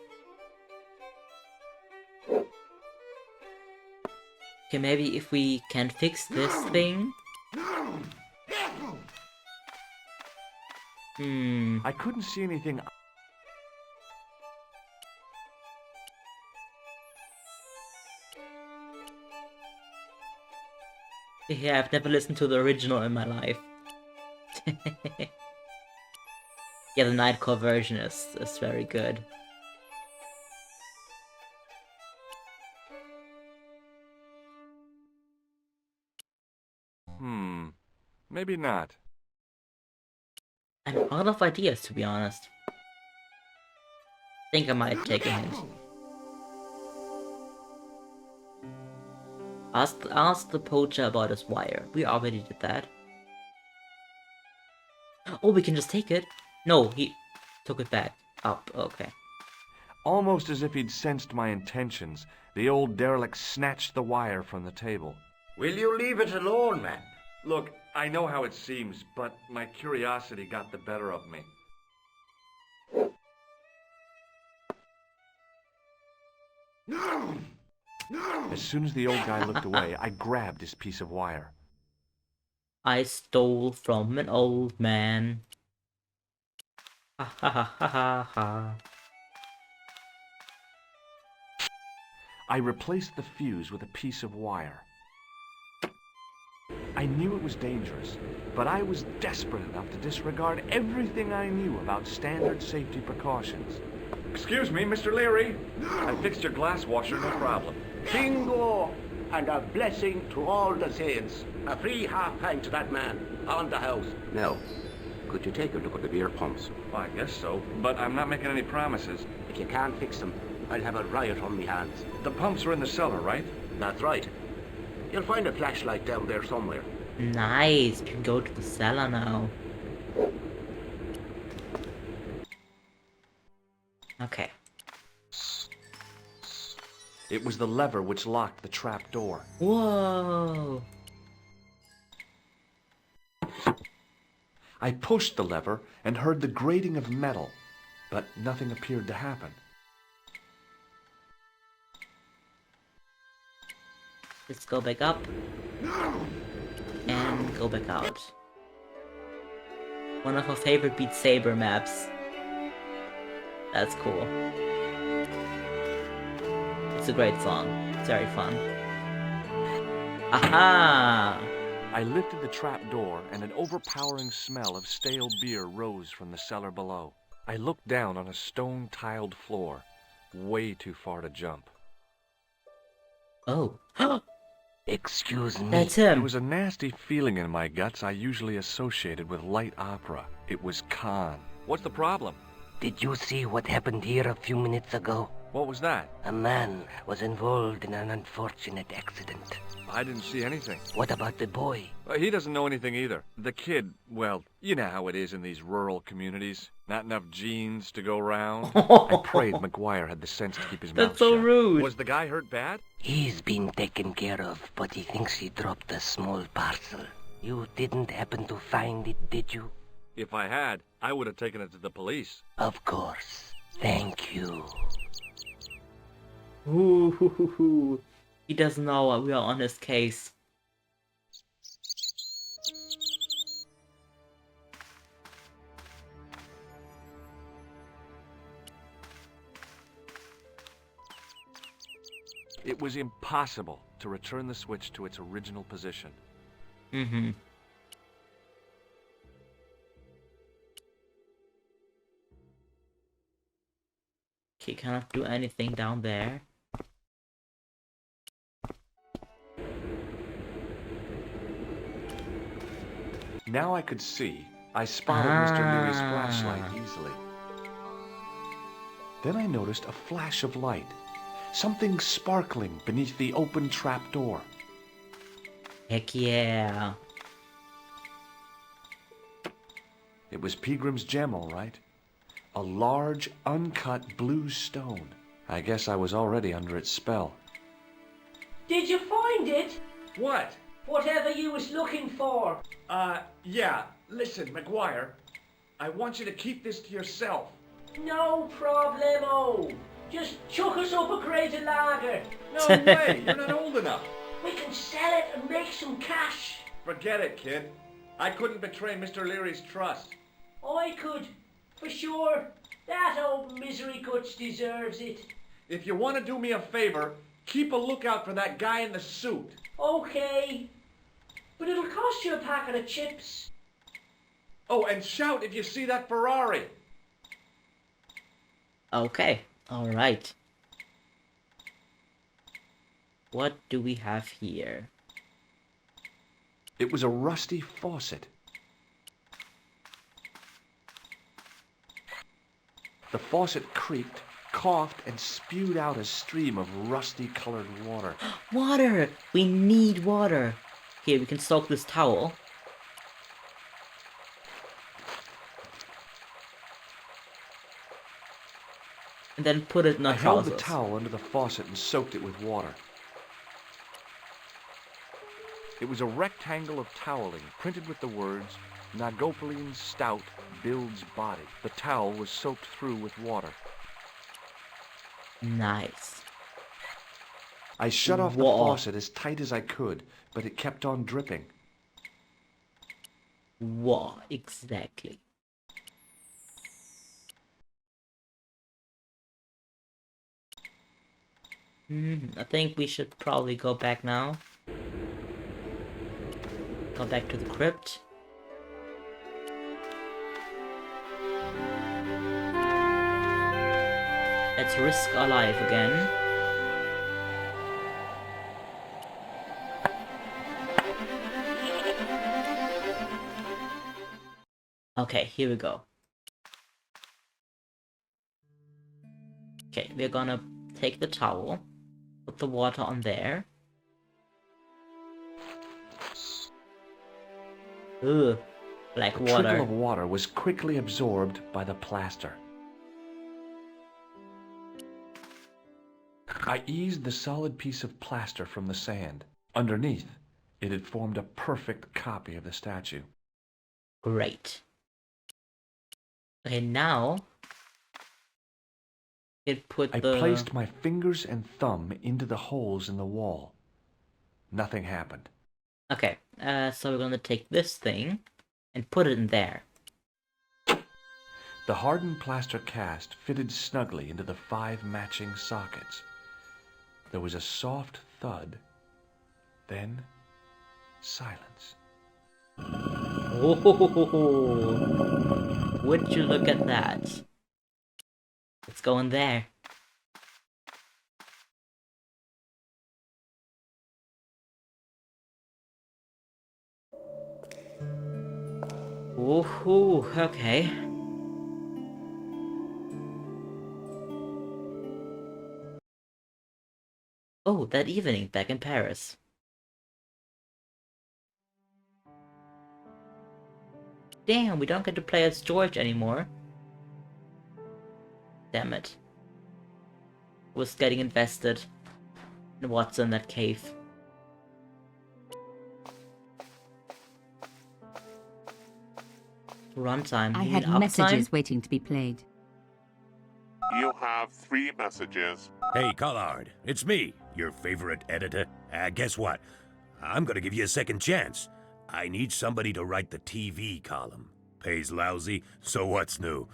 Okay, maybe if we can fix this thing. I couldn't see anything. Yeah, I've never listened to the original in my life. Yeah, the Nightcore version is very good. Maybe not. I'm out of ideas, to be honest. Think I might take a hint. Ask the poacher about his wire. We already did that. Oh, we can just take it? No, he took it back. Up, okay. Almost as if he'd sensed my intentions, the old derelict snatched the wire from the table. Will you leave it alone, man? Look, I know how it seems, but my curiosity got the better of me. No! As soon as the old guy looked away, I grabbed his piece of wire. I stole from an old man. Ha ha ha ha ha ha. I replaced the fuse with a piece of wire. I knew it was dangerous, but I was desperate enough to disregard everything I knew about standard safety precautions. Excuse me, Mr. Leary. I fixed your glass washer, no problem. Bingo! And a blessing to all the saints. A free half-pint to that man, on the house. Now, could you take a look at the beer pumps? Well, I guess so, but I'm not making any promises. If you can't fix them, I'll have a riot on me hands. The pumps are in the cellar, right? That's right. You'll find a flashlight down there somewhere. Nice. We can go to the cellar now. Okay. It was the lever which locked the trap door. Whoa. I pushed the lever and heard the grating of metal, but nothing appeared to happen. Let's go back up. And go back out. One of our favorite Beat Saber maps. That's cool. It's a great song. It's very fun. Aha! I lifted the trap door and an overpowering smell of stale beer rose from the cellar below. I looked down on a stone-tiled floor, way too far to jump. Oh. Excuse me. That's him. There was a nasty feeling in my guts I usually associated with light opera. It was Khan. What's the problem? Did you see what happened here a few minutes ago? What was that? A man was involved in an unfortunate accident. I didn't see anything. What about the boy? He doesn't know anything either. The kid, well, you know how it is in these rural communities. Not enough genes to go round. I prayed McGuire had the sense to keep his mouth That's so shut. rude. Was the guy hurt bad? He's been taken care of, but he thinks he dropped a small parcel. You didn't happen to find it, did you? If I had, I would have taken it to the police. Of course. Thank you. Ooh, he doesn't know we are on his case. It was impossible to return the switch to its original position. Mm-hmm. Okay, cannot do anything down there. Now I could see. I spotted Mr. Leary's flashlight easily. Then I noticed a flash of light. Something sparkling beneath the open trapdoor. Heck yeah. It was Peagram's gem, all right. A large, uncut blue stone. I guess I was already under its spell. Did you find it? What? Whatever you was looking for. Yeah. Listen, McGuire. I want you to keep this to yourself. No problemo. Just chuck us up a crate of lager. No way. You're not old enough. We can sell it and make some cash. Forget it, kid. I couldn't betray Mr. Leary's trust. I could. For sure. That old misery guts deserves it. If you want to do me a favor, keep a lookout for that guy in the suit. Okay. But it'll cost you a packet of chips. Oh, and shout if you see that Ferrari. Okay, alright. What do we have here? It was a rusty faucet. The faucet creaked, coughed, and spewed out a stream of rusty-colored water. Water! We need water. Here, we can soak this towel. And then put it in our I held trousers. the towel under the faucet and soaked it with water. It was a rectangle of toweling printed with the words, Nagopaline Stout builds body. The towel was soaked through with water. Nice. I shut off the faucet as tight as I could, but it kept on dripping. What exactly? I think we should probably go back now. Go back to the crypt. Let's risk our life again. Okay, here we go. Okay, we're gonna take the towel, put the water on there. Ugh, black The water. trickle of water was quickly absorbed by the plaster. I eased the solid piece of plaster from the sand. Underneath, it had formed a perfect copy of the statue. Great. Okay, now it put I the... placed my fingers and thumb into the holes in the wall. Nothing happened. Okay, so we're gonna take this thing and put it in there. The hardened plaster cast fitted snugly into the 5 matching sockets. There was a soft thud, then silence. Oh, would you look at that? Let's go in there. Woohoo, okay. Oh, that evening back in Paris. Damn, we don't get to play as George anymore. Damn it. Was getting invested in what's in that cave. Runtime. I You had mean messages uptime? waiting to be played. You have 3 messages. Hey, Collard, it's me, your favorite editor. Guess what? I'm gonna give you a second chance. I need somebody to write the TV column. Pays lousy, so what's new?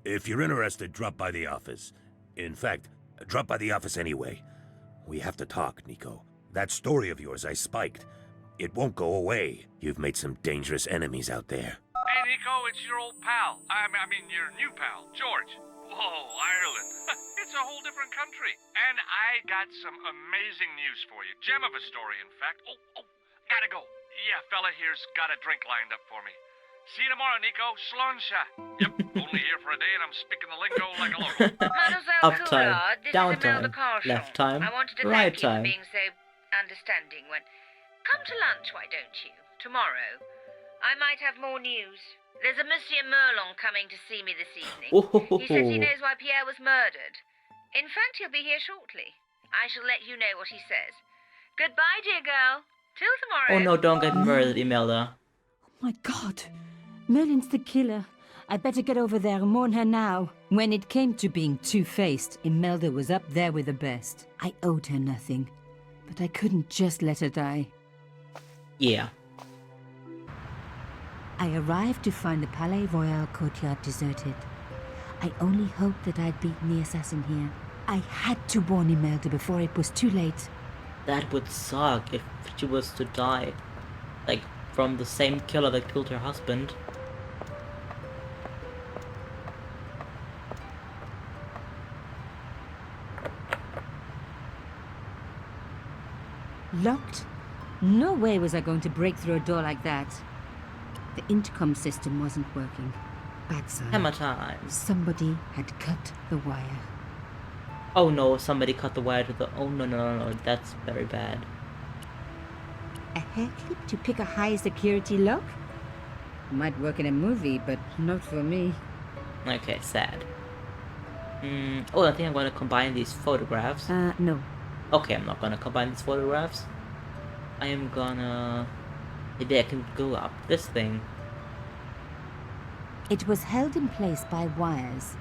If you're interested, drop by the office. In fact, drop by the office anyway. We have to talk, Nico. That story of yours I spiked. It won't go away. You've made some dangerous enemies out there. Hey, Nico, it's your old pal. I mean, your new pal, George. Whoa, Ireland. It's a whole different country. And I got some amazing news for you. Gem of a story, in fact. Oh, gotta go. Yeah, fella here's got a drink lined up for me. See you tomorrow, Nico. Slonsha. Yep, only here for a day and I'm speaking the lingo like a local. Uptime, Coulard, this is downtime, Imelda Carshall. left time, I wanted to right thank you time. for being so understanding when... Come to lunch, why don't you? Tomorrow. I might have more news. There's a Monsieur Merlon coming to see me this evening. He says he knows why Pierre was murdered. In fact, he'll be here shortly. I shall let you know what he says. Goodbye, dear girl. Till tomorrow. Oh no, don't get murdered, Imelda. My God, Merlin's the killer. I better get over there and warn her now. When it came to being two-faced, Imelda was up there with the best. I owed her nothing, but I couldn't just let her die. Yeah. I arrived to find the Palais Royal courtyard deserted. I only hoped that I'd beaten the assassin here. I had to warn Imelda before it was too late. That would suck if she was to die. Like, from the same killer that killed her husband. Locked? No way was I going to break through a door like that. The intercom system wasn't working. Bad sign. Hammer time. Somebody had cut the wire. Oh no, somebody cut the wire to the... Oh no, that's very bad. A hair clip to pick a high security lock? Might work in a movie, but not for me. Okay, sad. Oh, I think I'm gonna combine these photographs. No. Okay, I'm not gonna combine these photographs. I am gonna... Maybe I can go up this thing. It was held in place by wires.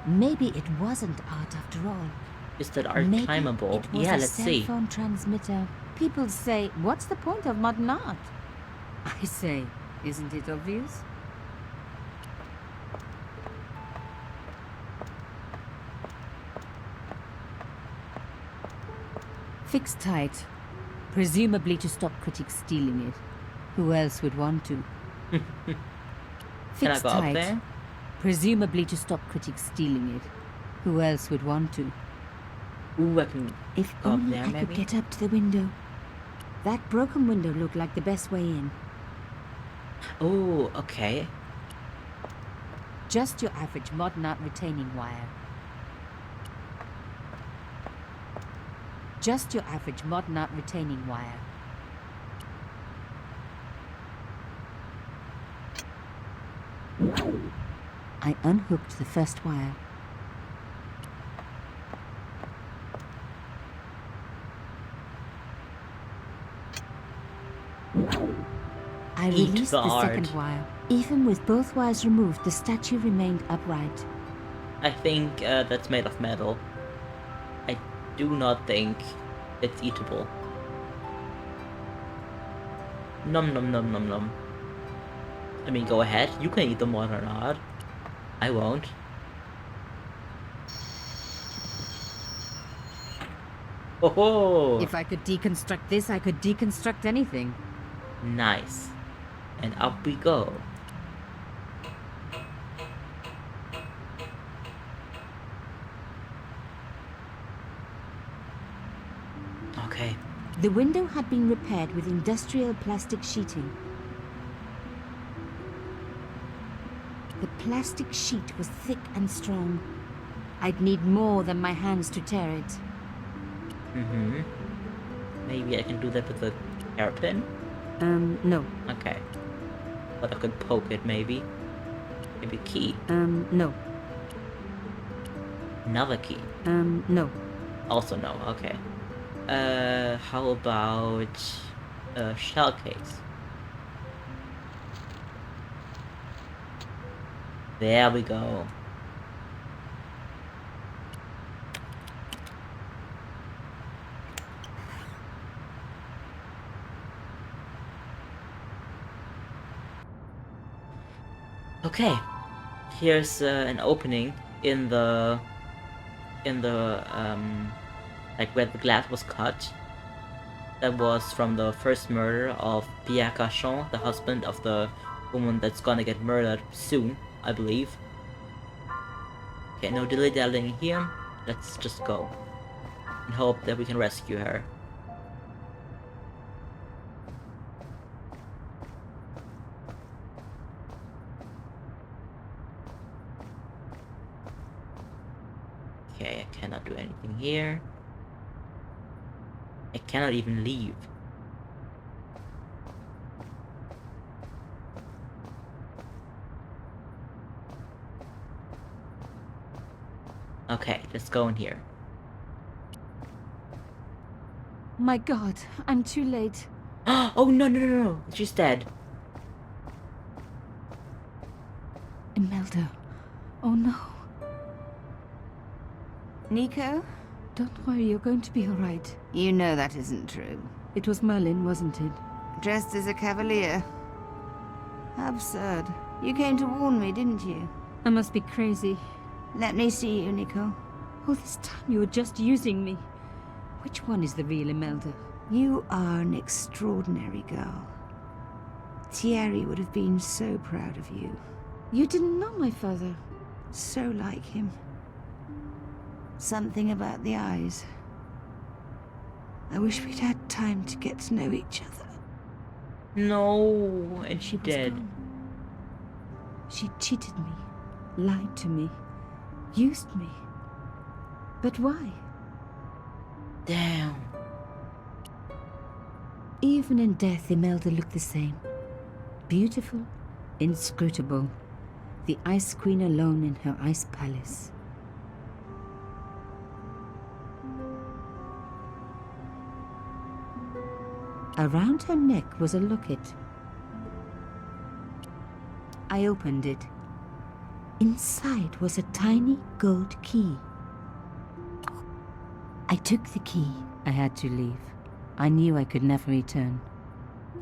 Maybe it wasn't art after all. Is that art Maybe climbable? it was Yeah, a let's cell see. phone transmitter. People say, what's the point of modern art? I say, isn't it obvious? Fixed tight, presumably to stop critics stealing it. Who else would want to? Can I Fixed go up tight. there? Presumably to stop critics stealing it. Who else would want to? Ooh, I can If go up only there, I maybe? could get up to the window. That broken window looked like the best way in. Oh, okay. Just your average modern art retaining wire. Just your average modern art retaining wire. I unhooked the first wire. I Eat released the the second art. wire. Even with both wires removed, the statue remained upright. I think that's made of metal. I do not think it's eatable. Num num num num num. I mean, go ahead. You can eat the modern art. I won't. Oh ho! If I could deconstruct this, I could deconstruct anything. Nice. And up we go. Okay. The window had been repaired with industrial plastic sheeting. The plastic sheet was thick and strong. I'd need more than my hands to tear it. Mm-hmm. Maybe I can do that with a hairpin? No. Okay. But I could poke it, maybe. Maybe a key. No. Another key. No. Also no, okay. How about a shell case? There we go. Okay, here's an opening in the like where the glass was cut. That was from the first murder of Pierre Cachon, the husband of the woman that's gonna get murdered soon, I believe. Okay, no dilly-dallying here. Let's just go and hope that we can rescue her. Okay, I cannot do anything here. I cannot even leave. Okay, let's go in here. My God, I'm too late. Oh no no no no! She's dead. Imelda. Oh no. Nico? Don't worry, you're going to be alright. You know that isn't true. It was Merlin, wasn't it? Dressed as a cavalier. How absurd. You came to warn me, didn't you? I must be crazy. Let me see you, Nico. All this time you were just using me. Which one is the real Imelda? You are an extraordinary girl. Thierry would have been so proud of you. You didn't know my father. So like him. Something about the eyes. I wish we'd had time to get to know each other. No, and she dead. Gone. She cheated me, lied to me, used me. But why? Damn. Even in death, Imelda looked the same. Beautiful, inscrutable. The Ice Queen alone in her ice palace. Around her neck was a locket. I opened it. Inside was a tiny gold key. I took the key. I had to leave. I knew I could never return.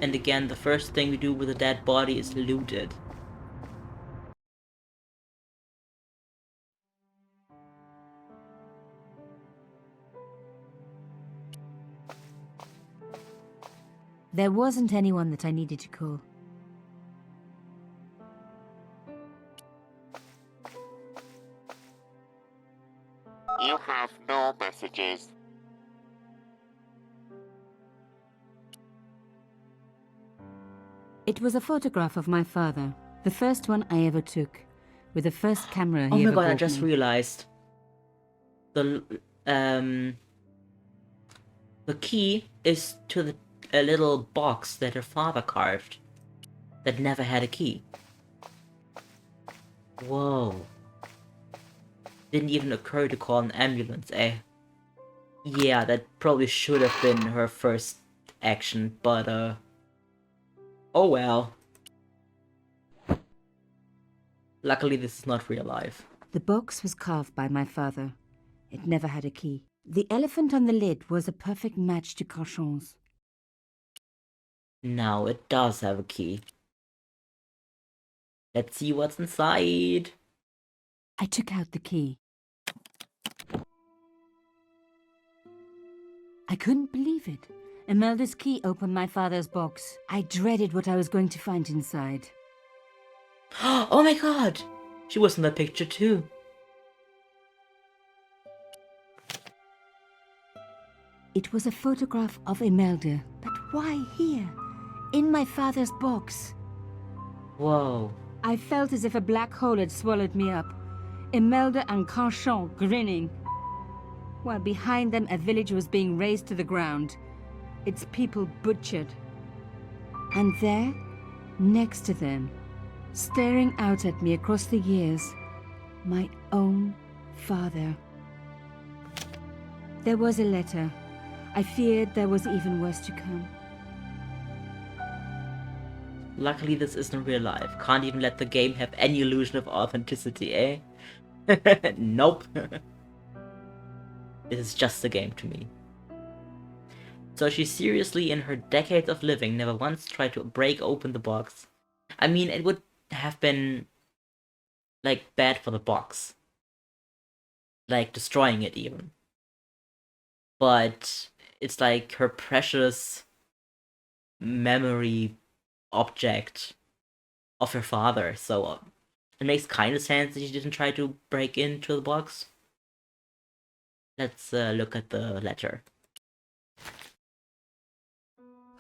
And again, the first thing we do with a dead body is loot it. There wasn't anyone that I needed to call. You have no messages. It was a photograph of my father, the first one I ever took, with the first camera Oh he my ever god, I bought just me. realized. The key is to a little box that her father carved that never had a key. Whoa. Didn't even occur to call an ambulance, eh? Yeah, that probably should have been her first action, but oh well. Luckily this is not real life. The box was carved by my father. It never had a key. The elephant on the lid was a perfect match to Carchon's. Now it does have a key. Let's see what's inside. I took out the key. I couldn't believe it. Imelda's key opened my father's box. I dreaded what I was going to find inside. Oh my god! She was in the picture too. It was a photograph of Imelda, but why here? In my father's box. Whoa. I felt as if a black hole had swallowed me up. Imelda and Carchon grinning. While behind them a village was being razed to the ground. Its people butchered. And there, next to them, staring out at me across the years, my own father. There was a letter. I feared there was even worse to come. Luckily this isn't real life. Can't even let the game have any illusion of authenticity, eh? Nope. This is just a game to me. So she seriously, in her decades of living, never once tried to break open the box. I mean, it would have been, like, bad for the box. Like, destroying it even. But it's like her precious memory object of her father, so it makes kind of sense that she didn't try to break into the box. Let's look at the letter.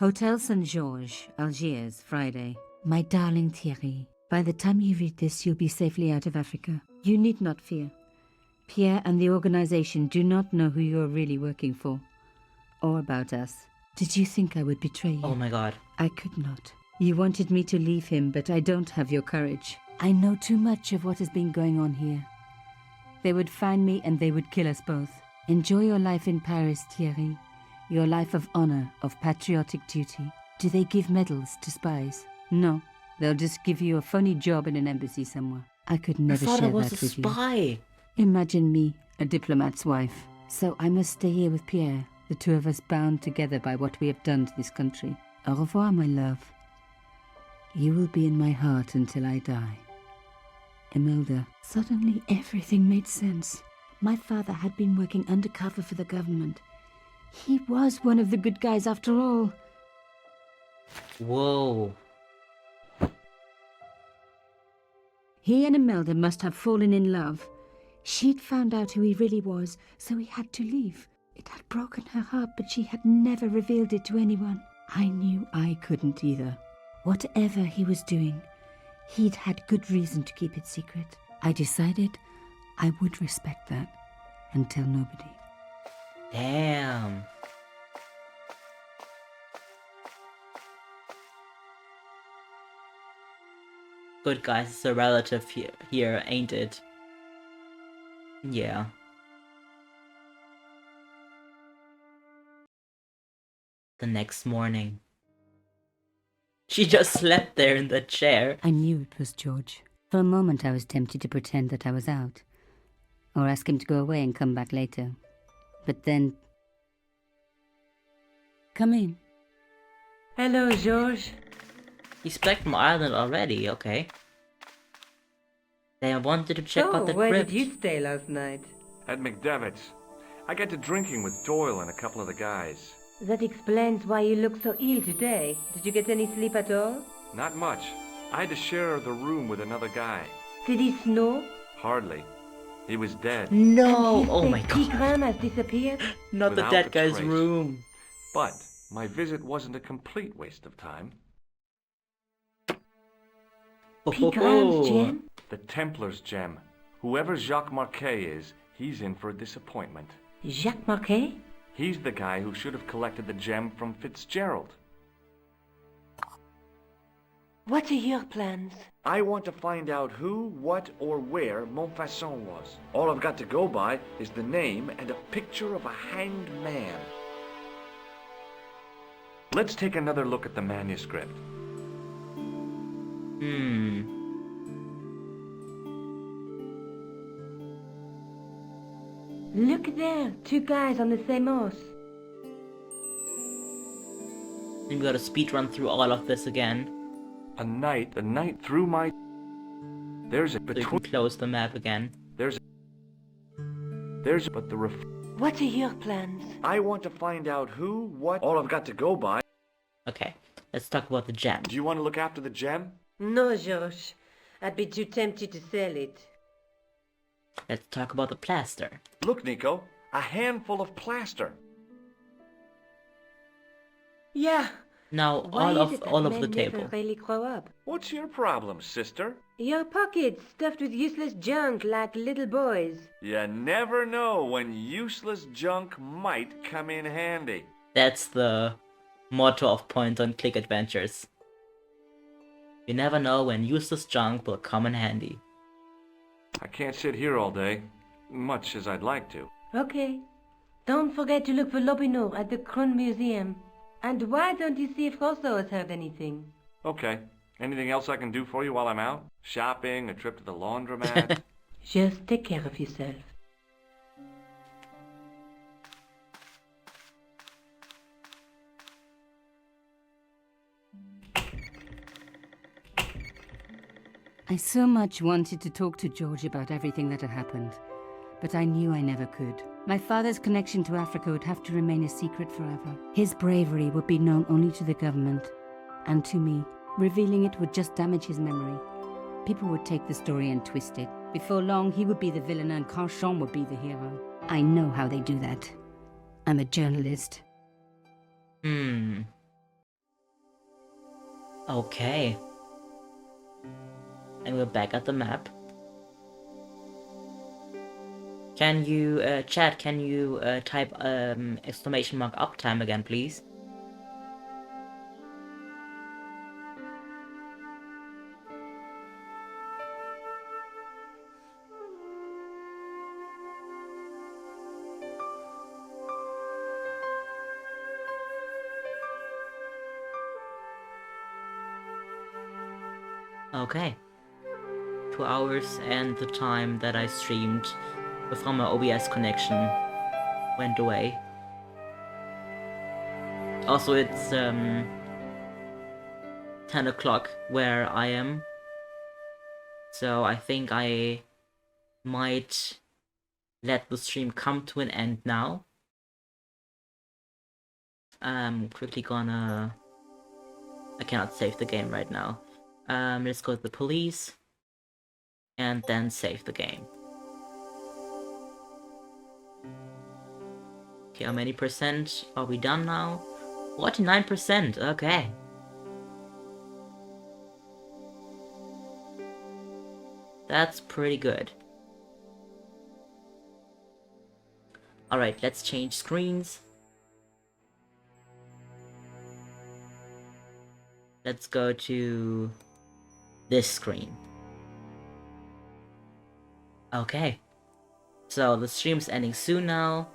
Hotel St. Georges, Algiers, Friday. My darling Thierry, by the time you read this, you'll be safely out of Africa. You need not fear. Pierre and the organization do not know who you're really working for. Or about us. Did you think I would betray you? Oh my god. I could not. You wanted me to leave him, but I don't have your courage. I know too much of what has been going on here. They would find me and they would kill us both. Enjoy your life in Paris, Thierry. Your life of honor, of patriotic duty. Do they give medals to spies? No. They'll just give you a funny job in an embassy somewhere. I could never share that with you. I thought I was a spy. Imagine me, a diplomat's wife. So I must stay here with Pierre, the two of us bound together by what we have done to this country. Au revoir, my love. You will be in my heart until I die. Imelda. Suddenly everything made sense. My father had been working undercover for the government. He was one of the good guys after all. Whoa. He and Imelda must have fallen in love. She'd found out who he really was, so he had to leave. It had broken her heart, but she had never revealed it to anyone. I knew I couldn't either. Whatever he was doing, he'd had good reason to keep it secret. I decided I would respect that and tell nobody. Damn. Good guys, it's a relative here, ain't it? Yeah. The next morning. She just slept there in the chair. I knew it was George. For a moment I was tempted to pretend that I was out. Or ask him to go away and come back later. But then... Come in. Hello, George. He's back from Ireland already, okay. They wanted to check out the where crypt. did you stay last night? At McDevitt's. I got to drinking with Doyle and a couple of the guys. That explains why you look so ill today. Did you get any sleep at all? Not much. I had to share the room with another guy. Did it snow? Hardly. He was dead. No! And you Oh say my god. Pegram has disappeared? Not the Without dead a guy's trace. room. But my visit wasn't a complete waste of time. Pegram's gem? The Templar's gem. Whoever Jacques Marquet is, he's in for a disappointment. Jacques Marquet? He's the guy who should have collected the gem from Fitzgerald. What are your plans? I want to find out who, what, or where Montfaucon was. All I've got to go by is the name and a picture of a hanged man. Let's take another look at the manuscript. Look there, two guys on the same horse. We gotta speed run through all of this again. The night through my... There's a... So you can close the map again. There's but the What are your plans? I want to find out who, what... All I've got to go by... Okay, let's talk about the gem. Do you want to look after the gem? No, George. I'd be too tempted to sell it. Let's talk about the plaster. Look, Nico. A handful of plaster. Yeah. Now, all of the table. Never really grow up. What's your problem, sister? Your pockets stuffed with useless junk like little boys. You never know when useless junk might come in handy. That's the motto of Point and Click Adventures. You never know when useless junk will come in handy. I can't sit here all day, much as I'd like to. Okay. Don't forget to look for Lopinot at the Kron Museum. And why don't you see if Rosso has heard anything? Okay. Anything else I can do for you while I'm out? Shopping, a trip to the laundromat? Just take care of yourself. I so much wanted to talk to George about everything that had happened, but I knew I never could. My father's connection to Africa would have to remain a secret forever. His bravery would be known only to the government and to me. Revealing it would just damage his memory. People would take the story and twist it. Before long, he would be the villain and Carchon would be the hero. I know how they do that. I'm a journalist. Okay. And we're back at the map. Can you, chat, can you type exclamation mark uptime again, please? Okay. 2 hours and the time that I streamed before my OBS connection went away. Also, it's 10 o'clock where I am, so I think I might let the stream come to an end now. I'm quickly gonna... I cannot save the game right now. Let's go to the police and then save the game. Okay, how many percent are we done now? 49%, okay. That's pretty good. Alright, let's change screens. Let's go to this screen. Okay. So the stream's ending soon now.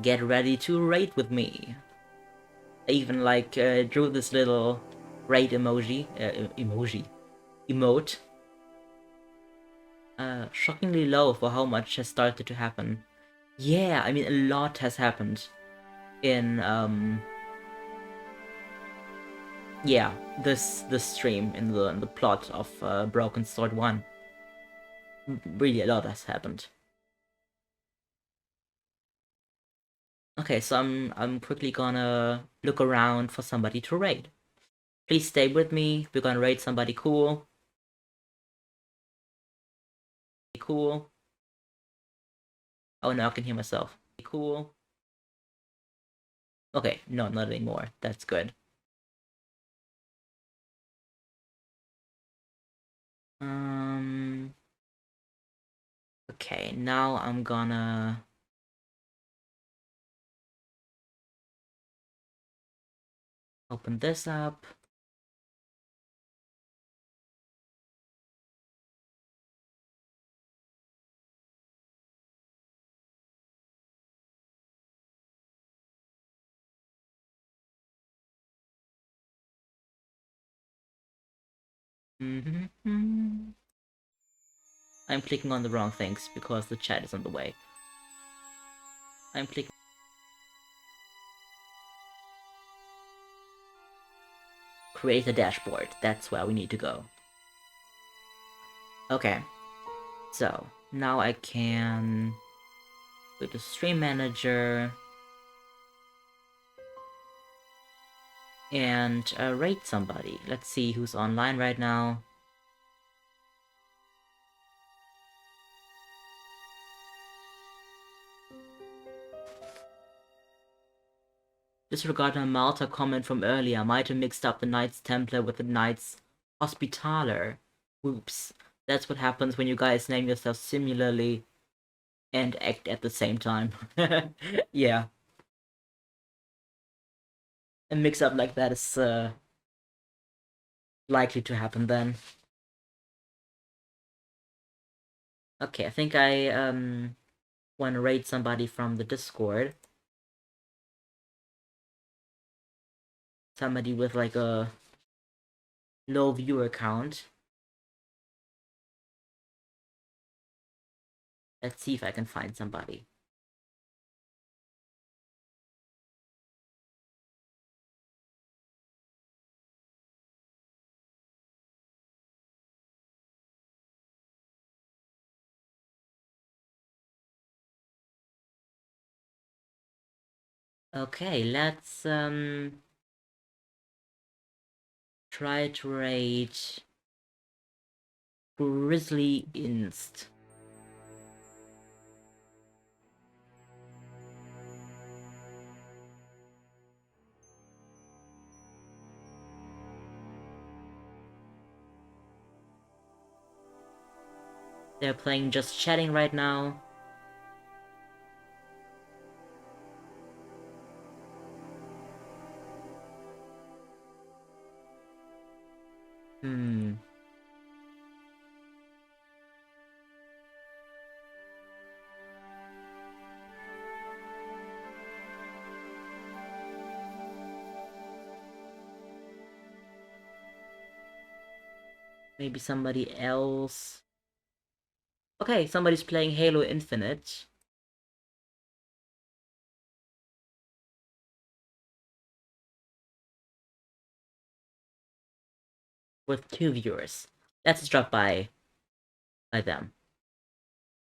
Get ready to raid with me. I even drew this little raid emote. Shockingly low for how much has started to happen. Yeah, I mean a lot has happened in yeah, this stream in the plot of Broken Sword 1. Really a lot has happened. Okay, so I'm quickly gonna look around for somebody to raid. Please stay with me. We're gonna raid somebody cool. Oh no, I can hear myself. Cool. Okay, no, not anymore. That's good. Okay, now I'm gonna... open this up. I'm clicking on the wrong things because the chat is on the way. I'm clicking... create a dashboard. That's where we need to go. Okay. So, now I can go to Stream Manager and rate somebody. Let's see who's online right now. Disregard a Malta comment from earlier. Might have mixed up the Knights Templar with the Knights Hospitaller. Whoops. That's what happens when you guys name yourself similarly and act at the same time. Yeah. A mix-up like that is likely to happen then. Okay, I think I want to raid somebody from the Discord. Somebody with like a low viewer count. Let's see if I can find somebody. Okay, let's try to raid Grizzly Inst. They're playing Just Chatting right now. Maybe somebody else. Okay, somebody's playing Halo Infinite. With 2 viewers. Let's drop by them.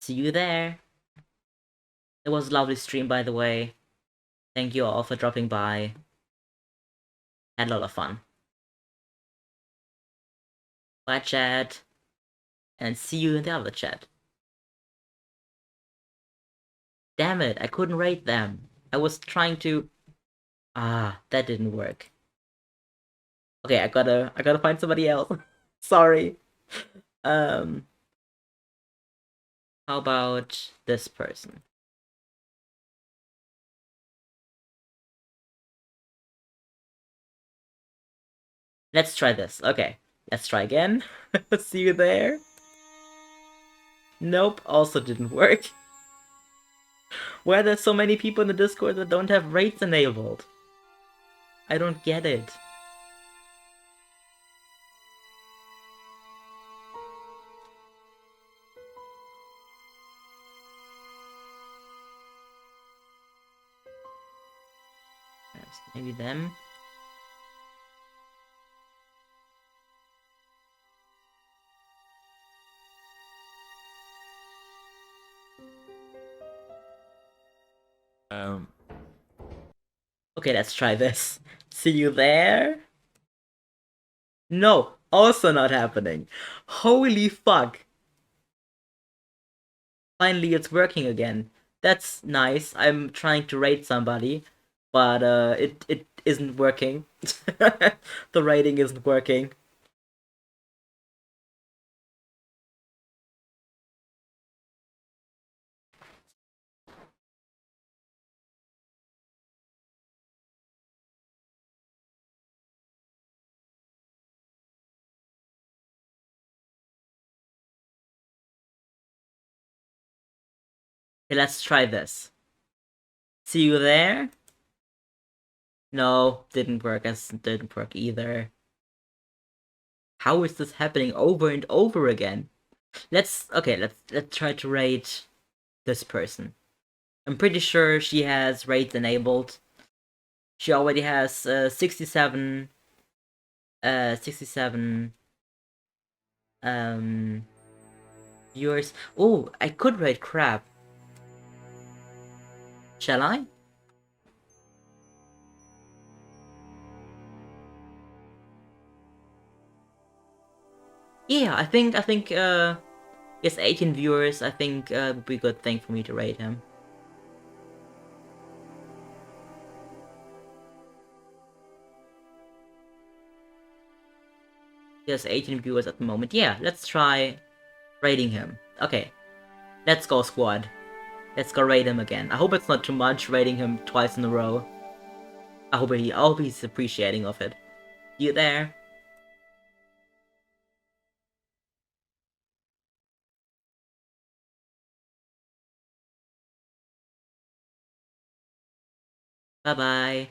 See you there. It was a lovely stream, by the way. Thank you all for dropping by. Had a lot of fun. Bye, chat. And see you in the other chat. Damn it, I couldn't rate them. I was trying to... Ah, that didn't work. Okay, I gotta find somebody else. Sorry. How about this person? Let's try this. Okay, let's try again. See you there. Nope, also didn't work. Why are there so many people in the Discord that don't have rates enabled? I don't get it. Maybe them. Okay, let's try this. See you there? No, also not happening. Holy fuck. Finally, it's working again. That's nice. I'm trying to rate somebody, but it isn't working. The rating isn't working. Okay, let's try this. See you there? No, didn't work. Didn't work either. How is this happening over and over again? Let's try to rate this person. I'm pretty sure she has rates enabled. She already has 67 viewers. Oh, I could rate crap. Shall I? Yeah, I think he has 18 viewers. I think would be a good thing for me to rate him. He has 18 viewers at the moment. Yeah, let's try rating him. Okay, let's go, squad. Let's go rate him again. I hope it's not too much rating him twice in a row. I hope he's appreciating of it. You there? Bye-bye.